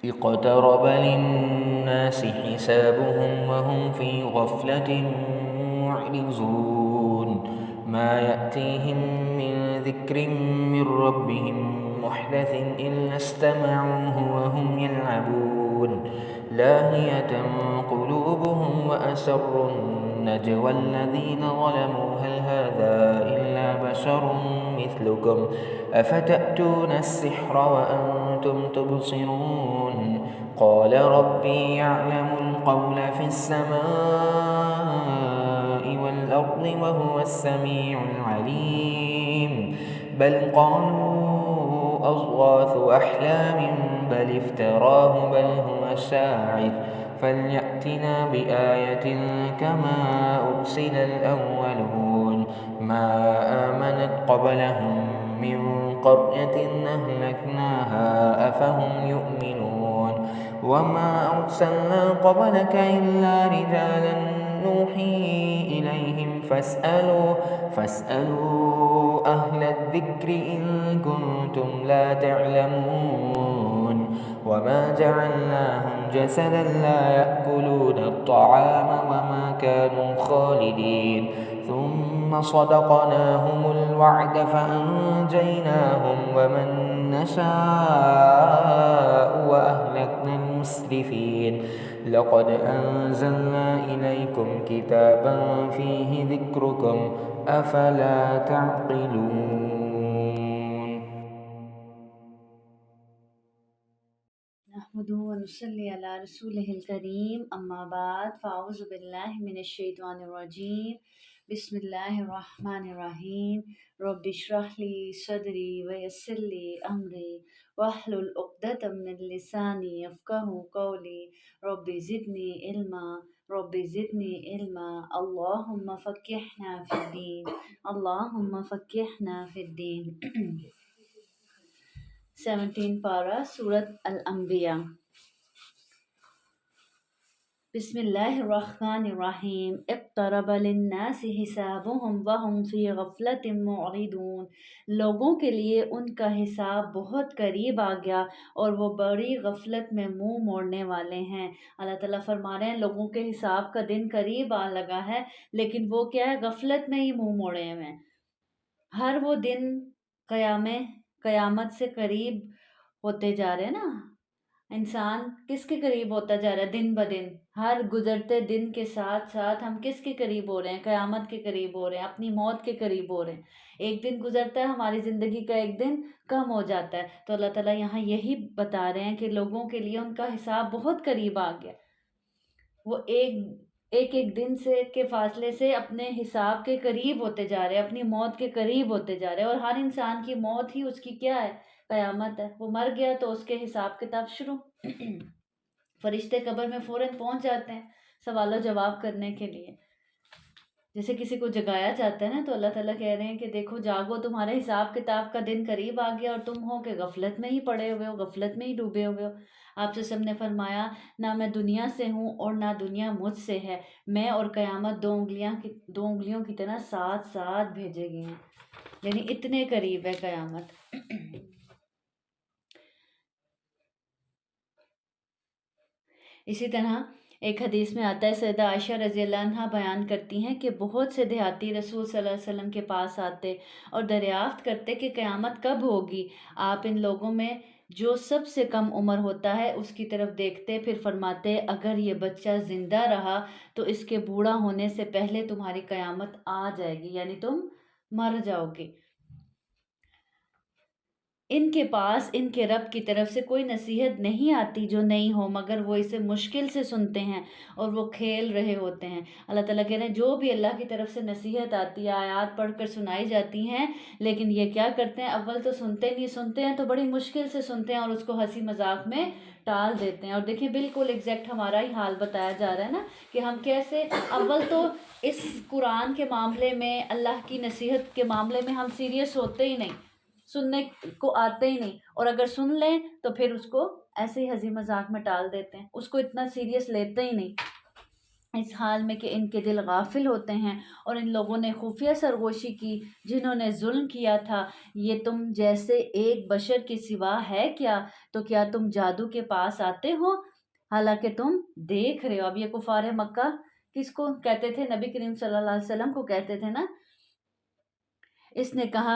اقترب للناس حسابهم وهم في غفلة معرضون ما يأتيهم من ذكر من ربهم محدث إلا استمعوه وهم يلعبون لاهية قلوبهم وأسروا النجوى الذين ظلموا هل هذا إلا بشر مثلكم أفتأتون السحر وأنتم تبصرون قال ربي يعلم القول في السماء والأرض وهو السميع العليم بل قالوا أضغاث أحلام بل افتراه بل هو شاعر فليأتنا بآية كما أرسل الأولون ما آمنت قبلهم من قرية أهلكناها أفهم يؤمنون وما أرسلنا قبلك إلا رجالا نوحي إليهم فاسألوا أهل الذكر إن كنتم لا تعلمون وما جعلناهم جسدا لا يأكلون الطعام وما كانوا خالدين ثم صدقناهم الوعد فأنجيناهم ومن نشاء وأهلكنا المسرفين لقد أنزلنا إليكم كتابا فيه ذكركم أفلا تعقلون. نحمده ونصلي على رسوله الكريم أما بعد فأعوذ بالله من الشيطان الرجيم بسم الله الرحمن الرحيم رب اشرح لي صدري ويسر لي أمري واحلل عقدة من لساني يفقهوا قولي رب زدني علما رب زدني علما اللهم فقهنا في الدين اللهم فقهنا في الدين 17 پارہ سورت الانبیاء بسم اللہ الرحمن الرحیم اقترب للناس حسابهم وهم فی غفلت معرضون لوگوں کے لیے ان کا حساب بہت قریب آ گیا اور وہ بڑی غفلت میں منہ موڑنے والے ہیں۔ اللہ تعالیٰ فرما رہے ہیں لوگوں کے حساب کا دن قریب آ لگا ہے لیکن وہ کیا ہے غفلت میں ہی منہ موڑے ہوئے ہیں۔ ہر وہ دن قیامت سے قریب ہوتے جا رہے ہیں نا، انسان کس کے قریب ہوتا جا رہا ہے دن بدن، ہر گزرتے دن کے ساتھ ساتھ ہم کس کے قریب ہو رہے ہیں؟ قیامت کے قریب ہو رہے ہیں، اپنی موت کے قریب ہو رہے ہیں۔ ایک دن گزرتا ہے ہماری زندگی کا، ایک دن کم ہو جاتا ہے، تو اللہ تعالیٰ یہاں یہی بتا رہے ہیں کہ لوگوں کے لیے ان کا حساب بہت قریب آ گیا۔ وہ ایک دن سے کے فاصلے سے اپنے حساب کے قریب ہوتے جا رہے ہیں، اپنی موت کے قریب ہوتے جا رہے ہیں، اور ہر انسان کی موت ہی اس کی کیا ہے؟ قیامت ہے۔ وہ مر گیا تو اس کے حساب کتاب شروع۔ فرشتے قبر میں فوراً پہنچ جاتے ہیں سوال و جواب کرنے کے لیے۔ جیسے کسی کو جگایا جاتا ہے نا، تو اللہ تعالیٰ کہہ رہے ہیں کہ دیکھو جاگو، تمہارے حساب کتاب کا دن قریب آ گیا اور تم ہو کہ غفلت میں ہی پڑے ہوئے ہو، غفلت میں ہی ڈوبے ہوئے ہو۔ آپ سے سب نے فرمایا نہ میں دنیا سے ہوں اور نہ دنیا مجھ سے ہے، میں اور قیامت دو انگلیوں کی طرح ساتھ ساتھ بھیجے گئے ہیں، یعنی اتنے قریب ہے قیامت۔ اسی طرح ایک حدیث میں آتا ہے، سیدہ عائشہ رضی اللہ عنہ بیان کرتی ہیں کہ بہت سے دیہاتی رسول صلی اللہ علیہ وسلم کے پاس آتے اور دریافت کرتے کہ قیامت کب ہوگی۔ آپ ان لوگوں میں جو سب سے کم عمر ہوتا ہے اس کی طرف دیکھتے، پھر فرماتے اگر یہ بچہ زندہ رہا تو اس کے بوڑھا ہونے سے پہلے تمہاری قیامت آ جائے گی، یعنی تم مر جاؤ گے۔ ان کے پاس ان کے رب کی طرف سے کوئی نصیحت نہیں آتی جو نہیں ہو، مگر وہ اسے مشکل سے سنتے ہیں اور وہ کھیل رہے ہوتے ہیں۔ اللہ تعالیٰ کہہ رہے ہیں جو بھی اللہ کی طرف سے نصیحت آتی ہے، آیات پڑھ کر سنائی جاتی ہیں، لیکن یہ کیا کرتے ہیں؟ اول تو سنتے نہیں، سنتے ہیں تو بڑی مشکل سے سنتے ہیں اور اس کو ہنسی مذاق میں ٹال دیتے ہیں۔ اور دیکھیں بالکل ایگزیکٹ ہمارا ہی حال بتایا جا رہا ہے نا، کہ ہم کیسے اول تو اس قرآن کے معاملے میں، اللہ کی نصیحت کے معاملے میں ہم سیریس ہوتے ہی نہیں، سننے کو آتے ہی نہیں، اور اگر سن لیں تو پھر اس کو ایسے ہی ہنسی مذاق میں ٹال دیتے ہیں، اس کو اتنا سیریس لیتے ہی نہیں۔ اس حال میں کہ ان کے دل غافل ہوتے ہیں، اور ان لوگوں نے خفیہ سرگوشی کی جنہوں نے ظلم کیا تھا۔ یہ تم جیسے ایک بشر کے سوا ہے کیا؟ تو کیا تم جادو کے پاس آتے ہو حالانکہ تم دیکھ رہے ہو؟ اب یہ کفار مکہ کس کو کہتے تھے؟ نبی کریم صلی اللہ علیہ وسلم کو کہتے تھے نا۔ اس نے کہا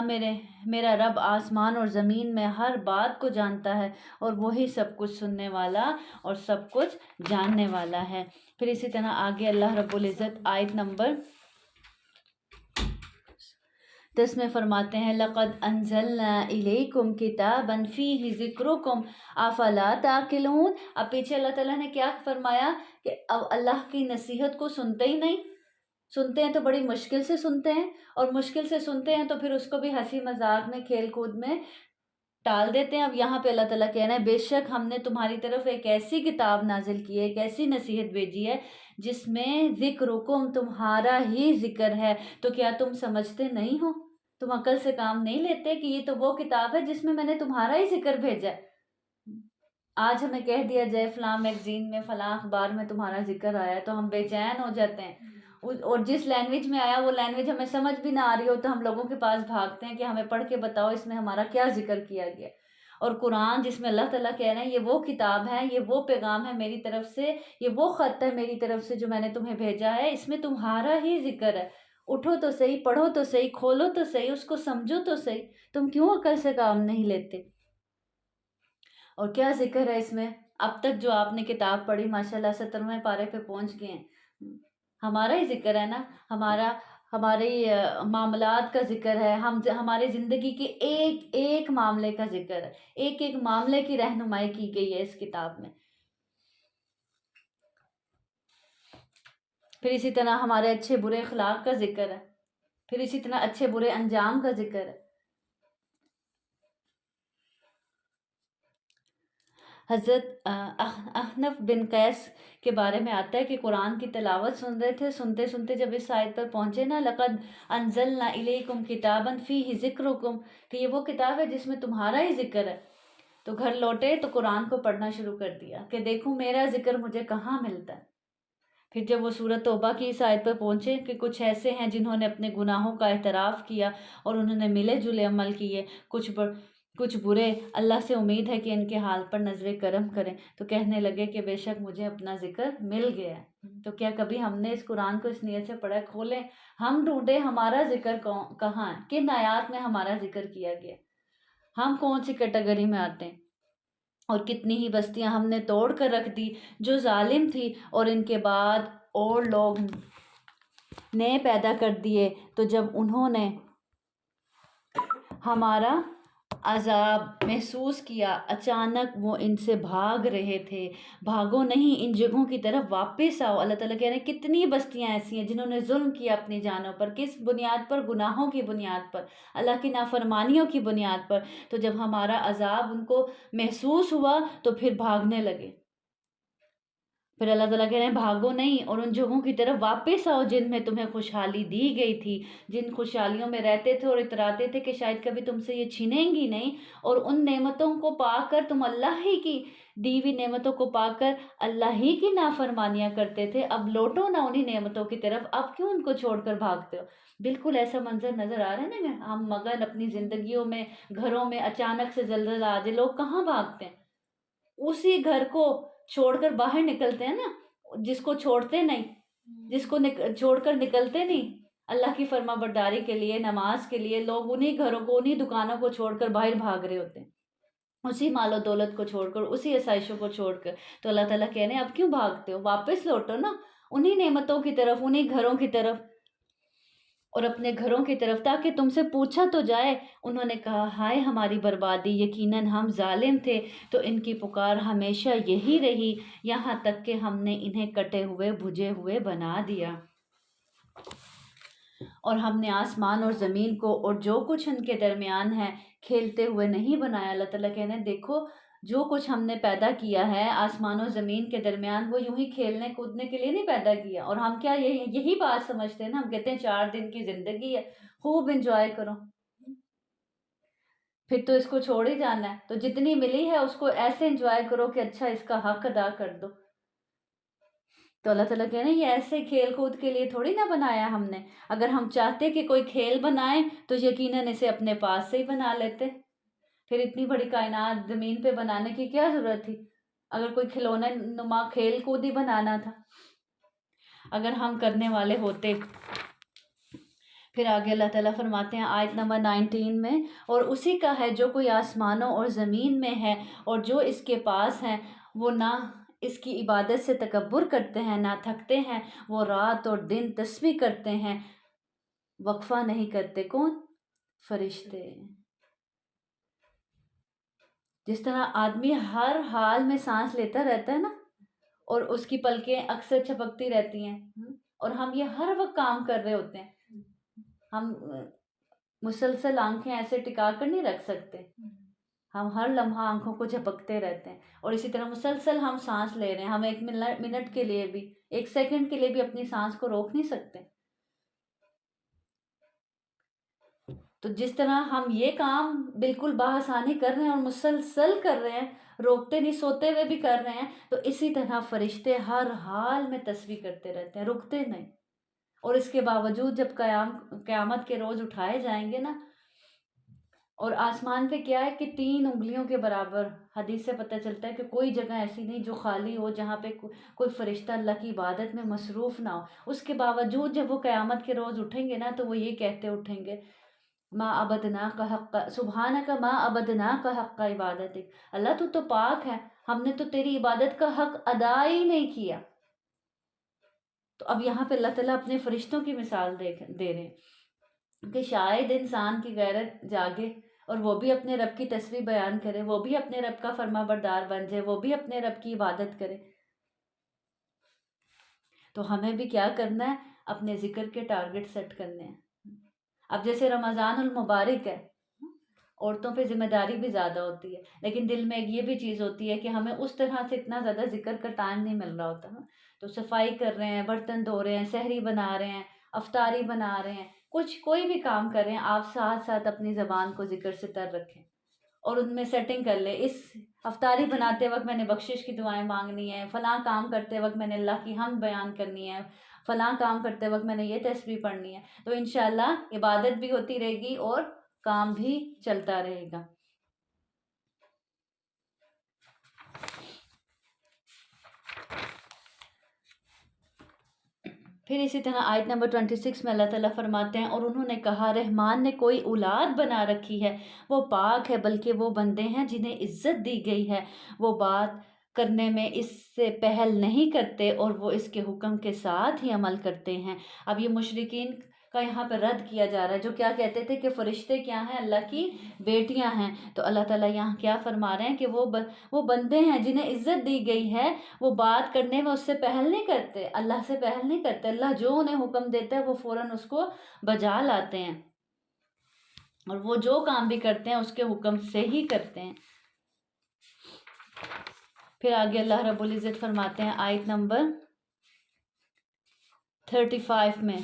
میرا رب آسمان اور زمین میں ہر بات کو جانتا ہے، اور وہی سب کچھ سننے والا اور سب کچھ جاننے والا ہے۔ پھر اسی طرح آگے اللہ رب العزت آیت نمبر 10 میں فرماتے ہیں لَقَدْ أَنزَلْنَا إِلَيْكُمْ كِتَابًا فِيهِ ذِكْرُكُمْ أَفَلَا تَعْقِلُونَ۔ اب پیچھے اللہ تعالیٰ نے کیا فرمایا کہ اب اللہ کی نصیحت کو سنتے ہی نہیں، سنتے ہیں تو بڑی مشکل سے سنتے ہیں، اور مشکل سے سنتے ہیں تو پھر اس کو بھی ہنسی مذاق میں کھیل کود میں ٹال دیتے ہیں۔ اب یہاں پہ اللہ تعالیٰ کہنا ہے بے شک ہم نے تمہاری طرف ایک ایسی کتاب نازل کی ہے، ایک ایسی نصیحت بھیجی ہے جس میں ذکرکم تمہارا ہی ذکر ہے، تو کیا تم سمجھتے نہیں ہو؟ تم عقل سے کام نہیں لیتے کہ یہ تو وہ کتاب ہے جس میں نے تمہارا ہی ذکر بھیجا ہے۔ آج ہمیں کہہ دیا جائے فلاں میگزین میں فلاں اخبار میں تمہارا ذکر آیا ہے تو ہم بے چین ہو جاتے ہیں، اور جس لینگویج میں آیا وہ لینگویج ہمیں سمجھ بھی نہ آ رہی ہو تو ہم لوگوں کے پاس بھاگتے ہیں کہ ہمیں پڑھ کے بتاؤ اس میں ہمارا کیا ذکر کیا گیا۔ اور قرآن جس میں اللہ تعالیٰ کہہ رہے ہیں یہ وہ کتاب ہے، یہ وہ پیغام ہے میری طرف سے، یہ وہ خط ہے میری طرف سے جو میں نے تمہیں بھیجا ہے، اس میں تمہارا ہی ذکر ہے۔ اٹھو تو صحیح، پڑھو تو صحیح، کھولو تو صحیح، اس کو سمجھو تو صحیح، تم کیوں عقل سے کام نہیں لیتے؟ اور کیا ذکر ہے اس میں؟ اب تک جو آپ نے کتاب پڑھی ماشاءاللہ 70ویں پارے پہ پہنچ گئے ہیں، ہمارا ہی ذکر ہے نا، ہمارے معاملات کا ذکر ہے، ہماری زندگی کے ایک ایک معاملے کا ذکر ہے، ایک ایک معاملے کی رہنمائی کی گئی ہے اس کتاب میں۔ پھر اسی طرح ہمارے اچھے برے اخلاق کا ذکر ہے، پھر اسی طرح اچھے برے انجام کا ذکر ہے۔ حضرت احنف بن قیس کے بارے میں آتا ہے کہ قرآن کی تلاوت سن رہے تھے، سنتے سنتے جب اس آیت پر پہنچے نا لَقَدْ أَنزَلْنَا إِلَيْكُمْ كِتَابًا فِيهِ ذِكْرُكُمْ، کہ یہ وہ کتاب ہے جس میں تمہارا ہی ذکر ہے، تو گھر لوٹے تو قرآن کو پڑھنا شروع کر دیا کہ دیکھوں میرا ذکر مجھے کہاں ملتا ہے۔ پھر جب وہ سورۃ توبہ کی اس آیت پر پہنچے کہ کچھ ایسے ہیں جنہوں نے اپنے گناہوں کا اعتراف کیا اور انہوں نے ملے جلے عمل کیے، کچھ برے، اللہ سے امید ہے کہ ان کے حال پر نظر کرم کریں، تو کہنے لگے کہ بے شک مجھے اپنا ذکر مل گیا ہے۔ تو کیا کبھی ہم نے اس قرآن کو اس نیت سے پڑھا؟ کھولیں ہم ڈھونڈیں ہمارا ذکر کہاں ہے، کن آیات میں ہمارا ذکر کیا گیا، ہم کون سی کیٹیگری میں آتے ہیں؟ اور کتنی ہی بستیاں ہم نے توڑ کر رکھ دی جو ظالم تھی، اور ان کے بعد اور لوگ نئے پیدا کر دیے، تو جب انہوں نے ہمارا عذاب محسوس کیا اچانک وہ ان سے بھاگ رہے تھے۔ بھاگو نہیں، ان جگہوں کی طرف واپس آؤ۔ اللہ تعالیٰ کہہ رہے ہیں کتنی بستیاں ایسی ہیں جنہوں نے ظلم کیا اپنی جانوں پر، کس بنیاد پر؟ گناہوں کی بنیاد پر، اللہ کی نافرمانیوں کی بنیاد پر۔ تو جب ہمارا عذاب ان کو محسوس ہوا تو پھر بھاگنے لگے۔ پھر اللہ تعالیٰ کہہ رہے ہیں بھاگو نہیں اور ان جگہوں کی طرف واپس آؤ جن میں تمہیں خوشحالی دی گئی تھی، جن خوشحالیوں میں رہتے تھے اور اتراتے تھے کہ شاید کبھی تم سے یہ چھینیں گی نہیں، اور ان نعمتوں کو پا کر تم اللہ ہی کی دی ہوئی نعمتوں کو پا کر اللہ ہی کی نافرمانیاں کرتے تھے۔ اب لوٹو نہ انہی نعمتوں کی طرف، اب کیوں ان کو چھوڑ کر بھاگتے ہو؟ بالکل ایسا منظر نظر آ رہا ہے نا کہ ہم مگن اپنی زندگیوں میں، گھروں میں اچانک سے زلزلہ آ جائے، لوگ کہاں بھاگتے ہیں؟ اسی گھر کو چھوڑ کر باہر نکلتے ہیں نا، جس کو چھوڑتے نہیں، جس کو چھوڑ کر نکلتے نہیں اللہ کی فرما برداری کے لیے، نماز کے لیے، لوگ انہی گھروں کو، انہی دکانوں کو چھوڑ کر باہر بھاگ رہے ہوتے ہیں، اسی مال و دولت کو چھوڑ کر، اسی آسائشوں کو چھوڑ کر۔ تو اللہ تعالیٰ کہہ رہے ہیں اب کیوں بھاگتے ہو؟ واپس لوٹو نا انہی نعمتوں کی طرف، انہی گھروں کی طرف اور اپنے گھروں کی طرف، تاکہ تم سے پوچھا تو جائے۔ انہوں نے کہا ہائے ہماری بربادی، یقیناً ہم ظالم تھے۔ تو ان کی پکار ہمیشہ یہی رہی، یہاں تک کہ ہم نے انہیں کٹے ہوئے بھجے ہوئے بنا دیا، اور ہم نے آسمان اور زمین کو اور جو کچھ ان کے درمیان ہے کھیلتے ہوئے نہیں بنایا۔ اللہ تعالیٰ کہنے دیکھو جو کچھ ہم نے پیدا کیا ہے آسمان و زمین کے درمیان، وہ یوں ہی کھیلنے کودنے کے لیے نہیں پیدا کیا۔ اور ہم کیا یہی بات سمجھتے ہیں نا، ہم کہتے ہیں 4 دن کی زندگی ہے، خوب انجوائے کرو، پھر تو اس کو چھوڑ ہی جانا ہے، تو جتنی ملی ہے اس کو ایسے انجوائے کرو کہ اچھا اس کا حق ادا کر دو۔ تو اللہ تعالیٰ کہہ رہے ہیں یہ ایسے کھیل کود کے لیے تھوڑی نہ بنایا ہم نے، اگر ہم چاہتے کہ کوئی کھیل بنائیں تو یقیناً اسے اپنے پاس سے ہی بنا لیتے، پھر اتنی بڑی کائنات زمین پہ بنانے کی کیا ضرورت تھی، اگر کوئی کھلونے نما کھیل کود ہی بنانا تھا اگر ہم کرنے والے ہوتے۔ پھر آگے اللہ تعالیٰ فرماتے ہیں آیت نمبر 19 میں، اور اسی کا ہے جو کوئی آسمانوں اور زمین میں ہے اور جو اس کے پاس ہیں، وہ نہ اس کی عبادت سے تکبر کرتے ہیں نہ تھکتے ہیں، وہ رات اور دن تسبیح کرتے ہیں، وقفہ نہیں کرتے۔ کون؟ فرشتے۔ جس طرح آدمی ہر حال میں سانس لیتا رہتا ہے نا، اور اس کی پلکیں اکثر چھپکتی رہتی ہیں، اور ہم یہ ہر وقت کام کر رہے ہوتے ہیں، ہم مسلسل آنکھیں ایسے ٹکا کر نہیں رکھ سکتے، ہم ہر لمحہ آنکھوں کو جھپکتے رہتے ہیں، اور اسی طرح مسلسل ہم سانس لے رہے ہیں، ہم ایک منٹ کے لیے بھی، ایک سیکنڈ کے لیے بھی اپنی سانس کو روک نہیں سکتے۔ تو جس طرح ہم یہ کام بالکل بآسانی کر رہے ہیں اور مسلسل کر رہے ہیں، روکتے نہیں، سوتے ہوئے بھی کر رہے ہیں، تو اسی طرح فرشتے ہر حال میں تسبیح کرتے رہتے ہیں، رکتے نہیں۔ اور اس کے باوجود جب قیامت کے روز اٹھائے جائیں گے نا، اور آسمان پہ کیا ہے کہ 3 انگلیوں کے برابر، حدیث سے پتہ چلتا ہے کہ کوئی جگہ ایسی نہیں جو خالی ہو جہاں پہ کوئی فرشتہ اللہ کی عبادت میں مصروف نہ ہو۔ اس کے باوجود جب وہ قیامت کے روز اٹھیں گے نا، تو وہ یہ کہتے اٹھیں گے، ما عبدناک حق سبحانک ما عبدناک حق عبادتک، اللہ تو پاک ہے، ہم نے تو تیری عبادت کا حق ادا ہی نہیں کیا۔ تو اب یہاں پہ اللہ تعالیٰ اپنے فرشتوں کی مثال دے رہے ہیں کہ شاید انسان کی غیرت جاگے اور وہ بھی اپنے رب کی تسبیح بیان کرے، وہ بھی اپنے رب کا فرما بردار بن جائے، وہ بھی اپنے رب کی عبادت کرے۔ تو ہمیں بھی کیا کرنا ہے؟ اپنے ذکر کے ٹارگٹ سیٹ کرنے ہیں۔ اب جیسے رمضان المبارک ہے، عورتوں پہ ذمہ داری بھی زیادہ ہوتی ہے، لیکن دل میں ایک یہ بھی چیز ہوتی ہے کہ ہمیں اس طرح سے اتنا زیادہ ذکر کا ٹائم نہیں مل رہا ہوتا، تو صفائی کر رہے ہیں، برتن دھو رہے ہیں، سحری بنا رہے ہیں، افطاری بنا رہے ہیں، کوئی بھی کام کر رہے ہیں، آپ ساتھ ساتھ اپنی زبان کو ذکر سے تر رکھیں اور ان میں سیٹنگ کر لیں۔ اس افطاری بناتے وقت میں نے بخشش کی دعائیں مانگنی ہے، فلاں کام کرتے وقت میں نے اللہ کی حمد بیان کرنی ہے، فلاں کام کرتے وقت میں نے یہ تسبیح پڑھنی ہے، تو انشاءاللہ عبادت بھی ہوتی رہے گی اور کام بھی چلتا رہے گا۔ پھر اسی طرح آیت نمبر 26 میں اللہ تعالیٰ فرماتے ہیں، اور انہوں نے کہا رحمان نے کوئی اولاد بنا رکھی ہے، وہ پاک ہے، بلکہ وہ بندے ہیں جنہیں عزت دی گئی ہے، وہ بات کرنے میں اس سے پہل نہیں کرتے اور وہ اس کے حکم کے ساتھ ہی عمل کرتے ہیں۔ اب یہ مشرکین کا یہاں پہ رد کیا جا رہا ہے جو کیا کہتے تھے کہ فرشتے کیا ہیں؟ اللہ کی بیٹیاں ہیں۔ تو اللہ تعالیٰ یہاں کیا فرما رہے ہیں کہ وہ بندے ہیں جنہیں عزت دی گئی ہے، وہ بات کرنے میں اس سے پہل نہیں کرتے، اللہ سے پہل نہیں کرتے، اللہ جو انہیں حکم دیتا ہے وہ فوراً اس کو بجا لاتے ہیں، اور وہ جو کام بھی کرتے ہیں اس کے حکم سے ہی کرتے ہیں۔ پھر آگے اللہ رب العزت فرماتے ہیں آیت نمبر 35 میں،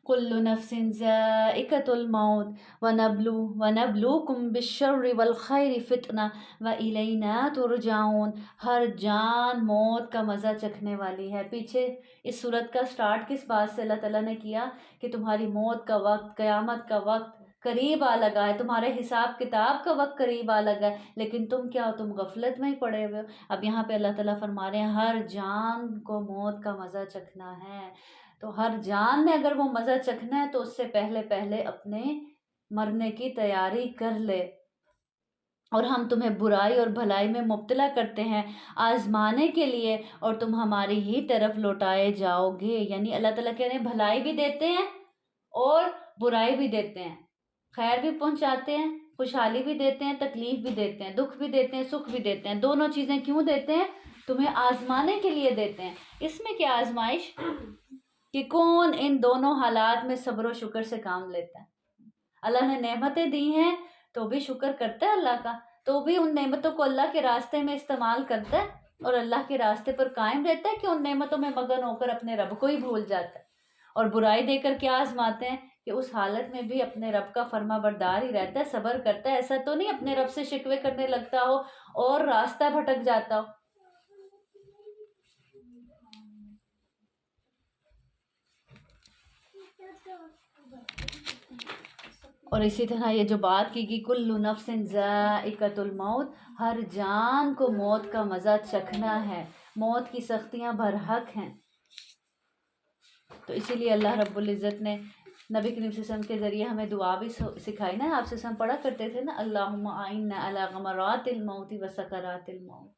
کل نفس ذائقۃ الموت ونبلوکم بالشر والخیر فتنہ والینا ترجعون، ہر جان موت کا مزہ چکھنے والی ہے۔ پیچھے اس صورت کا سٹارٹ کس بات سے اللہ تعالیٰ نے کیا کہ تمہاری موت کا وقت، قیامت کا وقت قریب آ لگا ہے، تمہارے حساب کتاب کا وقت قریب آ لگا ہے، لیکن تم کیا ہو؟ تم غفلت میں ہی پڑے ہوئے ہو۔ اب یہاں پہ اللہ تعالیٰ فرما رہے ہیں ہر جان کو موت کا مزہ چکھنا ہے، تو ہر جان نے اگر وہ مزہ چکھنا ہے تو اس سے پہلے اپنے مرنے کی تیاری کر لے۔ اور ہم تمہیں برائی اور بھلائی میں مبتلا کرتے ہیں آزمانے کے لیے، اور تم ہماری ہی طرف لوٹائے جاؤ گے۔ یعنی اللہ تعالیٰ کہہ رہے ہیں بھلائی بھی دیتے ہیں اور برائی بھی دیتے ہیں، خیر بھی پہنچاتے ہیں، خوشحالی بھی دیتے ہیں، تکلیف بھی دیتے ہیں، دکھ بھی دیتے ہیں، سکھ بھی دیتے ہیں۔ دونوں چیزیں کیوں دیتے ہیں؟ تمہیں آزمانے کے لیے دیتے ہیں۔ اس میں کیا آزمائش کہ کون ان دونوں حالات میں صبر و شکر سے کام لیتا ہے۔ اللہ نے نعمتیں دی ہیں تو بھی شکر کرتا ہے اللہ کا، تو بھی ان نعمتوں کو اللہ کے راستے میں استعمال کرتا ہے اور اللہ کے راستے پر قائم رہتا ہے کہ ان نعمتوں میں مگن ہو کر اپنے رب کو ہی بھول جاتا ہے۔ اور برائی دے کر کیا آزماتے ہیں کہ اس حالت میں بھی اپنے رب کا فرما بردار ہی رہتا ہے، صبر کرتا ہے، ایسا تو نہیں اپنے رب سے شکوے کرنے لگتا ہو اور راستہ بھٹک جاتا ہو۔ اور اسی طرح یہ جو بات کی گئی کل نفس ذائقۃ الموت، ہر جان کو موت کا مزہ چکھنا ہے، موت کی سختیاں برحق ہیں۔ تو اسی لیے اللہ رب العزت نے نبی کریم صلی اللہ علیہ وسلم کے ذریعے ہمیں دعا بھی سکھائی نا، آپ سے ہم پڑھا کرتے تھے نا، اللہم اعنا علی غمرات الموت و سکرات الموت۔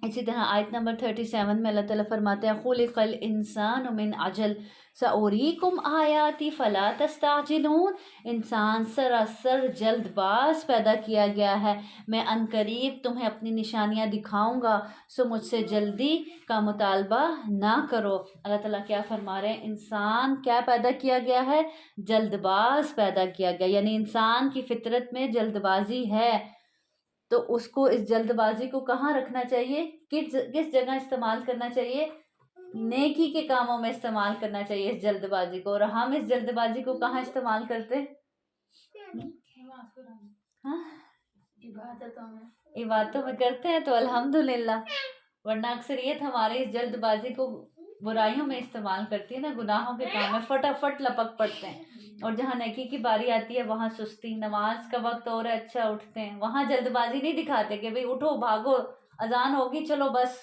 اسی طرح آیت نمبر 37 میں اللہ تعالیٰ فرماتے ہیں خلق الانسان من عجل سأریکم آیاتی فلا تستعجلون، انسان سراسر جلد باز پیدا کیا گیا ہے، میں عنقریب تمہیں اپنی نشانیاں دکھاؤں گا، سو مجھ سے جلدی کا مطالبہ نہ کرو۔ اللہ تعالیٰ کیا فرما رہے ہیں، انسان کیا پیدا کیا گیا ہے، جلد باز پیدا کیا گیا، یعنی انسان کی فطرت میں جلد بازی ہے، تو اس کو اس جلد بازی کو کہاں رکھنا چاہیے، کس جگہ استعمال کرنا چاہیے، نیکی کے کاموں میں استعمال کرنا چاہیے اس جلد بازی کو۔ اور ہم اس جلد بازی کو کہاں استعمال کرتے، ہاں عبادتوں میں کرتے ہیں تو الحمدللہ، ورنہ اکثریت ہماری اس جلد بازی کو برائیوں میں استعمال کرتی ہے نا، گناہوں کے کام میں فٹافٹ لپک پڑتے ہیں، اور جہاں نیکی کی باری آتی ہے وہاں سستی، نماز کا وقت اور اچھا اٹھتے ہیں، وہاں جلد بازی نہیں دکھاتے کہ بھئی اٹھو بھاگو اذان ہوگی چلو بس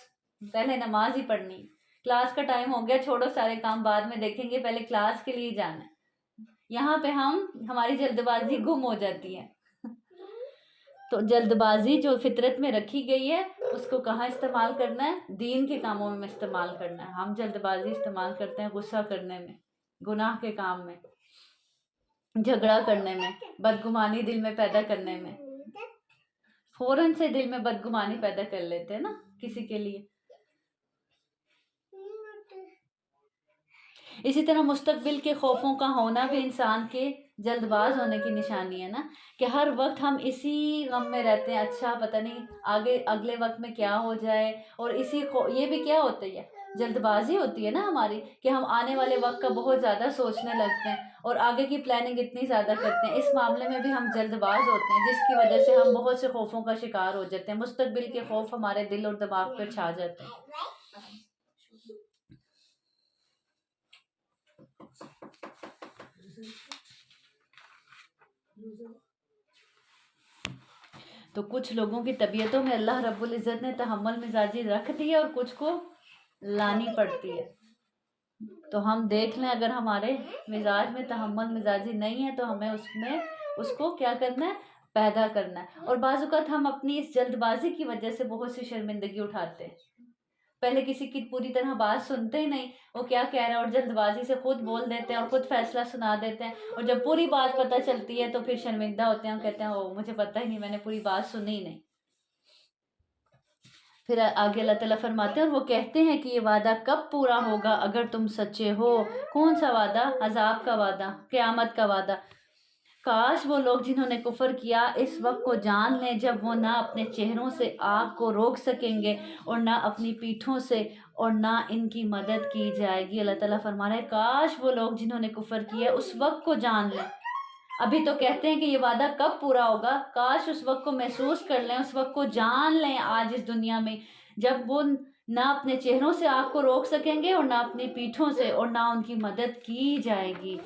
پہلے نماز ہی پڑھنی، کلاس کا ٹائم ہو گیا چھوڑو سارے کام بعد میں دیکھیں گے، پہلے کلاس کے لیے جانا ہے۔ یہاں پہ ہماری جلد بازی گم ہو جاتی ہے۔ تو جلد بازی جو فطرت میں رکھی گئی ہے اس کو کہاں استعمال کرنا ہے، دین کے کاموں میں استعمال کرنا ہے۔ ہم جلد بازی استعمال کرتے ہیں غصہ کرنے میں، گناہ کے کام میں، جھگڑا کرنے میں، بدگمانی دل میں پیدا کرنے میں، فوراً سے دل میں بدگمانی پیدا کر لیتے ہیں نا کسی کے لیے۔ اسی طرح مستقبل کے خوفوں کا ہونا بھی انسان کے جلد باز ہونے کی نشانی ہے نا، کہ ہر وقت ہم اسی غم میں رہتے ہیں، اچھا پتہ نہیں آگے اگلے وقت میں کیا ہو جائے، اور یہ بھی کیا ہوتی ہے، جلد بازی ہوتی ہے نا ہماری، کہ ہم آنے والے وقت کا بہت زیادہ سوچنے لگتے ہیں اور آگے کی پلاننگ اتنی زیادہ کرتے ہیں، اس معاملے میں بھی ہم جلد باز ہوتے ہیں، جس کی وجہ سے ہم بہت سے خوفوں کا شکار ہو جاتے ہیں، مستقبل کے خوف ہمارے دل اور دماغ پہ چھا جاتے ہیں۔ تو کچھ لوگوں کی طبیعتوں میں اللہ رب العزت نے تحمل مزاجی رکھ دی ہے اور کچھ کو لانی پڑتی ہے، تو ہم دیکھ لیں اگر ہمارے مزاج میں تحمل مزاجی نہیں ہے تو ہمیں اس کو کیا کرنا ہے، پیدا کرنا ہے۔ اور بعض اوقات ہم اپنی اس جلد بازی کی وجہ سے بہت سی شرمندگی اٹھاتے ہیں، پہلے کسی کی پوری طرح بات سنتے ہی نہیں، وہ کیا کہہ رہا ہے، اور جلد بازی سے خود بول دیتے ہیں اور خود فیصلہ سنا دیتے ہیں، اور جب پوری بات پتہ چلتی ہے تو پھر شرمندہ ہوتے ہیں اور کہتے ہیں او مجھے پتہ ہی نہیں، میں نے پوری بات سنی ہی نہیں۔ پھر آگے اللہ تعالیٰ فرماتے ہیں اور وہ کہتے ہیں کہ یہ وعدہ کب پورا ہوگا اگر تم سچے ہو، کون سا وعدہ، عذاب کا وعدہ، قیامت کا وعدہ۔ کاش وہ لوگ جنہوں نے کفر کیا اس وقت کو جان لیں جب وہ نہ اپنے چہروں سے آگ کو روک سکیں گے اور نہ اپنی پیٹھوں سے، اور نہ ان کی مدد کی جائے گی۔ اللہ تعالیٰ فرما رہے ہیں کاش وہ لوگ جنہوں نے کفر کیا اس وقت کو جان لیں، ابھی تو کہتے ہیں کہ یہ وعدہ کب پورا ہوگا، کاش اس وقت کو محسوس کر لیں، اس وقت کو جان لیں آج اس دنیا میں جب وہ نہ اپنے چہروں سے آگ کو روک سکیں گے اور نہ اپنی پیٹھوں سے، اور نہ ان کی مدد کی جائے گی۔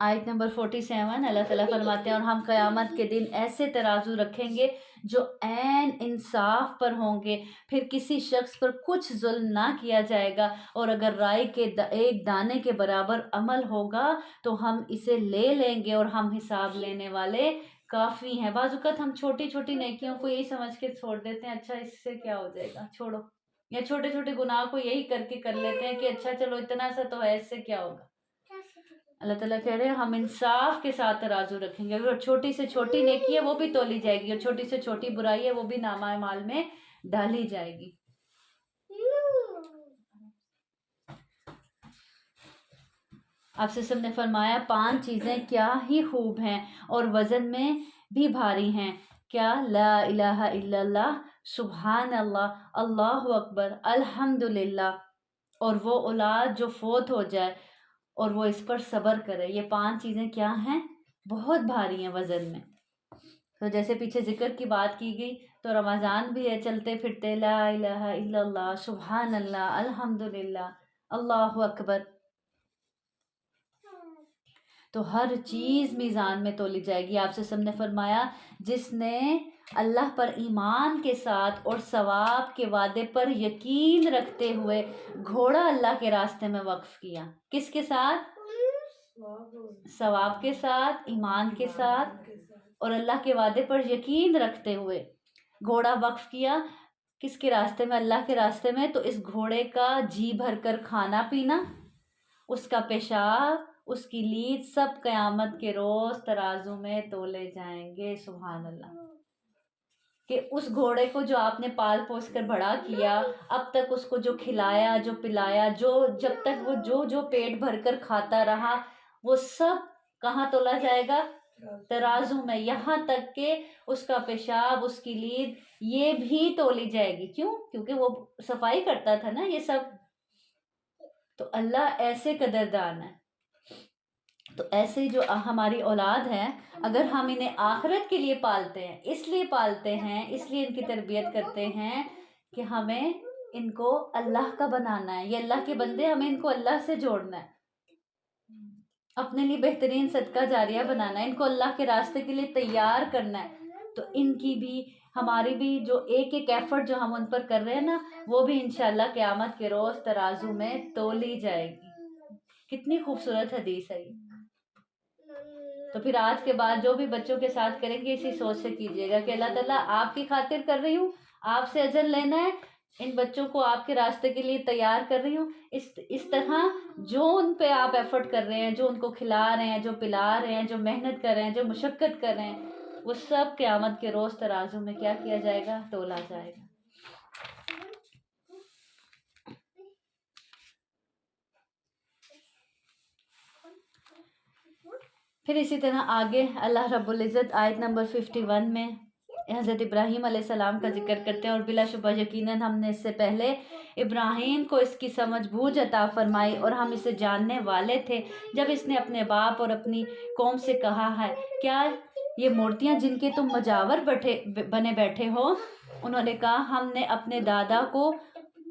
آیت نمبر 47 اللہ تعالیٰ فرماتے ہیں اور ہم قیامت کے دن ایسے ترازو رکھیں گے جو عین انصاف پر ہوں گے، پھر کسی شخص پر کچھ ظلم نہ کیا جائے گا، اور اگر رائی کے ایک دانے کے برابر عمل ہوگا تو ہم اسے لے لیں گے، اور ہم حساب لینے والے کافی ہیں۔ بعض اوقات ہم چھوٹی چھوٹی نیکیوں کو یہی سمجھ کے چھوڑ دیتے ہیں، اچھا اس سے کیا ہو جائے گا چھوڑو، یا چھوٹے چھوٹے گناہ کو یہی کر کے کر لیتے ہیں کہ اچھا چلو اتنا سا تو ہے، اس سے کیا ہوگا۔ اللہ تعالیٰ کہہ رہے ہیں ہم انصاف کے ساتھ ترازو رکھیں گے، اگر چھوٹی سے چھوٹی نیکی ہے وہ بھی تولی جائے گی، اور چھوٹی سے چھوٹی برائی ہے وہ بھی نامہ اعمال میں ڈالی جائے گی۔ آپ سے سب نے فرمایا 5 چیزیں کیا ہی خوب ہیں اور وزن میں بھی بھاری ہیں، کیا لا الہ الا اللہ، سبحان اللہ، اللہ اکبر، الحمدللہ، اور وہ اولاد جو فوت ہو جائے اور وہ اس پر صبر کرے، یہ 5 چیزیں کیا ہیں؟ بہت بھاری ہیں وزن میں۔ تو جیسے پیچھے ذکر کی بات کی گئی، تو رمضان بھی ہے، چلتے پھرتے لا الہ الا اللہ، سبحان اللہ، الحمدللہ، اللہ اکبر، تو ہر چیز میزان میں تولی جائے گی۔ آپ سے سب نے فرمایا جس نے اللہ پر ایمان کے ساتھ اور ثواب کے وعدے پر یقین رکھتے ہوئے گھوڑا اللہ کے راستے میں وقف کیا، کس کے ساتھ؟ ثواب کے ساتھ، ایمان کے ساتھ اور اللہ کے وعدے پر یقین رکھتے ہوئے گھوڑا وقف کیا، کس کے راستے میں؟ اللہ کے راستے میں۔ تو اس گھوڑے کا جی بھر کر کھانا پینا، اس کا پیشاب، اس کی لید، سب قیامت کے روز ترازو میں تولے جائیں گے۔ سبحان اللہ، کہ اس گھوڑے کو جو آپ نے پال پوس کر بڑا کیا، اب تک اس کو جو کھلایا، جو پلایا، جو جب تک وہ جو پیٹ بھر کر کھاتا رہا، وہ سب کہاں تولا جائے گا؟ ترازو میں، یہاں تک کہ اس کا پیشاب، اس کی لید، یہ بھی تولی جائے گی۔ کیوں؟ کیونکہ وہ صفائی کرتا تھا نا یہ سب۔ تو اللہ ایسے قدردان ہے۔ تو ایسے جو ہماری اولاد ہے، اگر ہم انہیں آخرت کے لیے پالتے ہیں، اس لیے پالتے ہیں، اس لیے ان کی تربیت کرتے ہیں کہ ہمیں ان کو اللہ کا بنانا ہے، یہ اللہ کے بندے، ہمیں ان کو اللہ سے جوڑنا ہے، اپنے لیے بہترین صدقہ جاریہ بنانا ہے، ان کو اللہ کے راستے کے لیے تیار کرنا ہے۔ تو ان کی بھی، ہماری بھی جو ایک ایک ایفرٹ جو ہم ان پر کر رہے ہیں نا، وہ بھی انشاءاللہ قیامت کے روز ترازو میں تولی جائے گی۔ کتنی خوبصورت حدیث ہے یہ۔ تو پھر آج کے بعد جو بھی بچوں کے ساتھ کریں گے، اسی سوچ سے کیجیے گا کہ اللہ تعالیٰ آپ کی خاطر کر رہی ہوں، آپ سے اجر لینا ہے، ان بچوں کو آپ کے راستے کے لیے تیار کر رہی ہوں۔ اس طرح جو ان پہ آپ ایفرٹ کر رہے ہیں، جو ان کو کھلا رہے ہیں، جو پلا رہے ہیں، جو محنت کر رہے ہیں، جو مشقت کر رہے ہیں، وہ سب قیامت کے روز ترازو میں کیا کیا جائے گا؟ تولا جائے گا۔ پھر اسی طرح آگے اللہ رب العزت آیت نمبر 51 میں حضرت ابراہیم علیہ السلام کا ذکر کرتے ہیں، اور بلا شبہ یقیناً ہم نے اس سے پہلے ابراہیم کو اس کی سمجھ بوجھ عطا فرمائی، اور ہم اسے جاننے والے تھے جب اس نے اپنے باپ اور اپنی قوم سے کہا ہے، کیا یہ مورتیاں جن کے تم مجاور بنے بیٹھے ہو؟ انہوں نے کہا، ہم نے اپنے دادا کو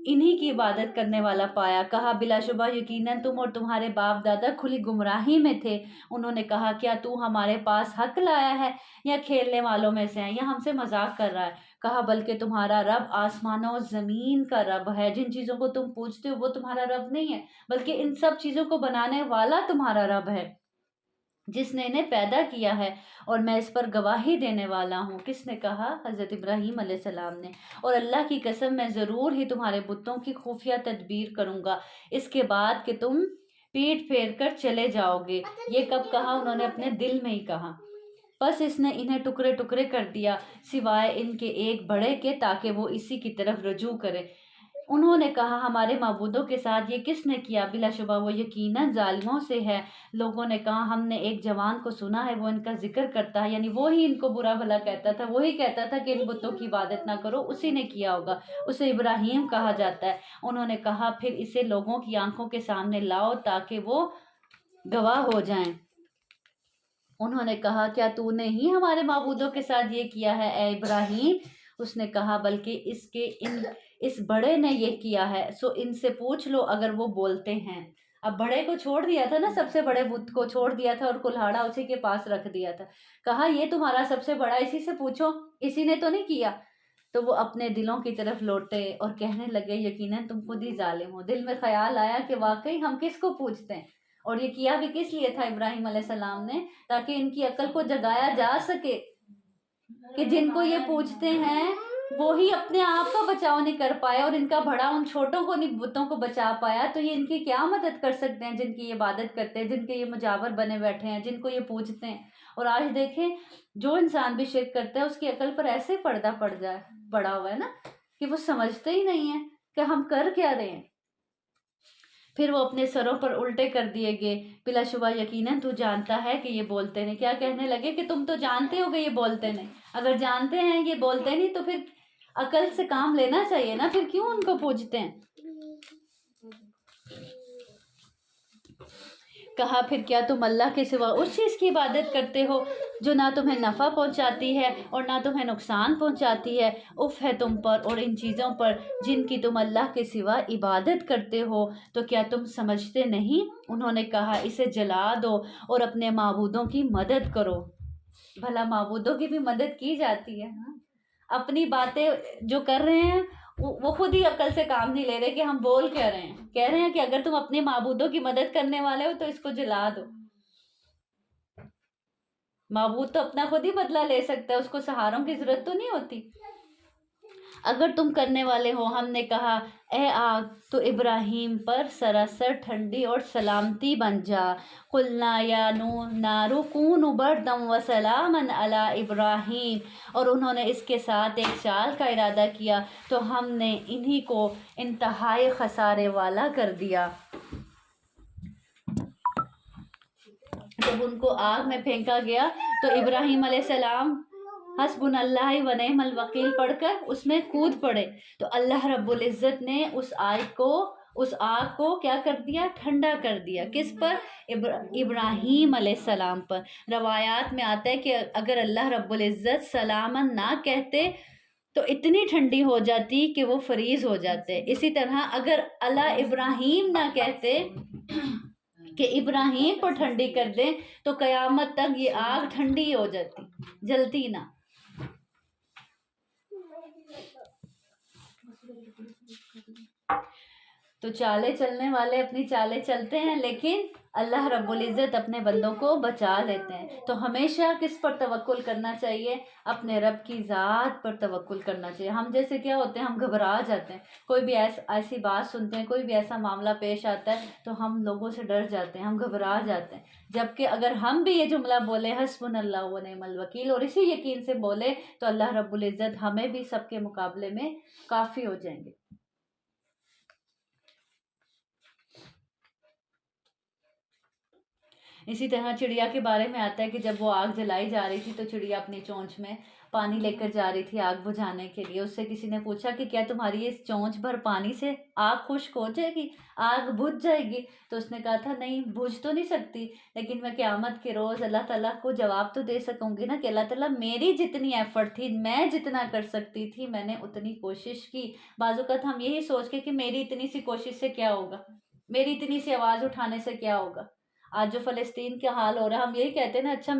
انہی کی عبادت کرنے والا پایا۔ کہا، بلا شبہ یقیناً تم اور تمہارے باپ دادا کھلی گمراہی میں تھے۔ انہوں نے کہا، کیا تو ہمارے پاس حق لایا ہے یا کھیلنے والوں میں سے ہیں یا ہم سے مذاق کر رہا ہے؟ کہا، بلکہ تمہارا رب آسمانوں اور زمین کا رب ہے، جن چیزوں کو تم پوجتے ہو وہ تمہارا رب نہیں ہے، بلکہ ان سب چیزوں کو بنانے والا تمہارا رب ہے، جس نے انہیں پیدا کیا ہے، اور میں اس پر گواہی دینے والا ہوں۔ کس نے کہا؟ حضرت ابراہیم علیہ السلام نے۔ اور اللہ کی قسم، میں ضرور ہی تمہارے بتوں کی خفیہ تدبیر کروں گا، اس کے بعد کہ تم پیٹ پھیر کر چلے جاؤ گے۔ یہ کب کہا؟ انہوں نے اپنے دل میں ہی کہا۔ پس اس نے انہیں ٹکڑے ٹکڑے کر دیا، سوائے ان کے ایک بڑے کے، تاکہ وہ اسی کی طرف رجوع کرے۔ انہوں نے کہا، ہمارے معبودوں کے ساتھ یہ کس نے کیا؟ بلا شبہ وہ یقیناً ظالموں سے ہے۔ لوگوں نے کہا، ہم نے ایک جوان کو سنا ہے، وہ ان کا ذکر کرتا ہے، یعنی وہی ان کو برا بھلا کہتا تھا، وہی کہتا تھا کہ ان بتوں کی عبادت نہ کرو، اسی نے کیا ہوگا، اسے ابراہیم کہا جاتا ہے۔ انہوں نے کہا، پھر اسے لوگوں کی آنکھوں کے سامنے لاؤ تاکہ وہ گواہ ہو جائیں۔ انہوں نے کہا، کیا تو نے ہی ہمارے معبودوں کے ساتھ یہ کیا ہے اے ابراہیم؟ اس نے کہا، بلکہ اس بڑے نے یہ کیا ہے، سو ان سے پوچھ لو اگر وہ بولتے ہیں۔ اب بڑے کو چھوڑ دیا تھا نا، سب سے بڑے بت کو چھوڑ دیا تھا اور کلہاڑا اسی کے پاس رکھ دیا تھا۔ کہا، یہ تمہارا سب سے بڑا، اسی سے پوچھو، اسی نے تو نہیں کیا؟ تو وہ اپنے دلوں کی طرف لوٹے اور کہنے لگے، یقیناً تم خود ہی ظالم ہو۔ دل میں خیال آیا کہ واقعی ہم کس کو پوچھتے ہیں، اور یہ کیا بھی کس لیے تھا ابراہیم علیہ السلام نے؟ تاکہ ان کی عقل کو جگایا جا سکے کہ جن کو یہ پوچھتے ہیں وہی اپنے آپ کا بچاؤ نہیں کر پائے، اور ان کا بڑا ان چھوٹوں کو نہیں، بتوں کو بچا پایا، تو یہ ان کی کیا مدد کر سکتے ہیں جن کی یہ عبادت کرتے ہیں، جن کے یہ مجاور بنے بیٹھے ہیں، جن کو یہ پوجتے ہیں۔ اور آج دیکھیں، جو انسان بھی شرک کرتا ہے اس کی عقل پر ایسے پردہ پڑا ہوا ہے نا، کہ وہ سمجھتے ہی نہیں ہیں کہ ہم کر کیا رہے ہیں۔ پھر وہ اپنے سروں پر الٹے کر دیے گئے۔ بلا شبہ یقیناً تو جانتا ہے کہ یہ بولتے نہیں۔ کیا کہنے لگے؟ کہ تم تو جانتے ہو کہ یہ بولتے نہیں، اگر جانتے ہیں یہ بولتے نہیں تو پھر عقل سے کام لینا چاہیے نا، پھر کیوں ان کو پوجتے ہیں؟ کہا پھر کیا تم اللہ کے سوا اس چیز کی عبادت کرتے ہو جو نہ تمہیں نفع پہنچاتی ہے اور نہ تمہیں نقصان پہنچاتی ہے؟ اف ہے تم پر اور ان چیزوں پر جن کی تم اللہ کے سوا عبادت کرتے ہو، تو کیا تم سمجھتے نہیں؟ انہوں نے کہا اسے جلا دو اور اپنے معبودوں کی مدد کرو۔ بھلا معبودوں کی بھی مدد کی جاتی ہے؟ اپنی باتیں جو کر رہے ہیں وہ خود ہی عقل سے کام نہیں لے رہے کہ ہم بول کیا رہے ہیں۔ کہہ رہے ہیں کہ اگر تم اپنے معبودوں کی مدد کرنے والے ہو تو اس کو جلا دو۔ معبود تو اپنا خود ہی بدلہ لے سکتا ہے، اس کو سہاروں کی ضرورت تو نہیں ہوتی۔ اگر تم کرنے والے ہو، ہم نے کہا اے آگ تو ابراہیم پر سراسر ٹھنڈی اور سلامتی بن جا۔ قلنا یا نار کونوا بردا وسلاما علی ابراہیم، اور انہوں نے اس کے ساتھ ایک چال کا ارادہ کیا تو ہم نے انہی کو انتہائی خسارے والا کر دیا۔ جب ان کو آگ میں پھینکا گیا تو ابراہیم علیہ السلام حسبنا اللہ و نعم الوکیل پڑھ کر اس میں کود پڑے، تو اللہ رب العزت نے اس آگ کو کیا کر دیا؟ ٹھنڈا کر دیا۔ کس پر؟ ابراہیم علیہ السلام پر۔ روایات میں آتا ہے کہ اگر اللہ رب العزت سلامن نہ کہتے تو اتنی ٹھنڈی ہو جاتی کہ وہ فریز ہو جاتے۔ اسی طرح اگر اللہ ابراہیم نہ کہتے کہ ابراہیم کو ٹھنڈی کر دیں تو قیامت تک یہ آگ ٹھنڈی ہو جاتی، جلتی نہ۔ تو چالیں چلنے والے اپنی چالیں چلتے ہیں، لیکن اللہ رب العزت اپنے بندوں کو بچا لیتے ہیں۔ تو ہمیشہ کس پر توکل کرنا چاہیے؟ اپنے رب کی ذات پر توکل کرنا چاہیے۔ ہم جیسے کیا ہوتے ہیں، ہم گھبرا جاتے ہیں، کوئی بھی ایسی بات سنتے ہیں، کوئی بھی ایسا معاملہ پیش آتا ہے تو ہم لوگوں سے ڈر جاتے ہیں، ہم گھبرا جاتے ہیں۔ جبکہ اگر ہم بھی یہ جملہ بولے حسبنا اللہ و نعم الوکیل اور اسی یقین سے بولے تو اللہ رب العزت ہمیں بھی سب کے مقابلے میں کافی ہو جائیں گے۔ اسی طرح چڑیا کے بارے میں آتا ہے کہ جب وہ آگ جلائی جا رہی تھی تو چڑیا اپنی چونچ میں پانی لے کر جا رہی تھی آگ بجھانے کے لیے۔ اس سے کسی نے پوچھا کہ کیا تمہاری اس چونچ بھر پانی سے آگ خشک ہو جائے گی، آگ بجھ جائے گی؟ تو اس نے کہا تھا نہیں، بجھ تو نہیں سکتی، لیکن میں قیامت کے روز اللہ تعالیٰ کو جواب تو دے سکوں گی نا کہ اللہ تعالیٰ میری جتنی ایفرٹ تھی، میں جتنا کر سکتی تھی میں نے اتنی کوشش کی۔ بعض اوقات ہم یہی سوچ کے کہ میری اتنی سی کوشش سے کیا ہوگا، میری اتنی سی آواز اٹھانے سے کیا ہوگا۔ آج جو فلسطین کا حال ہو رہا ہے، ہم یہی کہتے ہیں نا اچھا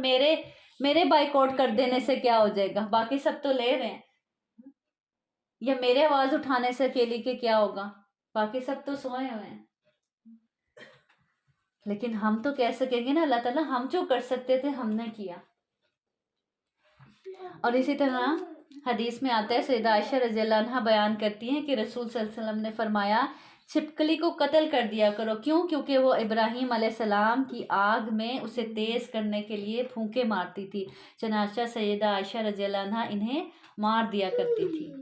میرے بائیکاٹ کر دینے سے کیا ہو جائے گا، باقی سب تو لے رہے ہیں، یا میرے آواز اٹھانے سے اکیلی کے کیا ہوگا، باقی سب تو سوئے ہوئے ہیں۔ لیکن ہم تو کہہ سکیں گے نا اللہ تعالیٰ ہم جو کر سکتے تھے ہم نے کیا۔ اور اسی طرح حدیث میں آتا ہے، سیدہ عائشہ رضی اللہ عنہا بیان کرتی ہیں کہ رسول صلی اللہ علیہ وسلم نے فرمایا چھپکلی کو قتل کر دیا کرو، کیوں؟ کیونکہ وہ ابراہیم علیہ السلام کی آگ میں اسے تیز کرنے کے لیے پھونکے مارتی تھی، چنانچہ سیدہ عائشہ رضی اللہ عنہا انہیں مار دیا کرتی تھی۔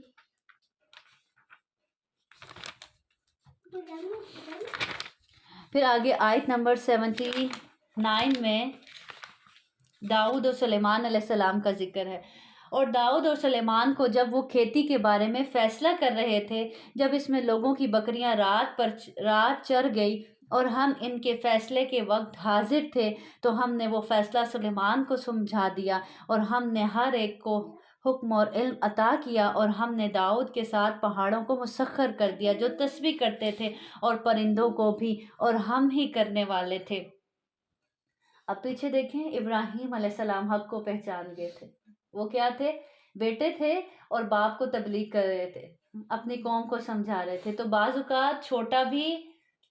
پھر آگے آیت نمبر 79 میں داؤد اور سلیمان علیہ السلام کا ذکر ہے۔ اور داؤد اور سلیمان کو جب وہ کھیتی کے بارے میں فیصلہ کر رہے تھے، جب اس میں لوگوں کی بکریاں رات چر گئی اور ہم ان کے فیصلے کے وقت حاضر تھے، تو ہم نے وہ فیصلہ سلیمان کو سمجھا دیا اور ہم نے ہر ایک کو حکم اور علم عطا کیا، اور ہم نے داؤد کے ساتھ پہاڑوں کو مسخر کر دیا جو تسبیح کرتے تھے اور پرندوں کو بھی، اور ہم ہی کرنے والے تھے۔ اب پیچھے دیکھیں، ابراہیم علیہ السلام حق کو پہچان گئے تھے۔ وہ کیا تھے؟ بیٹے تھے اور باپ کو تبلیغ کر رہے تھے، اپنی قوم کو سمجھا رہے تھے۔ تو بعض اوقات چھوٹا بھی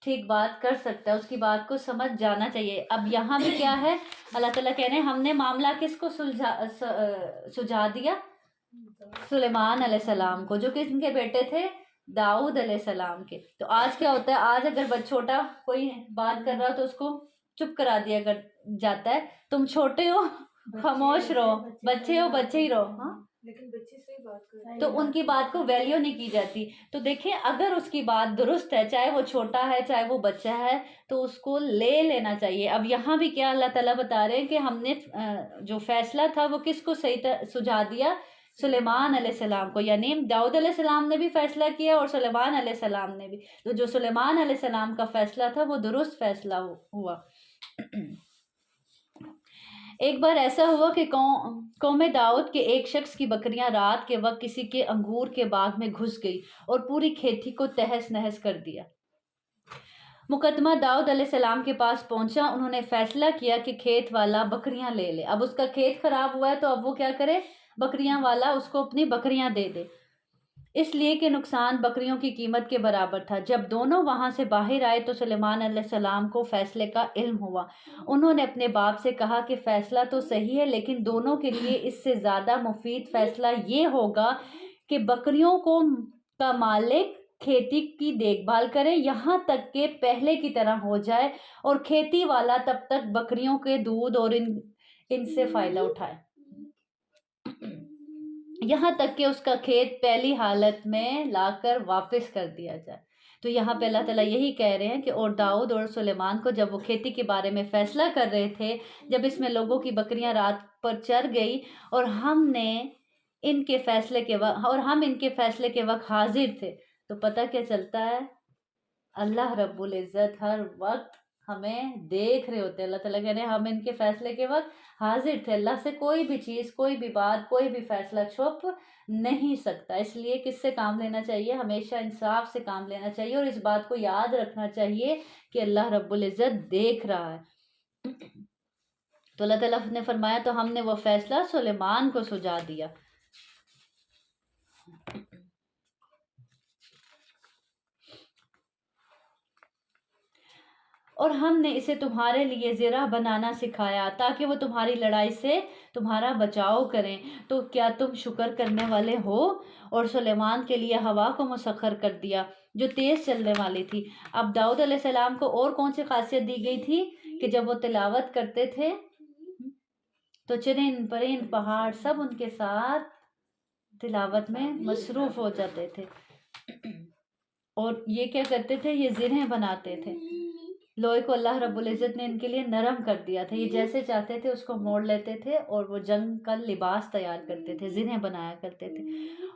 ٹھیک بات کر سکتا ہے، اس کی بات کو سمجھ جانا چاہیے۔ اب یہاں بھی کیا ہے، اللہ تعالیٰ کہہ رہے ہیں ہم نے معاملہ کس کو سلجھا دیا؟ سلیمان علیہ السلام کو، جو کہ ان کے بیٹے تھے داؤد علیہ السلام کے۔ تو آج کیا ہوتا ہے، آج اگر چھوٹا کوئی بات کر رہا تو اس کو چپ کرا دیا جاتا ہے، تم چھوٹے ہو خاموش رہو، بچے ہو بچے ہی رہو، ہاں لیکن بچے صحیح بات کر رہے ہیں، تو ان کی بات کو ویلیو نہیں کی جاتی۔ تو دیکھیں اگر اس کی بات درست ہے، چاہے وہ چھوٹا ہے چاہے وہ بچہ ہے، تو اس کو لے لینا چاہیے۔ اب یہاں بھی کیا اللہ تعالیٰ بتا رہے ہیں کہ ہم نے جو فیصلہ تھا وہ کس کو صحیح سجھا دیا؟ سلیمان علیہ السلام کو، یعنی داؤد علیہ السلام نے بھی فیصلہ کیا اور سلیمان علیہ السلام نے بھی، تو جو سلیمان علیہ السلام کا فیصلہ تھا وہ درست فیصلہ ہوا۔ ایک بار ایسا ہوا کہ قوم داؤد کے ایک شخص کی بکریاں رات کے وقت کسی کے انگور کے باغ میں گھس گئی اور پوری کھیتی کو تہس نہس کر دیا۔ مقدمہ داؤد علیہ السلام کے پاس پہنچا، انہوں نے فیصلہ کیا کہ کھیت والا بکریاں لے لے۔ اب اس کا کھیت خراب ہوا ہے تو اب وہ کیا کرے، بکریاں والا اس کو اپنی بکریاں دے دے، اس لیے کہ نقصان بکریوں کی قیمت کے برابر تھا۔ جب دونوں وہاں سے باہر آئے تو سلیمان علیہ السلام کو فیصلے کا علم ہوا۔ انہوں نے اپنے باپ سے کہا کہ فیصلہ تو صحیح ہے، لیکن دونوں کے لیے اس سے زیادہ مفید فیصلہ یہ ہوگا کہ بکریوں کا مالک کھیتی کی دیکھ بھال کرے یہاں تک کہ پہلے کی طرح ہو جائے، اور کھیتی والا تب تک بکریوں کے دودھ اور ان سے فائدہ اٹھائے یہاں تک کہ اس کا کھیت پہلی حالت میں لا کر واپس کر دیا جائے۔ تو یہاں پہ اللہ تعالیٰ یہی کہہ رہے ہیں کہ اور داؤد اور سلیمان کو جب وہ کھیتی کے بارے میں فیصلہ کر رہے تھے، جب اس میں لوگوں کی بکریاں رات پر چر گئی اور ہم ان کے فیصلے کے وقت حاضر تھے، تو پتہ کیا چلتا ہے، اللہ رب العزت ہر وقت ہمیں دیکھ رہے ہوتے ہیں۔ اللہ تعالیٰ کہہ رہے ہیں ہم ان کے فیصلے کے وقت حاضر تھے۔ اللہ سے کوئی بھی چیز، کوئی بھی بات، کوئی بھی فیصلہ چھپ نہیں سکتا۔ اس لیے کس سے کام لینا چاہیے، ہمیشہ انصاف سے کام لینا چاہیے، اور اس بات کو یاد رکھنا چاہیے کہ اللہ رب العزت دیکھ رہا ہے۔ تو اللہ تعالیٰ نے فرمایا تو ہم نے وہ فیصلہ سلیمان کو سجا دیا۔ اور ہم نے اسے تمہارے لیے زرہ بنانا سکھایا تاکہ وہ تمہاری لڑائی سے تمہارا بچاؤ کریں، تو کیا تم شکر کرنے والے ہو؟ اور سلیمان کے لیے ہوا کو مسخر کر دیا جو تیز چلنے والی تھی۔ اب داؤد علیہ السلام کو اور کون سی خاصیت دی گئی تھی کہ جب وہ تلاوت کرتے تھے تو چرند پرند پہاڑ سب ان کے ساتھ تلاوت میں مصروف ہو جاتے تھے، اور یہ کیا کرتے تھے، یہ زرہیں بناتے تھے۔ لوہے کو اللہ رب العزت نے ان کے لیے نرم کر دیا تھا، یہ جیسے چاہتے تھے اس کو موڑ لیتے تھے، اور وہ جنگ کا لباس تیار کرتے تھے، زرہیں بنایا کرتے تھے۔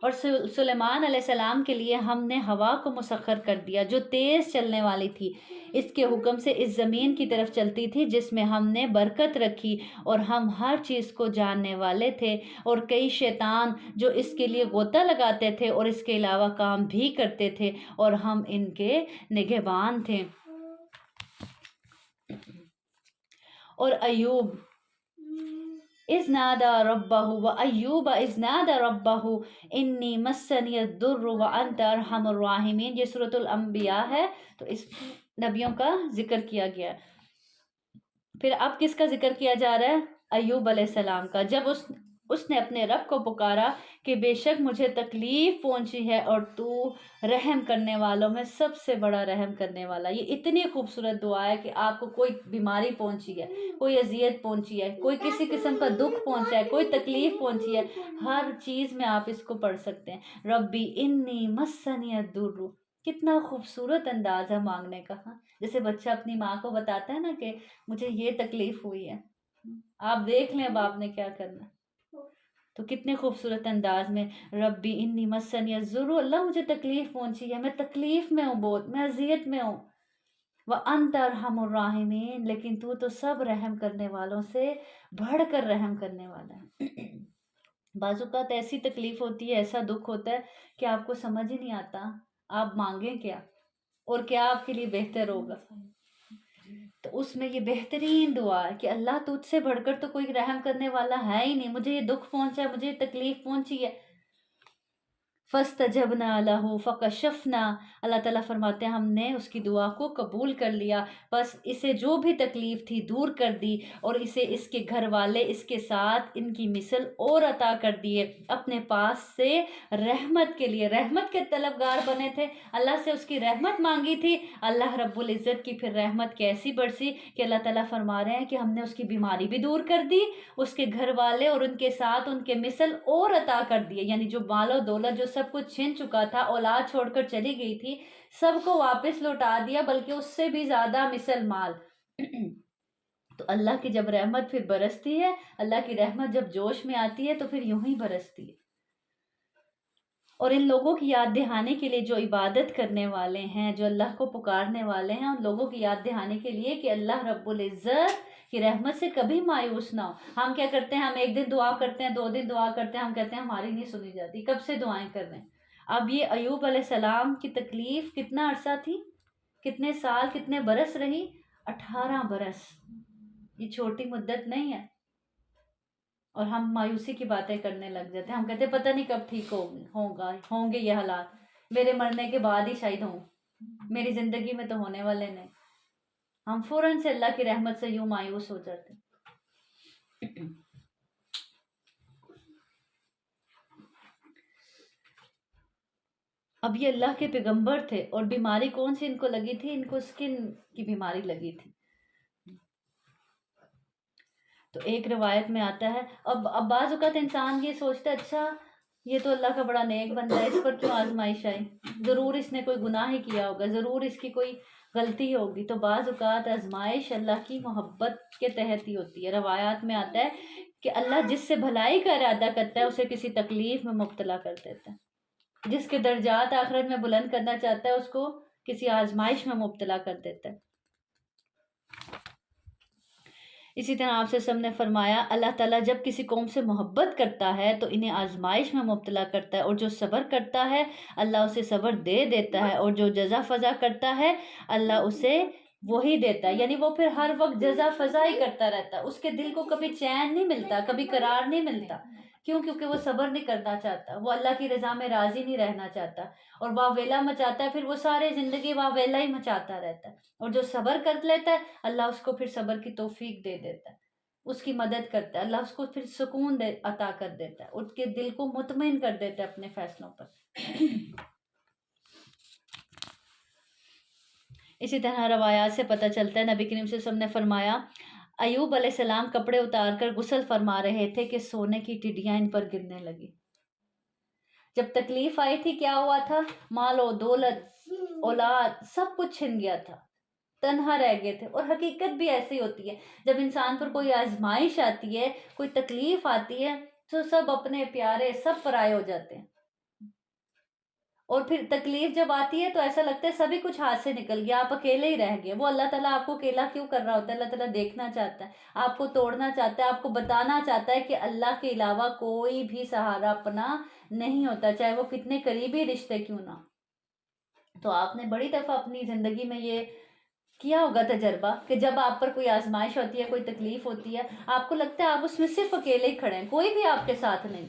اور سلیمان علیہ السلام کے لیے ہم نے ہوا کو مسخر کر دیا جو تیز چلنے والی تھی، اس کے حکم سے اس زمین کی طرف چلتی تھی جس میں ہم نے برکت رکھی، اور ہم ہر چیز کو جاننے والے تھے۔ اور کئی شیطان جو اس کے لیے غوطہ لگاتے تھے اور اس کے علاوہ کام بھی کرتے تھے، اور ہم ان کے نگہبان تھے۔ اور ایوب اذ نادى ربه وأيوب اذ نادى ربه انی مسنی الضر وانت ارحم الراحمین، یہ سورۃ الانبیاء ہے، تو اس نبیوں کا ذکر کیا گیا ہے۔ پھر اب کس کا ذکر کیا جا رہا ہے؟ ایوب علیہ السلام کا، جب اس نے اپنے رب کو پکارا کہ بے شک مجھے تکلیف پہنچی ہے اور تو رحم کرنے والوں میں سب سے بڑا رحم کرنے والا۔ یہ اتنی خوبصورت دعا ہے کہ آپ کو کوئی بیماری پہنچی ہے، کوئی اذیت پہنچی ہے، کوئی کسی قسم کا دکھ پہنچا ہے، کوئی تکلیف پہنچی ہے، ہر چیز میں آپ اس کو پڑھ سکتے ہیں۔ ربی انی مسنی الضر، کتنا خوبصورت انداز ہے مانگنے کا، ہاں جیسے بچہ اپنی ماں کو بتاتا ہے نا کہ مجھے یہ تکلیف ہوئی ہے، آپ دیکھ لیں اب آپ نے کیا کرنا ہے۔ تو کتنے خوبصورت انداز میں ربی انی مسنی الضر، اللہ مجھے تکلیف پہنچی ہے، میں تکلیف میں ہوں، بہت میں اذیت میں ہوں، وانت ارحم الراحمین، لیکن تو سب رحم کرنے والوں سے بڑھ کر رحم کرنے والا ہے۔ بعض اوقات ایسی تکلیف ہوتی ہے، ایسا دکھ ہوتا ہے کہ آپ کو سمجھ ہی نہیں آتا آپ مانگیں کیا اور کیا آپ کے لیے بہتر ہوگا، تو اس میں یہ بہترین دعا ہے کہ اللہ تجھ سے بڑھ کر تو کوئی رحم کرنے والا ہے ہی نہیں، مجھے یہ دکھ پہنچا ہے، مجھے یہ تکلیف پہنچی ہے۔ فَاسْتَجَبْنَا لَهُ فَكَشَفْنَا، اللہ تعالیٰ فرماتے ہیں ہم نے اس کی دعا کو قبول کر لیا، بس اسے جو بھی تکلیف تھی دور کر دی، اور اسے اس کے گھر والے اس کے ساتھ ان کی مثل اور عطا کر دیے، اپنے پاس سے رحمت کے لیے، رحمت کے طلبگار بنے تھے، اللہ سے اس کی رحمت مانگی تھی، اللہ رب العزت کی پھر رحمت کیسی برسی کہ اللہ تعالیٰ فرما رہے ہیں کہ ہم نے اس کی بیماری بھی دور کر دی، اس کے گھر والے اور ان کے ساتھ ان کے مثل اور عطا کر دیے، یعنی جو مال و دولت جو سب کچھ چھن چکا تھا، اولاد چھوڑ کر چلی گئی تھی، سب کو واپس لوٹا دیا، بلکہ اس سے بھی زیادہ مثل مال۔ تو اللہ کی جب رحمت پھر برستی ہے، اللہ کی رحمت جب جوش میں آتی ہے تو پھر یوں ہی برستی ہے۔ اور ان لوگوں کی یاد دہانے کے لیے جو عبادت کرنے والے ہیں، جو اللہ کو پکارنے والے ہیں، ان لوگوں کی یاد دہانے کے لیے کہ اللہ رب العزت کی رحمت سے کبھی مایوس نہ ہو۔ ہم کیا کرتے ہیں، ہم ایک دن دعا کرتے ہیں، 2 دن دعا کرتے ہیں، ہم کہتے ہیں ہماری نہیں سنی جاتی، کب سے دعائیں کر رہے ہیں۔ اب یہ ایوب علیہ السلام کی تکلیف کتنا عرصہ تھی، کتنے سال، کتنے برس رہی؟ 18 برس۔ یہ چھوٹی مدت نہیں ہے۔ اور ہم مایوسی کی باتیں کرنے لگ جاتے ہیں، ہم کہتے ہیں پتہ نہیں کب ٹھیک ہوں گے یہ حالات، میرے مرنے کے بعد ہی شاید ہوں، میری زندگی میں تو ہونے والے نہیں۔ ہم فوراً سے اللہ کی رحمت سے یوں مایوس ہو جاتے ہیں۔ اب یہ اللہ کے پیغمبر تھے، اور بیماری کون سی ان کو لگی تھی؟ ان کو سکن کی بیماری لگی تھی۔ تو ایک روایت میں آتا ہے، اب بعض اوقات انسان یہ سوچتا ہے اچھا یہ تو اللہ کا بڑا نیک بندہ ہے، اس پر کیوں آزمائش آئی؟ ضرور اس نے کوئی گناہ ہی کیا ہوگا، ضرور اس کی کوئی غلطی ہوگی۔ تو بعض اوقات آزمائش اللہ کی محبت کے تحت ہی ہوتی ہے۔ روایات میں آتا ہے کہ اللہ جس سے بھلائی کا ارادہ کرتا ہے اسے کسی تکلیف میں مبتلا کر دیتا ہے، جس کے درجات آخرت میں بلند کرنا چاہتا ہے اس کو کسی آزمائش میں مبتلا کر دیتا ہے۔ اسی طرح آپ سے سب نے فرمایا اللہ تعالیٰ جب کسی قوم سے محبت کرتا ہے تو انہیں آزمائش میں مبتلا کرتا ہے، اور جو صبر کرتا ہے اللہ اسے صبر دے دیتا ہے، اور جو جزا فضا کرتا ہے اللہ اسے وہی دیتا ہے۔ یعنی وہ پھر ہر وقت جزا فضا ہی کرتا رہتا ہے، اس کے دل کو کبھی چین نہیں ملتا، کبھی قرار نہیں ملتا۔ کیوں؟ کیونکہ وہ صبر نہیں کرنا چاہتا، وہ اللہ کی رضا میں راضی نہیں رہنا چاہتا، اور واویلا مچاتا ہے، پھر وہ سارے زندگی واویلا ہی مچاتا رہتا ہے۔ اور جو صبر کر لیتا ہے اللہ اس کو پھر صبر کی توفیق دے دیتا ہے، اس کی مدد کرتا ہے، اللہ اس کو پھر سکون عطا کر دیتا ہے، اس کے دل کو مطمئن کر دیتا ہے اپنے فیصلوں پر۔ اسی طرح روایات سے پتہ چلتا ہے، نبی کریم صلی اللہ علیہ وسلم نے فرمایا ایوب علیہ السلام کپڑے اتار کر غسل فرما رہے تھے کہ سونے کی ٹڈیاں ان پر گرنے لگی۔ جب تکلیف آئی تھی کیا ہوا تھا؟ مال و دولت، اولاد، سب کچھ چھن گیا تھا، تنہا رہ گئے تھے۔ اور حقیقت بھی ایسی ہوتی ہے، جب انسان پر کوئی آزمائش آتی ہے، کوئی تکلیف آتی ہے تو سب اپنے پیارے سب پرائے ہو جاتے ہیں، اور پھر تکلیف جب آتی ہے تو ایسا لگتا ہے سبھی کچھ ہاتھ سے نکل گیا، آپ اکیلے ہی رہ گئے۔ وہ اللہ تعالیٰ آپ کو اکیلا کیوں کر رہا ہوتا ہے؟ اللہ تعالیٰ دیکھنا چاہتا ہے، آپ کو توڑنا چاہتا ہے، آپ کو بتانا چاہتا ہے کہ اللہ کے علاوہ کوئی بھی سہارا اپنا نہیں ہوتا، چاہے وہ کتنے قریبی رشتے کیوں نہ۔ تو آپ نے بڑی دفعہ اپنی زندگی میں یہ کیا ہوگا تجربہ کہ جب آپ پر کوئی آزمائش ہوتی ہے، کوئی تکلیف ہوتی ہے، آپ کو لگتا ہے آپ اس میں صرف اکیلے ہی کھڑے ہیں، کوئی بھی آپ کے ساتھ نہیں۔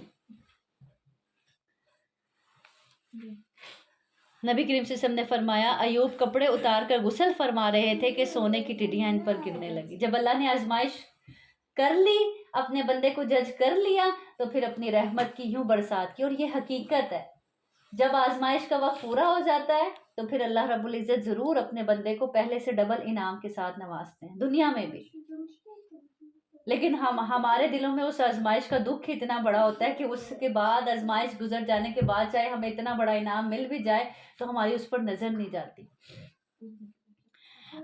نبی کریم صلی اللہ علیہ وسلم نے فرمایا ایوب کپڑے اتار کر غسل فرما رہے تھے کہ سونے کی ٹڈیاں ان پر گرنے لگی۔ جب اللہ نے آزمائش کر لی، اپنے بندے کو جج کر لیا، تو پھر اپنی رحمت کی یوں برسات کی۔ اور یہ حقیقت ہے، جب آزمائش کا وقت پورا ہو جاتا ہے تو پھر اللہ رب العزت ضرور اپنے بندے کو پہلے سے ڈبل انعام کے ساتھ نوازتے ہیں، دنیا میں بھی۔ لیکن ہمارے دلوں میں اس آزمائش کا دکھ اتنا بڑا ہوتا ہے کہ اس کے بعد، آزمائش گزر جانے کے بعد، چاہے ہمیں اتنا بڑا انعام مل بھی جائے تو ہماری اس پر نظر نہیں جاتی۔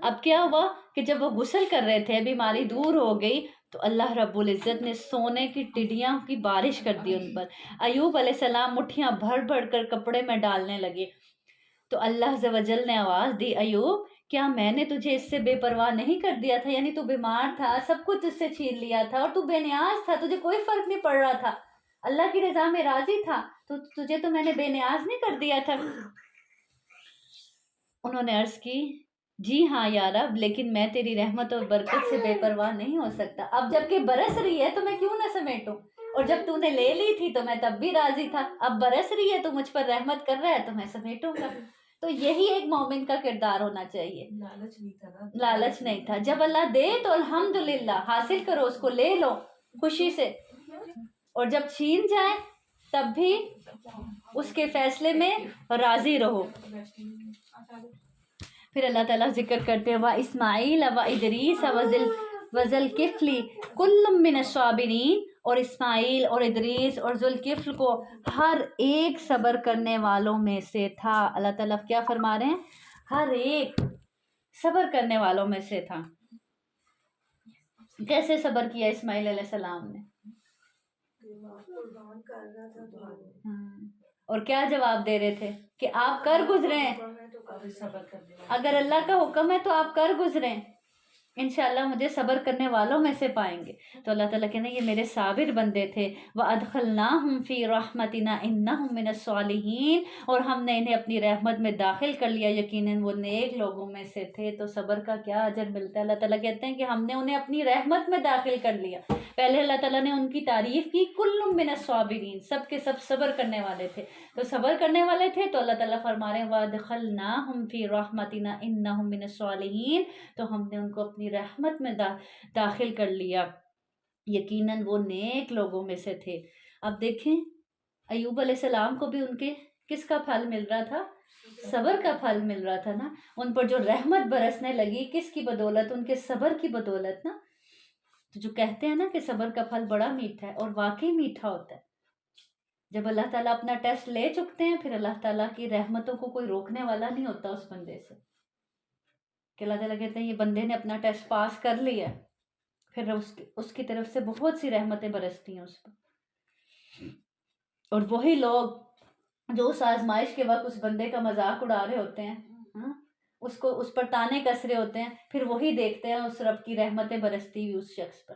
اب کیا ہوا کہ جب وہ غسل کر رہے تھے، بیماری دور ہو گئی، تو اللہ رب العزت نے سونے کی ٹڈیاں کی بارش کر دی ان پر۔ ایوب علیہ السلام مٹھیاں بھر بھر کر کپڑے میں ڈالنے لگے، تو اللہ عز و جل نے آواز دی ایوب کیا میں نے تجھے اس سے بے پرواہ نہیں کر دیا تھا؟ یعنی تو بیمار تھا، سب کچھ اس سے چھین لیا تھا، اور تو بے نیاز تھا، تجھے کوئی فرق نہیں پڑ رہا تھا، اللہ کی رضا میں راضی تھا، تو تجھے تو میں نے بے نیاز نہیں کر دیا تھا۔ انہوں نے عرض کی جی ہاں یا رب، لیکن میں تیری رحمت اور برکت سے بے پرواہ نہیں ہو سکتا۔ اب جب کہ برس رہی ہے تو میں کیوں نہ سمیٹوں، اور جب تو نے لے لی تھی تو میں تب بھی راضی تھا، اب برس رہی ہے تو مجھ پر رحمت کر رہا ہے تو میں سمیٹوں گا۔ تو یہی ایک مومن کا کردار ہونا چاہیے، لالچ نہیں تھا نا، لالچ نہیں تھا۔ جب اللہ دے تو الحمدللہ حاصل کرو، اس کو لے لو خوشی سے، اور جب چھین جائے تب بھی اس کے فیصلے میں راضی رہو۔ پھر اللہ تعالیٰ ذکر کرتے ہیں وَإِسْمَاعِيلَ وَإِدْرِيسَ وَذُوالْكِفْلِ كُلٌّ مِّنَ الصَّابِرِينَ، اور اسماعیل اور ادریس اور ذوالکفل کو ہر ایک صبر کرنے والوں میں سے تھا۔ اللہ تعالیٰ کیا فرما رہے ہیں؟ ہر ایک صبر کرنے والوں میں سے تھا۔ کیسے صبر کیا اسماعیل علیہ السلام نے؟ اور کیا جواب دے رہے تھے کہ آپ کر گزرے ہیں، اگر اللہ کا حکم ہے تو آپ کر گزریں، انشاءاللہ مجھے صبر کرنے والوں میں سے پائیں گے۔ تو اللہ تعالیٰ کہنے یہ میرے صابر بندے تھے، وَأَدْخَلْنَاهُمْ فِي رَحْمَتِنَا إِنَّهُمْ مِنَ الصَّالِحِينَ، اور ہم نے انہیں اپنی رحمت میں داخل کر لیا، یقیناً وہ نیک لوگوں میں سے تھے۔ تو صبر کا کیا اجر ملتا ہے؟ اللہ تعالیٰ کہتے ہیں کہ ہم نے انہیں اپنی رحمت میں داخل کر لیا۔ پہلے اللہ تعالیٰ نے ان کی تعریف کی، کُلٌّ مِّنَ الصَّابِرِينَ، سب کے سب صبر کرنے والے تھے۔ تو صبر کرنے والے تھے تو اللہ تعالیٰ فرما رہے ہیں وَأَدْخَلْنَاهُمْ فِي رَحْمَتِنَا إِنَّهُمْ مِنَ الصَّالِحِينَ، تو ہم نے ان کو اپنی رحمت میں داخل کر لیا، یقیناً وہ نیک لوگوں میں سے تھے۔ اب دیکھیں ایوب علیہ السلام کو بھی ان کے کس کا پھل مل رہا تھا؟ صبر کا پھل مل رہا تھا نا۔ ان پر جو رحمت برسنے لگی کس کی بدولت؟ ان کے صبر کی بدولت نا۔ تو جو کہتے ہیں نا کہ صبر کا پھل بڑا میٹھا ہے، اور واقعی میٹھا ہوتا ہے۔ جب اللہ تعالیٰ اپنا ٹیسٹ لے چکتے ہیں، پھر اللہ تعالیٰ کی رحمتوں کو کوئی روکنے والا نہیں ہوتا اس بندے سے، کہ اللہ تعالیٰ کہتے ہیں یہ بندے نے اپنا ٹیسٹ پاس کر لیا، پھر اس کی طرف سے بہت سی رحمتیں برستی ہیں اس پر۔ اور وہی لوگ جو اس آزمائش کے وقت اس بندے کا مذاق اڑا رہے ہوتے ہیں، اس پر تانے کس رہے ہوتے ہیں، پھر وہی دیکھتے ہیں اس رب کی رحمتیں برستی ہوئی اس شخص پر۔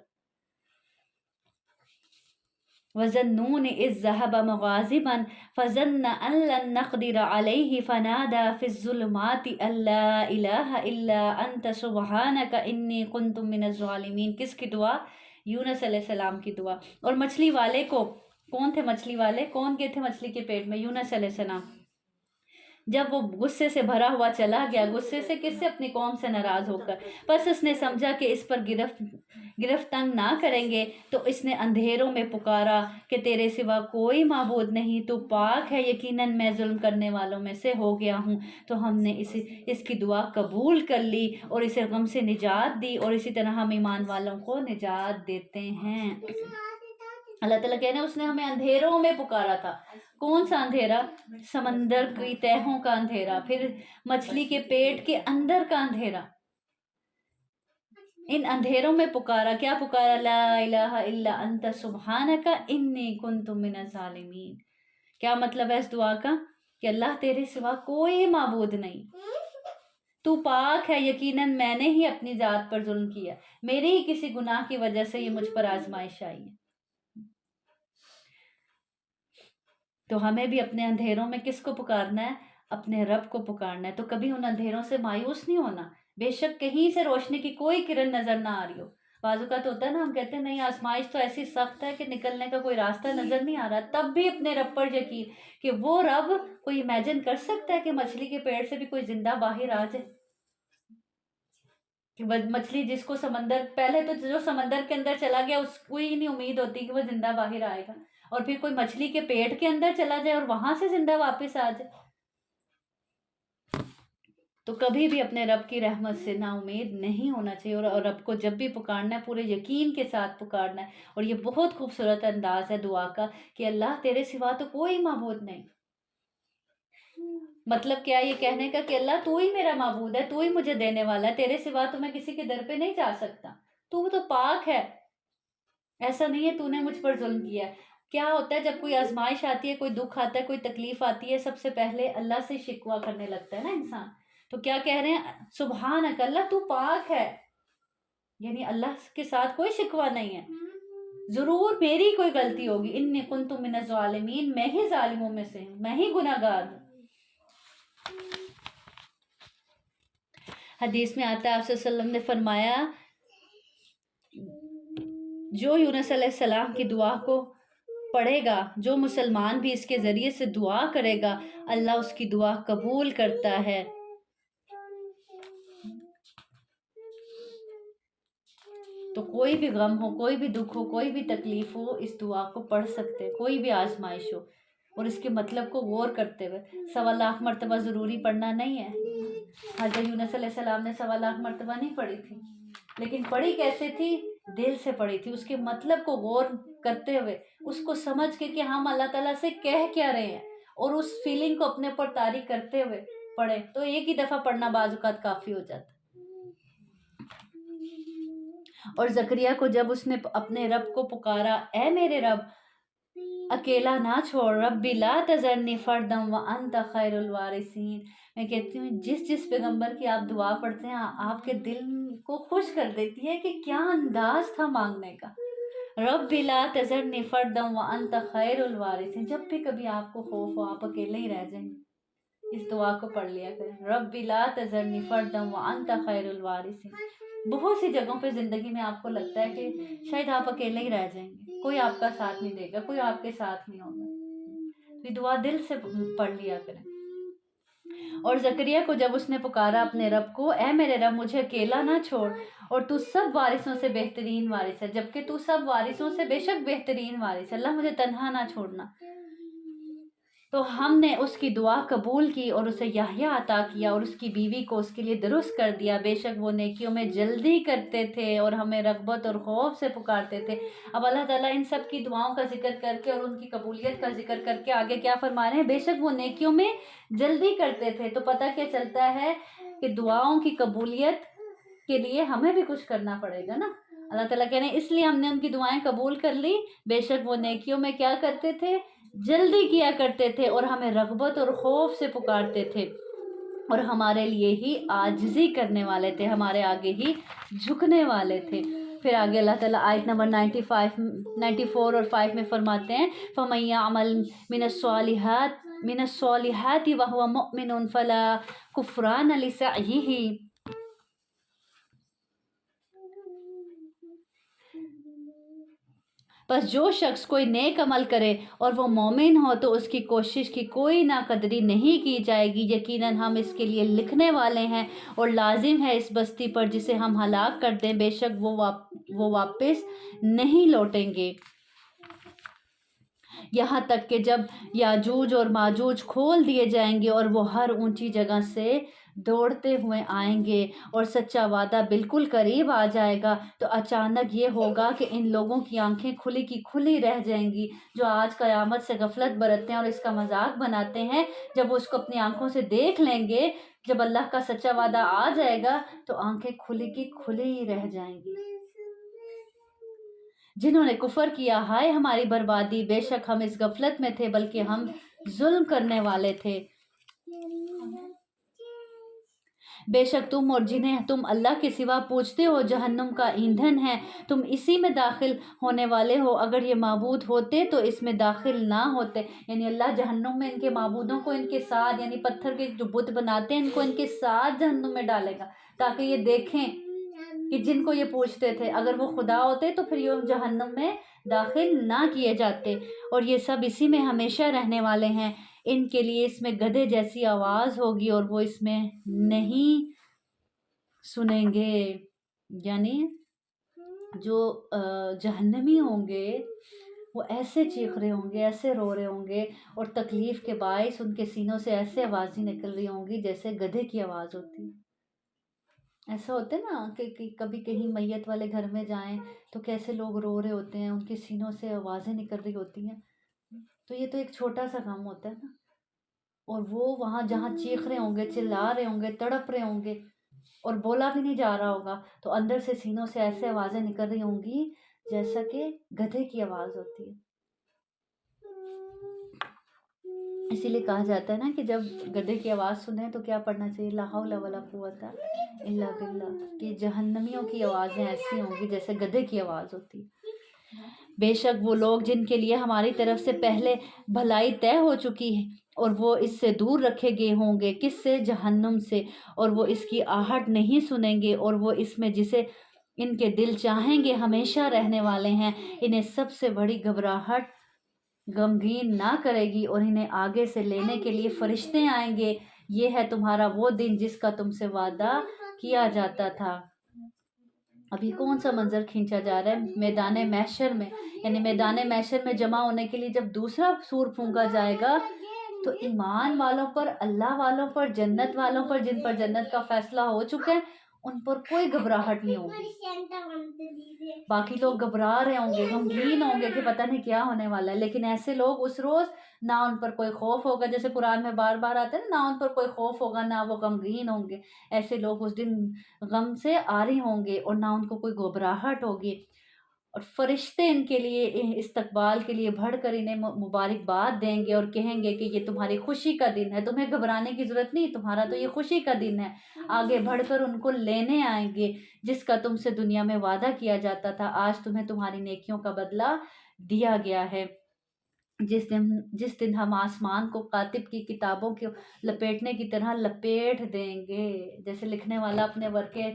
وَظَنُّونِ إِذْ ذَهَبَ مُغَاضِبًا فَظَنَّ أَن لَّن نَّقْدِرَ عَلَيْهِ فَنَادَىٰ فِي الظُّلُمَاتِ أَن لَّا إِلَٰهَ إِلَّا أَنتَ سُبْحَانَكَ إِنِّي كُنتُ مِنَ الظَّالِمِينَ۔ کس کی دعا؟ یونس علیہ السلام کی دعا۔ اور مچھلی والے کو، کون تھے مچھلی والے؟ کون گئے تھے مچھلی کے پیٹ میں؟ یونس علیہ السلام۔ جب وہ غصے سے بھرا ہوا چلا گیا، غصے سے کس سے؟ اپنی قوم سے ناراض ہو کر، پس اس نے سمجھا کہ اس پر گرفت تنگ نہ کریں گے، تو اس نے اندھیروں میں پکارا کہ تیرے سوا کوئی معبود نہیں، تو پاک ہے، یقیناً میں ظلم کرنے والوں میں سے ہو گیا ہوں۔ تو ہم نے اس کی دعا قبول کر لی اور اسے غم سے نجات دی، اور اسی طرح ہم ایمان والوں کو نجات دیتے ہیں۔ اللہ تعالیٰ کہنے اس نے ہمیں اندھیروں میں پکارا تھا۔ کون سا اندھیرا؟ سمندر کی تہوں کا اندھیرا، پھر مچھلی کے پیٹ کے اندر کا اندھیرا۔ ان اندھیروں میں پکارا، کیا پکارا؟ لا الہ الا انت سبحانک انی کنت من الظالمین۔ کیا مطلب ہے اس دعا کا؟ کہ اللہ تیرے سوا کوئی معبود نہیں، تو پاک ہے، یقیناً میں نے ہی اپنی ذات پر ظلم کیا، میرے ہی کسی گناہ کی وجہ سے یہ مجھ پر آزمائش آئی ہے۔ تو ہمیں بھی اپنے اندھیروں میں کس کو پکارنا ہے؟ اپنے رب کو پکارنا ہے۔ تو کبھی ان اندھیروں سے مایوس نہیں ہونا، بے شک کہیں سے روشنی کی کوئی کرن نظر نہ آ رہی ہو۔ بعض اوقات ہوتا ہے نا، ہم کہتے ہیں نہیں آزمائش تو ایسی سخت ہے کہ نکلنے کا کوئی راستہ نظر نہیں آ رہا، تب بھی اپنے رب پر یقین کہ وہ رب کوئی امیجن کر سکتا ہے کہ مچھلی کے پیٹ سے بھی کوئی زندہ باہر آ جائے، کہ مچھلی جس کو سمندر، پہلے تو جو سمندر کے اندر چلا گیا اس کو ہی نہیں امید ہوتی کہ وہ زندہ باہر آئے گا، اور پھر کوئی مچھلی کے پیٹ کے اندر چلا جائے اور وہاں سے زندہ واپس آ جائے۔ تو کبھی بھی اپنے رب کی رحمت سے نا امید نہیں ہونا چاہیے، اور رب کو جب بھی پکارنا ہے پورے یقین کے ساتھ پکارنا ہے۔ اور یہ بہت خوبصورت انداز ہے دعا کا کہ اللہ تیرے سوا تو کوئی معبود نہیں۔ مطلب کیا یہ کہنے کا کہ اللہ تو ہی میرا معبود ہے، تو ہی مجھے دینے والا ہے، تیرے سوا تو میں کسی کے در پہ نہیں جا سکتا، تو پاک ہے، ایسا نہیں ہے تو نے مجھ پر ظلم کیا ہے۔ کیا ہوتا ہے جب کوئی آزمائش آتی ہے، کوئی دکھ آتا ہے، کوئی تکلیف آتی ہے، سب سے پہلے اللہ سے شکوہ کرنے لگتا ہے نا انسان۔ تو کیا کہہ رہے ہیں؟ سبحانک، اللہ تو پاک ہے، یعنی اللہ کے ساتھ کوئی شکوہ نہیں ہے، ضرور میری کوئی غلطی ہوگی، انی کنت من الظالمین، میں ہی ظالموں میں سے ہوں، میں ہی گناہ گار ہوں۔ حدیث میں آتا ہے آپ صلی اللہ علیہ وسلم نے فرمایا جو یونس علیہ السلام کی دعا کو پڑھے گا، جو مسلمان بھی اس کے ذریعے سے دعا کرے گا، اللہ اس کی دعا قبول کرتا ہے۔ تو کوئی بھی غم ہو، کوئی بھی دکھ ہو، کوئی بھی تکلیف ہو، اس دعا کو پڑھ سکتے، کوئی بھی آزمائش ہو، اور اس کے مطلب کو غور کرتے ہوئے۔ 1.25 مرتبہ ضروری پڑھنا نہیں ہے۔ حضرت یونس علیہ السلام نے 1.25 مرتبہ نہیں پڑھی تھی، لیکن پڑھی کیسے تھی؟ دل سے پڑھی تھی، اس کے مطلب کو غور کرتے ہوئے، اس کو سمجھ کے کہ ہم اللہ تعالیٰ سے کہہ کیا رہے ہیں، اور اس فیلنگ کو اپنے پر طاری کرتے ہوئے پڑھے۔ تو ایک ہی دفعہ پڑھنا بعض اوقات کافی ہو جاتا۔ اور زکریا کو جب اس نے اپنے رب کو پکارا، اے میرے رب، اکیلا نہ چھوڑ، ربی لا تذرنی فردم وانت خیر الوارثین۔ میں کہتی ہوں جس پیغمبر کی آپ دعا پڑھتے ہیں آپ کے دل کو خوش کر دیتی ہے کہ کیا انداز تھا مانگنے کا۔ ربی لا تذرنی فردم وانت خیر الوارثین، جب بھی کبھی آپ کو خوف ہو آپ اکیلے ہی رہ جائیں گے، اس دعا کو پڑھ لیا کریں، ربی لا تذرنی فردم وانت خیر الوارثین۔ بہت سی جگہوں پہ زندگی میں آپ کو لگتا ہے کہ شاید آپ اکیلے ہی رہ جائیں گے، کوئی آپ کا ساتھ نہیں دے گا، کوئی آپ کے ساتھ نہیں ہوگا، یہ دعا دل سے پڑھ لیا کریں۔ اور زکریا کو جب اس نے پکارا اپنے رب کو، اے میرے رب مجھے اکیلا نہ چھوڑ، اور تو سب وارثوں سے بہترین وارث ہے، جبکہ تو سب وارثوں سے بے شک بہترین وارث ہے، اللہ مجھے تنہا نہ چھوڑنا۔ تو ہم نے اس کی دعا قبول کی اور اسے یحییٰ عطا کیا اور اس کی بیوی کو اس کے لیے درست کر دیا، بے شک وہ نیکیوں میں جلدی کرتے تھے اور ہمیں رغبت اور خوف سے پکارتے تھے۔ اب اللہ تعالیٰ ان سب کی دعاؤں کا ذکر کر کے اور ان کی قبولیت کا ذکر کر کے آگے کیا فرما رہے ہیں، بے شک وہ نیکیوں میں جلدی کرتے تھے۔ تو پتہ کیا چلتا ہے کہ دعاؤں کی قبولیت کے لیے ہمیں بھی کچھ کرنا پڑے گا نا۔ اللہ تعالیٰ کہہ رہے ہیں اس لیے ہم نے ان کی دعائیں قبول کر لی، بے شک وہ نیکیوں میں کیا کرتے تھے، جلدی کیا کرتے تھے اور ہمیں رغبت اور خوف سے پکارتے تھے، اور ہمارے لیے ہی عاجزی کرنے والے تھے، ہمارے آگے ہی جھکنے والے تھے۔ پھر آگے اللہ تعالیٰ آیت نمبر 94 اور 5 میں فرماتے ہیں فَمَن يَعْمَلْ مِنَ الصَّالِحَاتِ وَهُوَ مُؤْمِنٌ فَلَا كُفْرَانَ لِسَعْيِهِ۔ بس جو شخص کوئی نیک عمل کرے اور وہ مومن ہو تو اس کی کوشش کی کوئی ناقدری نہیں کی جائے گی، یقیناً ہم اس کے لیے لکھنے والے ہیں، اور لازم ہے اس بستی پر جسے ہم ہلاک کر دیں، بے شک وہ واپس نہیں لوٹیں گے، یہاں تک کہ جب یاجوج اور ماجوج کھول دیے جائیں گے اور وہ ہر اونچی جگہ سے دوڑتے ہوئے آئیں گے اور سچا وعدہ بالکل قریب آ جائے گا، تو اچانک یہ ہوگا کہ ان لوگوں کی آنکھیں کھلی کی کھلی رہ جائیں گی جو آج قیامت سے غفلت برتتے ہیں اور اس کا مذاق بناتے ہیں۔ جب وہ اس کو اپنی آنکھوں سے دیکھ لیں گے، جب اللہ کا سچا وعدہ آ جائے گا تو آنکھیں کھلی کی کھلی ہی رہ جائیں گی۔ جنہوں نے کفر کیا، ہائے ہماری بربادی، بے شک ہم اس غفلت میں تھے بلکہ ہم ظلم کرنے والے تھے۔ بے شک تم اور جنہیں تم اللہ کے سوا پوجتے ہو جہنم کا ایندھن ہے، تم اسی میں داخل ہونے والے ہو، اگر یہ معبود ہوتے تو اس میں داخل نہ ہوتے۔ یعنی اللہ جہنم میں ان کے معبودوں کو ان کے ساتھ، یعنی پتھر کے جو بت بناتے ہیں ان کو ان کے ساتھ جہنم میں ڈالے گا، تاکہ یہ دیکھیں کہ جن کو یہ پوچھتے تھے اگر وہ خدا ہوتے تو پھر یہ جہنم میں داخل نہ کیے جاتے، اور یہ سب اسی میں ہمیشہ رہنے والے ہیں۔ ان کے لیے اس میں گدھے جیسی آواز ہوگی اور وہ اس میں نہیں سنیں گے۔ یعنی جو جہنمی ہوں گے وہ ایسے چیخ رہے ہوں گے، ایسے رو رہے ہوں گے، اور تکلیف کے باعث ان کے سینوں سے ایسے آوازیں نکل رہی ہوں گی جیسے گدھے کی آواز ہوتی ہے۔ ایسا ہوتا ہے نا کہ کبھی کہیں میت والے گھر میں جائیں تو کیسے لوگ رو رہے ہوتے ہیں، ان کے سینوں سے آوازیں نکل رہی ہوتی ہیں، تو یہ تو ایک چھوٹا سا کام ہوتا ہے نا، اور وہ وہاں جہاں چیخ رہے ہوں گے، چلا رہے ہوں گے، تڑپ رہے ہوں گے اور بولا بھی نہیں جا رہا ہوگا، تو اندر سے سینوں سے ایسے آوازیں نکل رہی ہوں گی جیسا کہ گدھے کی آواز ہوتی ہے۔ اسی لیے کہا جاتا ہے نا کہ جب گدھے کی آواز سنیں تو کیا پڑھنا چاہیے، لا حول ولا قوت الا باللہ، کہ جہنمیوں کی آوازیں ایسی ہوں گی جیسے گدھے کی آواز ہوتی ہے۔ بے شک وہ لوگ جن کے لیے ہماری طرف سے پہلے بھلائی طے ہو چکی ہے اور وہ اس سے دور رکھے گئے ہوں گے، کس سے، جہنم سے، اور وہ اس کی آہٹ نہیں سنیں گے، اور وہ اس میں جسے ان کے دل چاہیں گے ہمیشہ رہنے والے ہیں۔ انہیں سب سے بڑی گھبراہٹ غمگین نہ کرے گی اور انہیں آگے سے لینے کے لیے فرشتے آئیں گے، یہ ہے تمہارا وہ دن جس کا تم سے وعدہ کیا جاتا تھا۔ ابھی کون سا منظر کھینچا جا رہا ہے، میدان محشر میں، یعنی میدان محشر میں جمع ہونے کے لیے جب دوسرا سور پھونکا جائے گا تو ایمان والوں پر، اللہ والوں پر، جنت والوں پر، جن پر جنت کا فیصلہ ہو چکا ہے، ان پر کوئی گھبراہٹ نہیں ہوگی۔ باقی لوگ گھبرا رہے ہوں گے، غمگین ہوں گے کہ پتہ نہیں کیا ہونے والا ہے، لیکن ایسے لوگ اس روز نہ ان پر کوئی خوف ہوگا، جیسے قرآن میں بار بار آتا ہے نا، نہ ان پر کوئی خوف ہوگا، نہ وہ غمگین ہوں گے۔ ایسے لوگ اس دن غم سے عاری ہوں گے اور نہ ان کو کوئی گھبراہٹ ہوگی، اور فرشتے ان کے لیے استقبال کے لیے بڑھ کر انہیں مبارکباد دیں گے اور کہیں گے کہ یہ تمہاری خوشی کا دن ہے، تمہیں گھبرانے کی ضرورت نہیں، تمہارا تو یہ خوشی کا دن ہے۔ آگے بڑھ کر ان کو لینے آئیں گے، جس کا تم سے دنیا میں وعدہ کیا جاتا تھا، آج تمہیں تمہاری نیکیوں کا بدلہ دیا گیا ہے۔ جس دن ہم آسمان کو کاتب کی کتابوں کو لپیٹنے کی طرح لپیٹ دیں گے، جیسے لکھنے والا اپنے ورقے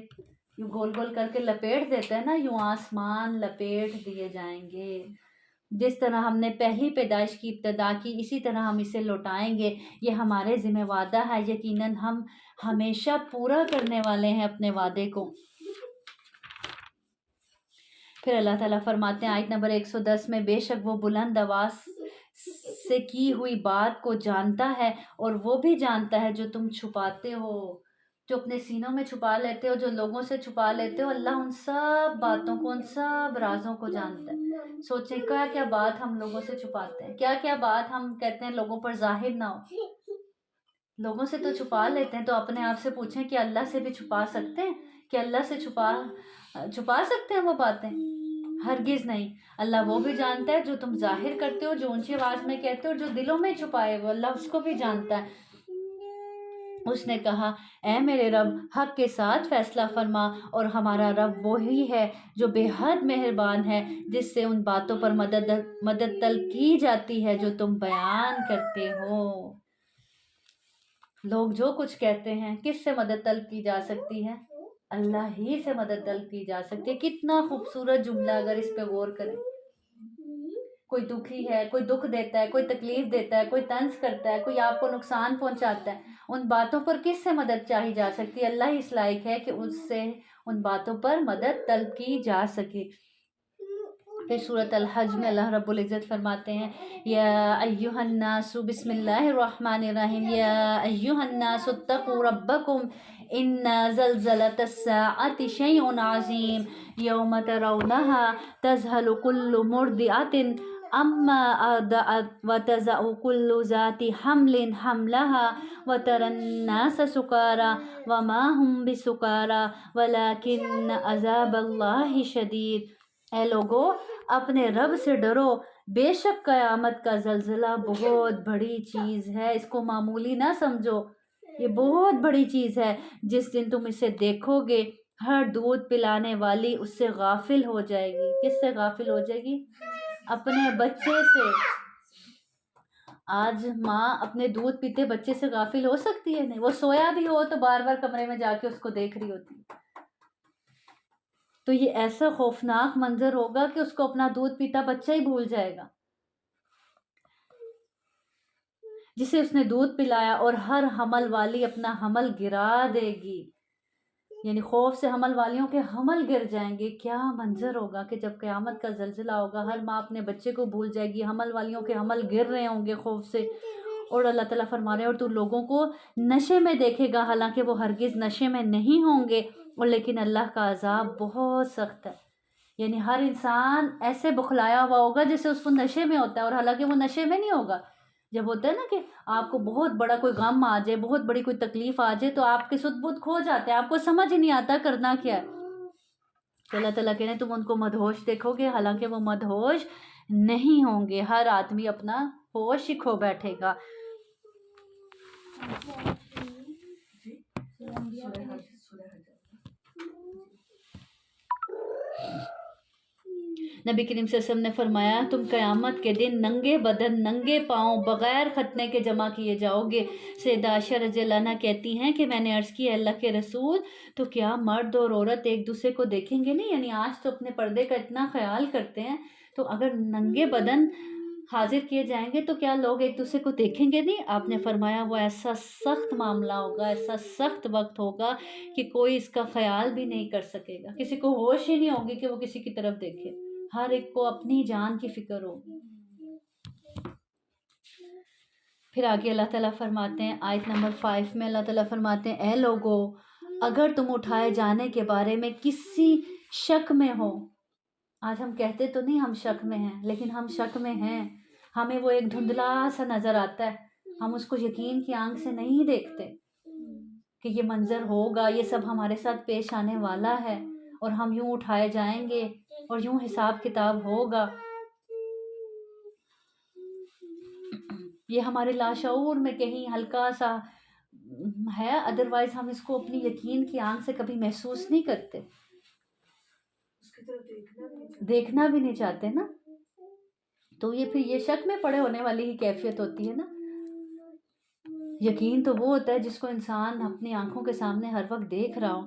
یوں گول گول کر کے لپیٹ دیتا ہے نا، یوں آسمان لپیٹ دیے جائیں گے۔ جس طرح ہم نے پہلی پیدائش کی ابتدا کی، اسی طرح ہم اسے لوٹائیں گے، یہ ہمارے ذمہ وعدہ ہے، یقیناً ہم ہمیشہ پورا کرنے والے ہیں اپنے وعدے کو۔ پھر اللہ تعالیٰ فرماتے ہیں آیت نمبر 110 میں، بے شک وہ بلند آواز سے کی ہوئی بات کو جانتا ہے، اور وہ بھی جانتا ہے جو تم چھپاتے ہو، جو اپنے سینوں میں چھپا لیتے ہو، جو لوگوں سے چھپا لیتے ہو، اللہ ان سب باتوں کو، ان سب رازوں کو جانتا ہے۔ سوچیں کیا کیا بات ہم لوگوں سے چھپاتے ہیں، کیا کیا بات ہم کہتے ہیں لوگوں پر ظاہر نہ ہو، لوگوں سے تو چھپا لیتے ہیں، تو اپنے آپ سے پوچھیں کہ اللہ سے بھی چھپا سکتے ہیں؟ کہ اللہ سے چھپا سکتے ہیں وہ باتیں؟ ہرگز نہیں۔ اللہ وہ بھی جانتا ہے جو تم ظاہر کرتے ہو، جو اونچی آواز میں کہتے ہو، جو دلوں میں چھپائے ہو، اللہ اس کو بھی جانتا ہے۔ اس نے کہا، اے میرے رب، حق کے ساتھ فیصلہ فرما، اور ہمارا رب وہی ہے جو بے حد مہربان ہے، جس سے ان باتوں پر مدد طلب کی جاتی ہے جو تم بیان کرتے ہو۔ لوگ جو کچھ کہتے ہیں، کس سے مدد طلب کی جا سکتی ہے؟ اللہ ہی سے مدد طلب کی جا سکتی ہے۔ کتنا خوبصورت جملہ، اگر اس پہ غور کریں۔ کوئی دکھی ہے، کوئی دکھ دیتا ہے، کوئی تکلیف دیتا ہے، کوئی طنز کرتا ہے، کوئی آپ کو نقصان پہنچاتا ہے، ان باتوں پر کس سے مدد چاہی جا سکتی ہے؟ اللہ ہی اس لائق ہے کہ اس سے ان باتوں پر مدد طلب کی جا سکے۔ پھر سورۃ الحج میں اللہ رب العزت فرماتے ہیں، یا ایہا الناس، بسم اللہ الرحمن الرحیم، یا ایہا الناس اتقوا ربکم ان زلزلۃ الساعۃ شیء عظیم یوم ترونها تذہل کل مرضعۃ اما ارضعت وتضع كل ذات حمل حملها وترى الناس سكارى وما هم بسكارى ولكن عذاب الله شدید۔ اے لوگو، اپنے رب سے ڈرو، بے شک قیامت کا زلزلہ بہت بڑی چیز ہے، اس کو معمولی نہ سمجھو، یہ بہت بڑی چیز ہے۔ جس دن تم اسے دیکھو گے، ہر دودھ پلانے والی اس سے غافل ہو جائے گی۔ کس سے غافل ہو جائے گی؟ اپنے بچے سے۔ آج ماں اپنے دودھ پیتے بچے سے غافل ہو سکتی ہے؟ نہیں، وہ سویا بھی ہو تو بار بار کمرے میں جا کے اس کو دیکھ رہی ہوتی ہے۔ تو یہ ایسا خوفناک منظر ہوگا کہ اس کو اپنا دودھ پیتا بچہ ہی بھول جائے گا، جسے اس نے دودھ پلایا، اور ہر حمل والی اپنا حمل گرا دے گی، یعنی خوف سے حمل والیوں کے حمل گر جائیں گے۔ کیا منظر ہوگا کہ جب قیامت کا زلزلہ ہوگا، ہر ماں اپنے بچے کو بھول جائے گی، حمل والیوں کے حمل گر رہے ہوں گے خوف سے۔ اور اللہ تعالیٰ فرما رہے ہیں، اور تو لوگوں کو نشے میں دیکھے گا، حالانکہ وہ ہرگز نشے میں نہیں ہوں گے، اور لیکن اللہ کا عذاب بہت سخت ہے۔ یعنی ہر انسان ایسے بخلایا ہوا ہوگا جیسے اس کو نشے میں ہوتا ہے، اور حالانکہ وہ نشے میں نہیں ہوگا۔ جب ہوتا ہے نا کہ آپ کو بہت بڑا کوئی غم آ جائے، بہت بڑی کوئی تکلیف آ جائے، تو آپ کے سدھ بدھ کھو جاتے ہیں، آپ کو سمجھ ہی نہیں آتا کرنا کیا ہے۔ تو اللہ تعالیٰ کہہ رہے ہیں تم ان کو مدہوش دیکھو گے، حالانکہ وہ مدہوش نہیں ہوں گے، ہر آدمی اپنا ہوش ہی کھو بیٹھے گا۔ نبی کریم صلی اللہ علیہ وسلم نے فرمایا، تم قیامت کے دن ننگے بدن، ننگے پاؤں، بغیر ختنے کے جمع کیے جاؤ گے۔ سیدہ عائشہ رضی اللہ عنہ کہتی ہیں کہ میں نے عرض کی، اللہ کے رسول، تو کیا مرد اور عورت ایک دوسرے کو دیکھیں گے نہیں؟ یعنی آج تو اپنے پردے کا اتنا خیال کرتے ہیں، تو اگر ننگے بدن حاضر کیے جائیں گے تو کیا لوگ ایک دوسرے کو دیکھیں گے نہیں؟ آپ نے فرمایا وہ ایسا سخت معاملہ ہوگا، ایسا سخت وقت ہوگا کہ کوئی اس کا خیال بھی نہیں کر سکے گا، کسی کو ہوش ہی نہیں ہوگی کہ وہ کسی کی طرف دیکھے، ہر ایک کو اپنی جان کی فکر ہوگی۔ پھر آگے اللہ تعالیٰ فرماتے ہیں آیت نمبر 5 میں، اللہ تعالیٰ فرماتے ہیں، اے لوگو، اگر تم اٹھائے جانے کے بارے میں کسی شک میں ہو، آج ہم کہتے تو نہیں ہم شک میں ہیں، لیکن ہم شک میں ہیں، ہمیں وہ ایک دھندلا سا نظر آتا ہے، ہم اس کو یقین کی آنکھ سے نہیں دیکھتے کہ یہ منظر ہوگا، یہ سب ہمارے ساتھ پیش آنے والا ہے، اور ہم یوں اٹھائے جائیں گے اور یوں حساب کتاب ہوگا. یہ ہمارے لاشعور میں کہیں ہلکا سا ہے، ادروائز ہم اس کو اپنی یقین کی آنکھ سے کبھی محسوس نہیں کرتے، اس کی طرف دیکھنا بھی نہیں چاہتے نا. تو یہ پھر یہ شک میں پڑے ہونے والی ہی کیفیت ہوتی ہے نا. یقین تو وہ ہوتا ہے جس کو انسان اپنی آنکھوں کے سامنے ہر وقت دیکھ رہا ہو.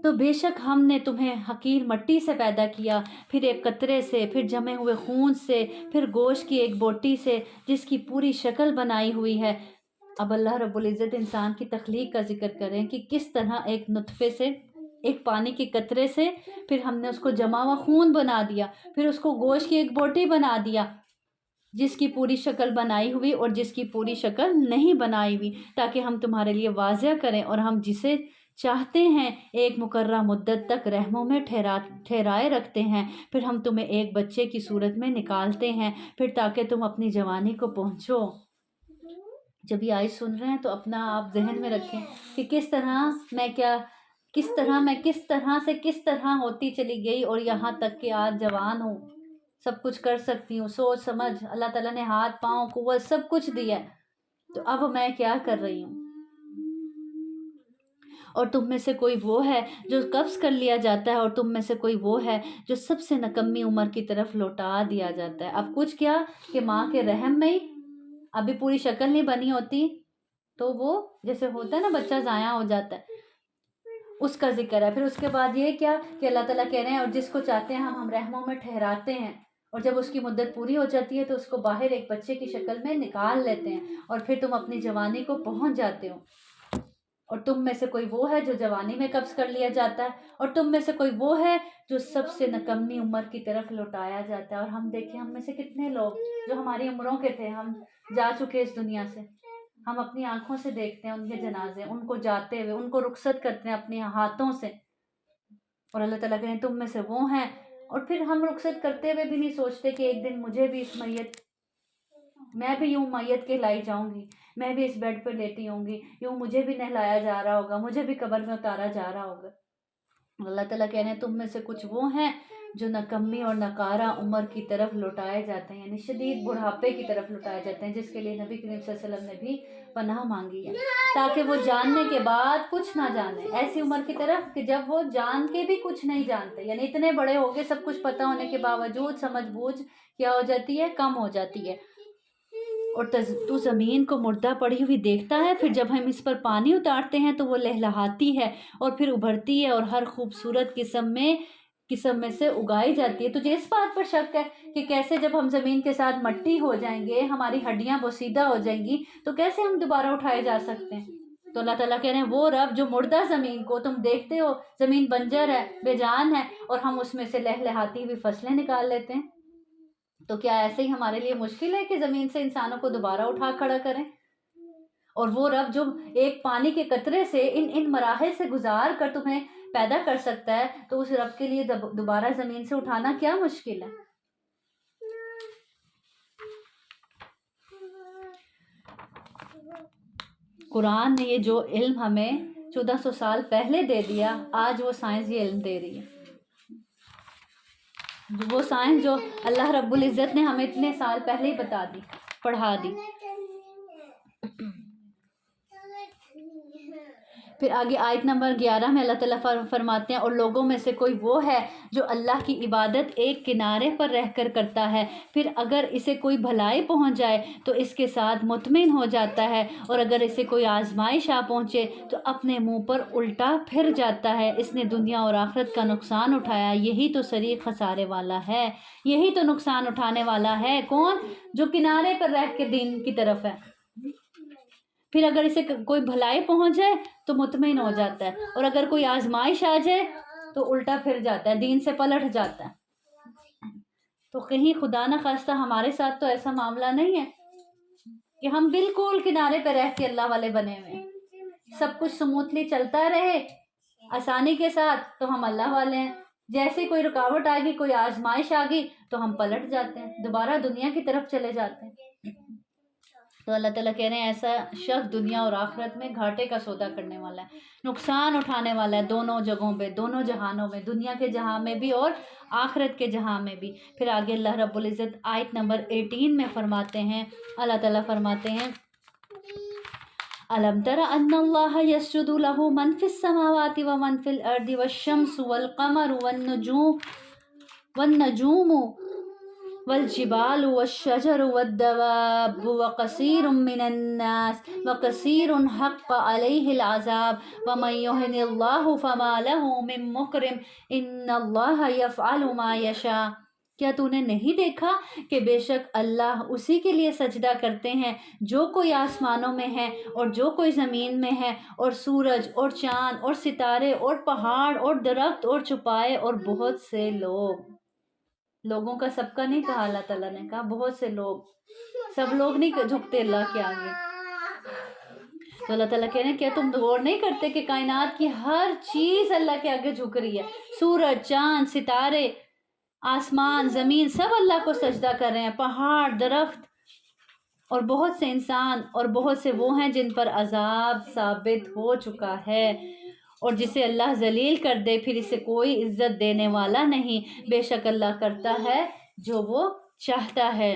تو بے شک ہم نے تمہیں حقیر مٹی سے پیدا کیا، پھر ایک قطرے سے، پھر جمے ہوئے خون سے، پھر گوشت کی ایک بوٹی سے جس کی پوری شکل بنائی ہوئی ہے. اب اللہ رب العزت انسان کی تخلیق کا ذکر کریں کہ کس طرح ایک نطفے سے، ایک پانی کے قطرے سے، پھر ہم نے اس کو جما ہوا خون بنا دیا، پھر اس کو گوشت کی ایک بوٹی بنا دیا جس کی پوری شکل بنائی ہوئی اور جس کی پوری شکل نہیں بنائی ہوئی، تاکہ ہم تمہارے لیے واضح کریں. اور ہم جسے چاہتے ہیں ایک مقررہ مدت تک رحموں میں ٹھہرائے رکھتے ہیں، پھر ہم تمہیں ایک بچے کی صورت میں نکالتے ہیں، پھر تاکہ تم اپنی جوانی کو پہنچو. جب یہ آیت سن رہے ہیں تو اپنا آپ ذہن میں رکھیں کہ کس طرح سے کس طرح ہوتی چلی گئی اور یہاں تک کہ آج جوان ہوں، سب کچھ کر سکتی ہوں، سوچ سمجھ اللہ تعالیٰ نے ہاتھ پاؤں قوت سب کچھ دیا ہے، تو اب میں کیا کر رہی ہوں. اور تم میں سے کوئی وہ ہے جو قبض کر لیا جاتا ہے، اور تم میں سے کوئی وہ ہے جو سب سے نکمی عمر کی طرف لوٹا دیا جاتا ہے. اب کچھ کیا کہ ماں کے رحم میں ہی ابھی پوری شکل نہیں بنی ہوتی تو وہ جیسے ہوتا ہے نا بچہ ضائع ہو جاتا ہے، اس کا ذکر ہے. پھر اس کے بعد یہ کیا کہ اللہ تعالیٰ کہہ رہے ہیں اور جس کو چاہتے ہیں ہم رحموں میں ٹھہراتے ہیں، اور جب اس کی مدت پوری ہو جاتی ہے تو اس کو باہر ایک بچے کی شکل میں نکال لیتے ہیں، اور پھر تم اپنی جوانی کو پہنچ جاتے ہو. اور تم میں سے کوئی وہ ہے جو جوانی میں قبض کر لیا جاتا ہے، اور تم میں سے کوئی وہ ہے جو سب سے نکمی عمر کی طرف لوٹایا جاتا ہے. اور ہم دیکھیں ہم میں سے کتنے لوگ جو ہماری عمروں کے تھے، ہم جا چکے اس دنیا سے، ہم اپنی آنکھوں سے دیکھتے ہیں ان کے جنازے، ان کو جاتے ہوئے، ان کو رخصت کرتے ہیں اپنے ہاتھوں سے. اور اللہ تعالیٰ کہیں تم میں سے وہ ہیں، اور پھر ہم رخصت کرتے ہوئے بھی نہیں سوچتے کہ ایک دن مجھے بھی میں بھی یوں میت کے لائی جاؤں گی، میں بھی اس بیڈ پہ لیٹی ہوں گی، یوں مجھے بھی نہلایا جا رہا ہوگا، مجھے بھی قبر میں اتارا جا رہا ہوگا. اللہ تعالیٰ کہہ رہے ہیں تم میں سے کچھ وہ ہیں جو نکمی اور نکارہ عمر کی طرف لوٹائے جاتے ہیں، یعنی شدید بڑھاپے کی طرف لوٹائے جاتے ہیں، جس کے لیے نبی کریم صلی اللہ علیہ وسلم نے بھی پناہ مانگی ہے، تاکہ وہ جاننے کے بعد کچھ نہ جانے. ایسی عمر کی طرف کہ جب وہ جان کے بھی کچھ نہیں جانتے، یعنی اتنے بڑے ہو کے سب کچھ پتہ ہونے کے باوجود سمجھ بوجھ کیا ہو جاتی ہے، کم ہو جاتی ہے. اور تو زمین کو مردہ پڑی ہوئی دیکھتا ہے، پھر جب ہم اس پر پانی اتارتے ہیں تو وہ لہلہاتی ہے اور پھر ابھرتی ہے اور ہر خوبصورت قسم میں سے اگائی جاتی ہے. تجھے اس بات پر شک ہے کہ کیسے جب ہم زمین کے ساتھ مٹی ہو جائیں گے، ہماری ہڈیاں بوسیدہ ہو جائیں گی، تو کیسے ہم دوبارہ اٹھائے جا سکتے ہیں؟ تو اللہ تعالیٰ کہہ رہے ہیں وہ رب جو مردہ زمین کو تم دیکھتے ہو، زمین بنجر ہے، بے جان ہے، اور ہم اس میں سے لہلہاتی ہوئی فصلیں نکال لیتے ہیں، تو کیا ایسے ہی ہمارے لیے مشکل ہے کہ زمین سے انسانوں کو دوبارہ اٹھا کھڑا کریں؟ اور وہ رب جو ایک پانی کے قطرے سے ان مراحل سے گزار کر تمہیں پیدا کر سکتا ہے، تو اس رب کے لیے دوبارہ زمین سے اٹھانا کیا مشکل ہے؟ قرآن نے یہ جو علم ہمیں 1400 سال پہلے دے دیا، آج وہ سائنس یہ علم دے رہی ہے. وہ سائنس جو اللہ رب العزت نے ہمیں اتنے سال پہلے ہی بتا دی، پڑھا دی. پھر آگے آیت نمبر 11 میں اللہ تعالیٰ فرماتے ہیں اور لوگوں میں سے کوئی وہ ہے جو اللہ کی عبادت ایک کنارے پر رہ کر کرتا ہے، پھر اگر اسے کوئی بھلائی پہنچ جائے تو اس کے ساتھ مطمئن ہو جاتا ہے، اور اگر اسے کوئی آزمائش آ پہنچے تو اپنے منہ پر الٹا پھر جاتا ہے. اس نے دنیا اور آخرت کا نقصان اٹھایا، یہی تو سری خسارے والا ہے، یہی تو نقصان اٹھانے والا ہے. کون؟ جو کنارے پر رہ کے دین کی طرف ہے. پھر اگر اسے کوئی بھلائی پہنچ جائے تو مطمئن ہو جاتا ہے، اور اگر کوئی آزمائش آ جائے تو الٹا پھر جاتا ہے، دین سے پلٹ جاتا ہے. تو کہیں خدا نہ خواستہ ہمارے ساتھ تو ایسا معاملہ نہیں ہے کہ ہم بالکل کنارے پہ رہ کے اللہ والے بنے ہوئے ہیں، سب کچھ سموتھلی چلتا رہے آسانی کے ساتھ تو ہم اللہ والے ہیں. جیسے کوئی رکاوٹ آ گئی، کوئی آزمائش آ گئی تو ہم پلٹ جاتے ہیں، دوبارہ دنیا کی طرف چلے جاتے ہیں. تو اللہ تعالیٰ کہہ رہے ہیں ایسا شخص دنیا اور آخرت میں گھاٹے کا سودا کرنے والا ہے، نقصان اٹھانے والا ہے دونوں جگہوں پہ، دونوں جہانوں میں، دنیا کے جہاں میں بھی اور آخرت کے جہاں میں بھی۔ پھر آگے اللہ رب العزت آیت نمبر 18 میں فرماتے ہیں، اللہ تعالیٰ فرماتے ہیں أَلَمْ تَرَ أَنَّ اللَّهَ يَسْجُدُ لَهُ مَنْ فِي السَّمَاوَاتِ وَمَنْ فِي الْأَرْضِ وَالشَّمْسُ وَالْقَمَرُ وَالنَّجُومُ وَالْجِبَالُ وَالشَّجَرُ وَالدَّوَابُ وَكَثِيرٌ مِّنَ النَّاسِ وَكَثِيرٌ حَقَّ عَلَيْهِ الْعَذَابُ وَمَن يُهِنِ اللَّهُ فَمَا لَهُ مِن مُّكْرِمٍ إِنَّ اللَّهَ يَفْعَلُ مَا يَشَاءُ۔ کیا تو نے نہیں دیکھا کہ بے شک اللہ اسی کے لیے سجدہ کرتے ہیں جو کوئی آسمانوں میں ہے اور جو کوئی زمین میں ہے، اور سورج اور چاند اور ستارے اور پہاڑ اور درخت اور چوپائے اور بہت سے لوگوں کا سب کا نہیں کہا، اللہ تعالیٰ نے کہا بہت سے لوگ، سب لوگ نہیں جھکتے اللہ کے آگے۔ تو اللہ تعالیٰ کہہ رہے ہیں کیا تم غور نہیں کرتے کہ کائنات کی ہر چیز اللہ کے آگے جھک رہی ہے، سورج، چاند، ستارے، آسمان، زمین، سب اللہ کو سجدہ کر رہے ہیں، پہاڑ، درخت اور بہت سے انسان، اور بہت سے وہ ہیں جن پر عذاب ثابت ہو چکا ہے، اور جسے اللہ ذلیل کر دے پھر اسے کوئی عزت دینے والا نہیں، بے شک اللہ کرتا ہے جو وہ چاہتا ہے۔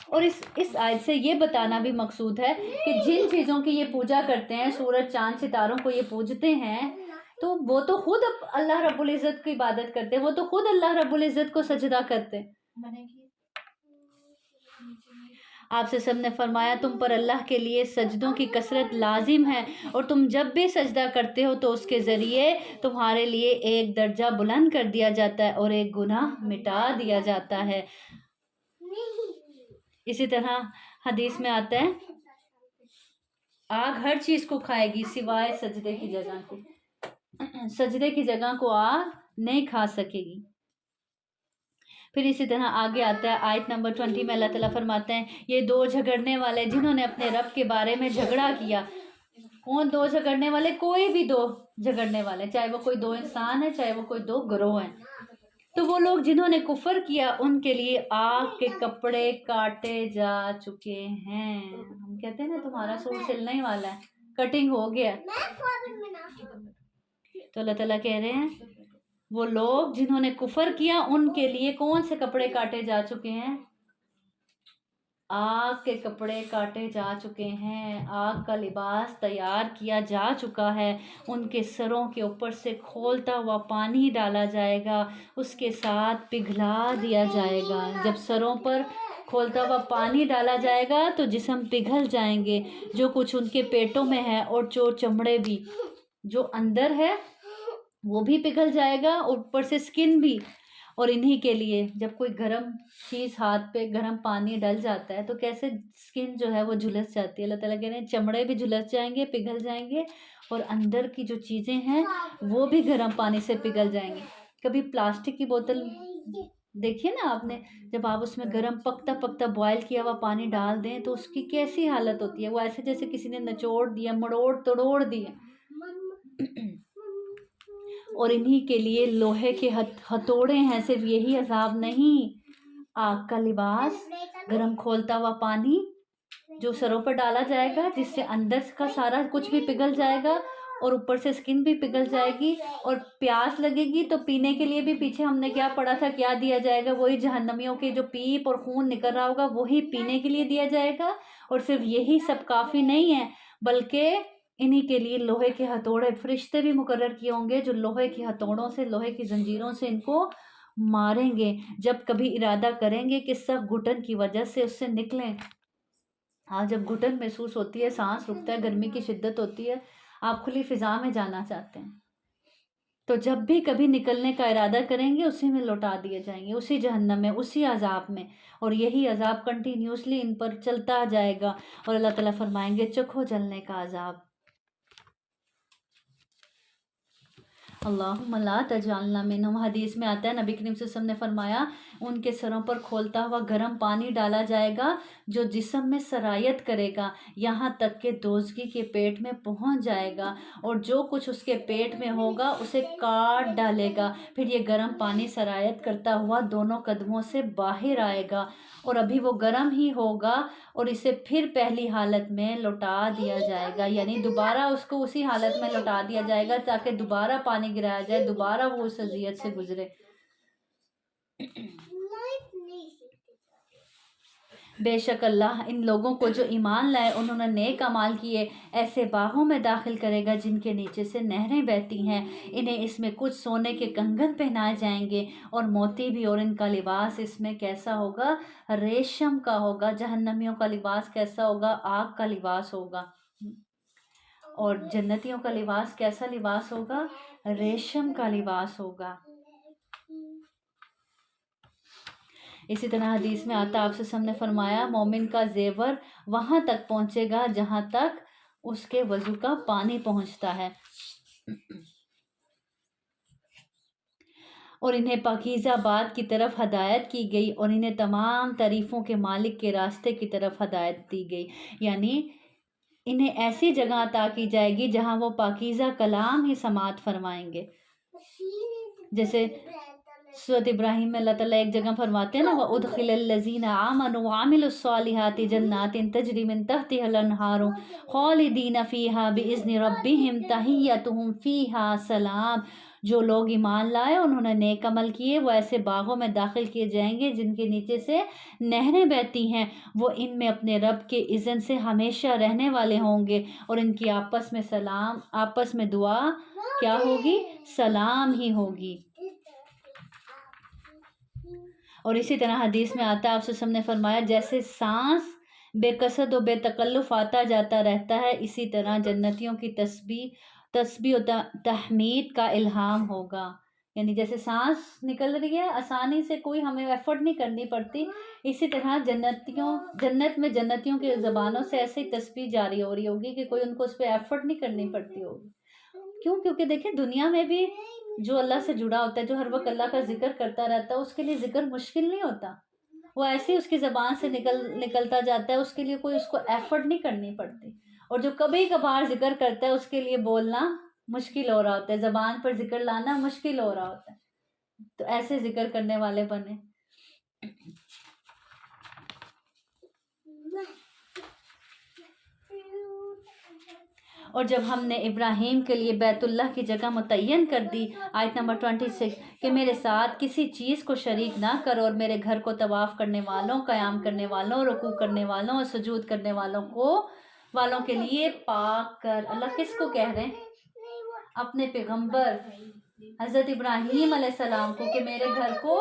اور اس آیت سے یہ بتانا بھی مقصود ہے کہ جن چیزوں کی یہ پوجا کرتے ہیں، سورج، چاند، ستاروں کو یہ پوجتے ہیں، تو وہ تو خود اللہ رب العزت کی عبادت کرتے ہیں، وہ تو خود اللہ رب العزت کو سجدہ کرتے ہیں۔ آپ سے سب نے فرمایا تم پر اللہ کے لیے سجدوں کی کثرت لازم ہے، اور تم جب بھی سجدہ کرتے ہو تو اس کے ذریعے تمہارے لیے ایک درجہ بلند کر دیا جاتا ہے اور ایک گناہ مٹا دیا جاتا ہے۔ اسی طرح حدیث میں آتا ہے آگ ہر چیز کو کھائے گی سوائے سجدے کی جگہ کو، سجدے کی جگہ کو آگ نہیں کھا سکے گی۔ پھر اسی طرح آگے آتا ہے آیت نمبر 20 میں اللہ تعالیٰ فرماتے ہیں یہ دو جھگڑنے والے جنہوں نے اپنے رب کے بارے میں جھگڑا کیا۔ کون دو جھگڑنے والے؟ کوئی بھی دو جھگڑنے والے، چاہے وہ کوئی دو انسان ہے، چاہے وہ کوئی دو گروہ ہیں۔ تو وہ لوگ جنہوں نے کفر کیا ان کے لیے آگ کے کپڑے کاٹے جا چکے ہیں۔ ہم کہتے ہیں نا تمہارا سوٹ سلنے والا ہے، کٹنگ ہو گیا۔ تو اللہ تعالیٰ کہہ رہے ہیں وہ لوگ جنہوں نے کفر کیا ان کے لیے کون سے کپڑے کاٹے جا چکے ہیں؟ آگ کے کپڑے کاٹے جا چکے ہیں، آگ کا لباس تیار کیا جا چکا ہے، ان کے سروں کے اوپر سے کھولتا ہوا پانی ڈالا جائے گا، اس کے ساتھ پگھلا دیا جائے گا۔ جب سروں پر کھولتا ہوا پانی ڈالا جائے گا تو جسم پگھل جائیں گے، جو کچھ ان کے پیٹوں میں ہے اور جو چمڑے بھی جو اندر ہے وہ بھی پگھل جائے گا، اوپر سے سکن بھی۔ اور انہی کے لیے جب کوئی گرم چیز ہاتھ پہ گرم پانی ڈل جاتا ہے تو کیسے سکن جو ہے وہ جھلس جاتی ہے۔ اللہ تعالیٰ کہہ رہے ہیں چمڑے بھی جھلس جائیں گے، پگھل جائیں گے، اور اندر کی جو چیزیں ہیں وہ بھی گرم پانی سے پگھل جائیں گے۔ کبھی پلاسٹک کی بوتل دیکھیے نا آپ نے، جب آپ اس میں گرم پکتا پکتا بوائل کیا ہوا پانی ڈال دیں تو اس کی کیسی حالت ہوتی ہے، وہ ایسے جیسے کسی نے نچوڑ دیا، مڑوڑ توڑ دیا۔ اور انہی کے لیے لوہے کے ہتھوڑے ہیں، صرف یہی عذاب نہیں، آگ کا لباس، گرم کھولتا ہوا پانی جو سروں پر ڈالا جائے گا جس سے اندر کا سارا کچھ بھی پگھل جائے گا اور اوپر سے سکن بھی پگھل جائے گی، اور پیاس لگے گی تو پینے کے لیے بھی پیچھے ہم نے کیا پڑھا تھا، کیا دیا جائے گا، وہی جہنمیوں کے جو پیپ اور خون نکل رہا ہوگا وہی پینے کے لیے دیا جائے گا۔ اور صرف یہی سب کافی نہیں ہے بلکہ انہی کے لیے لوہے کے ہتھوڑے، فرشتے بھی مقرر کیے ہوں گے جو لوہے کے ہتھوڑوں سے، لوہے کی زنجیروں سے ان کو ماریں گے جب کبھی ارادہ کریں گے کہ سخت گھٹن کی وجہ سے اس سے نکلیں۔ ہاں، جب گھٹن محسوس ہوتی ہے، سانس رکتا ہے، گرمی کی شدت ہوتی ہے، آپ کھلی فضا میں جانا چاہتے ہیں، تو جب بھی کبھی نکلنے کا ارادہ کریں گے اسی میں لوٹا دیے جائیں گے، اسی جہنم میں، اسی عذاب میں، اور یہی عذاب کنٹینیوسلی ان پر چلتا جائے گا۔ اور اللہ تعالیٰ فرمائیں گے چکھو جلنے کا عذاب۔ اللہم لا تجعلنا منہم۔ حدیث میں آتا ہے نبی کریم صلی اللہ علیہ وسلم نے فرمایا ان کے سروں پر کھولتا ہوا گرم پانی ڈالا جائے گا جو جسم میں سرایت کرے گا یہاں تک کہ دوزخی کے پیٹ میں پہنچ جائے گا، اور جو کچھ اس کے پیٹ میں ہوگا اسے کاٹ ڈالے گا، پھر یہ گرم پانی سرایت کرتا ہوا دونوں قدموں سے باہر آئے گا اور ابھی وہ گرم ہی ہوگا اور اسے پھر پہلی حالت میں لوٹا دیا جائے گا، یعنی دوبارہ اس کو اسی حالت میں لوٹا دیا جائے گا تاکہ دوبارہ پانی گرایا جائے، دوبارہ وہ اس اذیت سے گزرے۔ بے شک اللہ ان لوگوں کو جو ایمان لائے انہوں نے نیک اعمال کیے ایسے باغوں میں داخل کرے گا جن کے نیچے سے نہریں بہتی ہیں، انہیں اس میں کچھ سونے کے کنگن پہنائے جائیں گے اور موتی بھی، اور ان کا لباس اس میں کیسا ہوگا؟ ریشم کا ہوگا۔ جہنمیوں کا لباس کیسا ہوگا؟ آگ کا لباس ہوگا۔ اور جنتیوں کا لباس کیسا لباس ہوگا؟ ریشم کا لباس ہوگا۔ اسی طرح حدیث میں آتا آپ سے ہم نے فرمایا مومن کا زیور وہاں تک پہنچے گا جہاں تک اس کے وضو کا پانی پہنچتا ہے، اور انہیں پاکیزہ بات کی طرف ہدایت کی گئی اور انہیں تمام تعریفوں کے مالک کے راستے کی طرف ہدایت دی گئی، یعنی انہیں ایسی جگہ عطا کی جائے گی جہاں وہ پاکیزہ کلام ہی سماعت فرمائیں گے۔ جیسے سورۃ ابراہیم میں اللہ تعالیٰ ایک جگہ فرماتے ہیں نا وَأُدْخِلَ الَّذِينَ آمَنُوا وَعَمِلُوا الصَّالِحَاتِ جَنَّاتٍ تَجْرِي مِن تَحْتِهَا الْأَنْهَارُ خَالِدِينَ فِيهَا بِإِذْنِ رَبِّهِمْ تَحِيَّتُهُمْ فِيهَا سَلَام۔ جو لوگ ایمان لائے انہوں نے نیک عمل کیے وہ ایسے باغوں میں داخل کیے جائیں گے جن کے نیچے سے نہریں بہتی ہیں، وہ ان میں اپنے رب کے اذن سے ہمیشہ رہنے والے ہوں گے، اور ان کی آپس میں سلام، آپس میں دعا کیا ہوگی؟ سلام ہی ہوگی۔ اور اسی طرح حدیث میں آتا ہے آپ سے ہم نے فرمایا جیسے سانس بے قصد و بے تکلف آتا جاتا رہتا ہے اسی طرح جنتیوں کی تسبیح و تحمید کا الہام ہوگا، یعنی جیسے سانس نکل رہی ہے آسانی سے، کوئی ہمیں ایفرٹ نہیں کرنی پڑتی، اسی طرح جنت میں جنتیوں کی زبانوں سے ایسے ہی تسبیح جاری ہو رہی ہوگی کہ کوئی ان کو اس پہ ایفرٹ نہیں کرنی پڑتی ہوگی۔ کیوں؟ کیونکہ دیکھیں دنیا میں بھی جو اللہ سے جڑا ہوتا ہے، جو ہر وقت اللہ کا ذکر کرتا رہتا ہے، اس کے لیے ذکر مشکل نہیں ہوتا، وہ ایسے ہی اس کی زبان سے نکلتا جاتا ہے، اس کے لیے کوئی اس کو ایفرٹ نہیں کرنی پڑتی، اور جو کبھی کبھار ذکر کرتا ہے اس کے لیے بولنا مشکل ہو رہا ہوتا ہے، زبان پر ذکر لانا مشکل ہو رہا ہوتا ہے، تو ایسے ذکر کرنے والے بنے۔ اور جب ہم نے ابراہیم کے لیے بیت اللہ کی جگہ متعین کر دی، آیت نمبر 26، کہ میرے ساتھ کسی چیز کو شریک نہ کرو اور میرے گھر کو طواف کرنے والوں، قیام کرنے والوں، رکوع کرنے والوں اور سجود کرنے والوں کے لیے پاک کر۔ اللہ کس کو کہہ رہے ہیں؟ اپنے پیغمبر حضرت ابراہیم علیہ السلام کو، کہ میرے گھر کو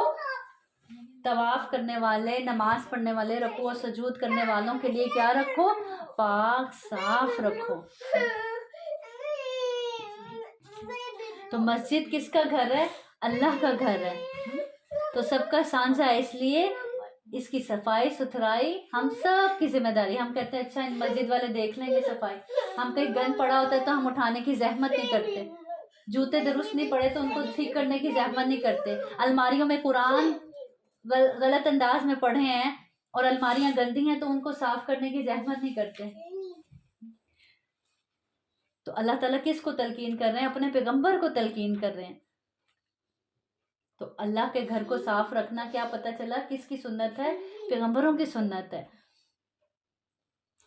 طواف کرنے والے، نماز پڑھنے والے، رکوع و سجود کرنے والوں کے لیے کیا رکھو؟ پاک صاف رکھو۔ تو مسجد کس کا گھر ہے؟ اللہ کا گھر ہے، تو سب کا سانجھا ہے، اس لیے اس کی صفائی ستھرائی ہم سب کی ذمہ داری۔ ہم کہتے ہیں اچھا ان مسجد والے دیکھ لیں گے صفائی، ہم کہیں گند پڑا ہوتا ہے تو ہم اٹھانے کی زحمت نہیں کرتے، جوتے درست نہیں پڑے تو ان کو ٹھیک کرنے کی زحمت نہیں کرتے، الماریوں میں قرآن غلط انداز میں پڑھے ہیں اور الماریاں گندی ہیں تو ان کو صاف کرنے کی زحمت نہیں کرتے۔ تو اللہ تعالیٰ کس کو تلقین کر رہے ہیں؟ اپنے پیغمبر کو تلقین کر رہے ہیں۔ تو اللہ کے گھر کو صاف رکھنا کیا پتہ چلا کس کی سنت ہے؟ پیغمبروں کی سنت ہے،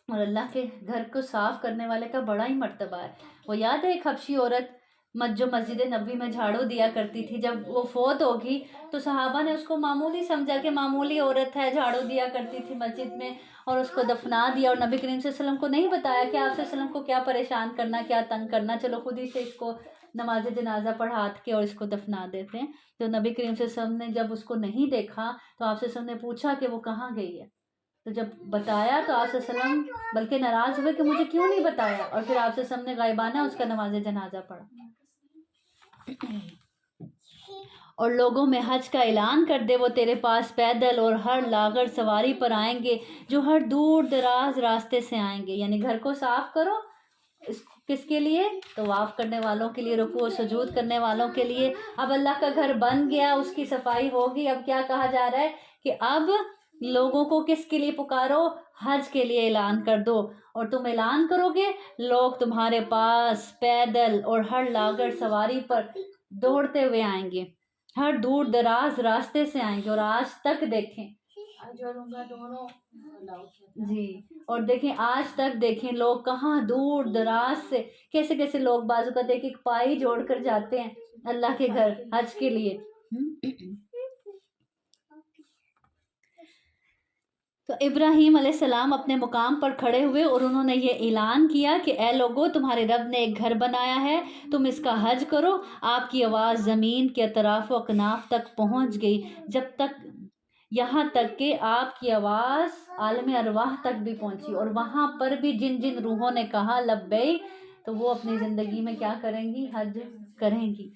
اور اللہ کے گھر کو صاف کرنے والے کا بڑا ہی مرتبہ ہے۔ وہ یاد ہے ایک حبشی عورت جو مسجد نبوی میں جھاڑو دیا کرتی تھی، جب وہ فوت ہوگی تو صحابہ نے اس کو معمولی سمجھا کہ معمولی عورت ہے، جھاڑو دیا کرتی تھی مسجد میں، اور اس کو دفنا دیا، اور نبی کریم صلی اللہ علیہ وسلم کو نہیں بتایا کہ آپ صلی اللہ علیہ وسلم کو کیا پریشان کرنا، کیا تنگ کرنا، چلو خود ہی سے اس کو نماز جنازہ پڑھا کے اور اس کو دفنا دیتے ہیں۔ تو نبی کریم صلی اللہ علیہ وسلم نے جب اس کو نہیں دیکھا تو آپ صلی اللہ علیہ وسلم نے پوچھا کہ وہ کہاں گئی ہے، تو جب بتایا تو آپ صلی اللہ علیہ وسلم بلکہ ناراض ہوئے کہ مجھے کیوں نہیں بتایا، اور پھر آپ صلی اللہ علیہ وسلم نے غائبانہ اس کا نماز جنازہ پڑھا۔ اور لوگوں میں حج کا اعلان کر دے وہ تیرے پاس پیدل اور ہر لاغر سواری پر آئیں گے جو ہر دور دراز راستے سے آئیں گے، یعنی گھر کو صاف کرو، کس کے لیے؟ طواف کرنے والوں کے لیے، رکوع و سجود کرنے والوں کے لیے۔ اب اللہ کا گھر بن گیا، اس کی صفائی ہوگی، اب کیا کہا جا رہا ہے کہ اب لوگوں کو کس کے لیے پکارو؟ حج کے لیے اعلان کر دو، اور تم اعلان کرو گے لوگ تمہارے پاس پیدل اور ہر لاغر سواری پر دوڑتے ہوئے آئیں گے، ہر دور دراز راستے سے آئیں گے۔ اور آج تک دیکھیں جی، اور دیکھیں آج تک دیکھیں لوگ کہاں دور دراز سے کیسے کیسے لوگ بعض اوقات ایک پائی جوڑ کر جاتے ہیں اللہ کے گھر حج کے لیے۔ تو ابراہیم علیہ السلام اپنے مقام پر کھڑے ہوئے اور انہوں نے یہ اعلان کیا کہ اے لوگو، تمہارے رب نے ایک گھر بنایا ہے، تم اس کا حج کرو۔ آپ کی آواز زمین کے اطراف و اکناف تک پہنچ گئی، یہاں تک کہ آپ کی آواز عالم ارواح تک بھی پہنچی، اور وہاں پر بھی جن جن روحوں نے کہا لبیک، تو وہ اپنی زندگی میں کیا کریں گی؟ حج کریں گی۔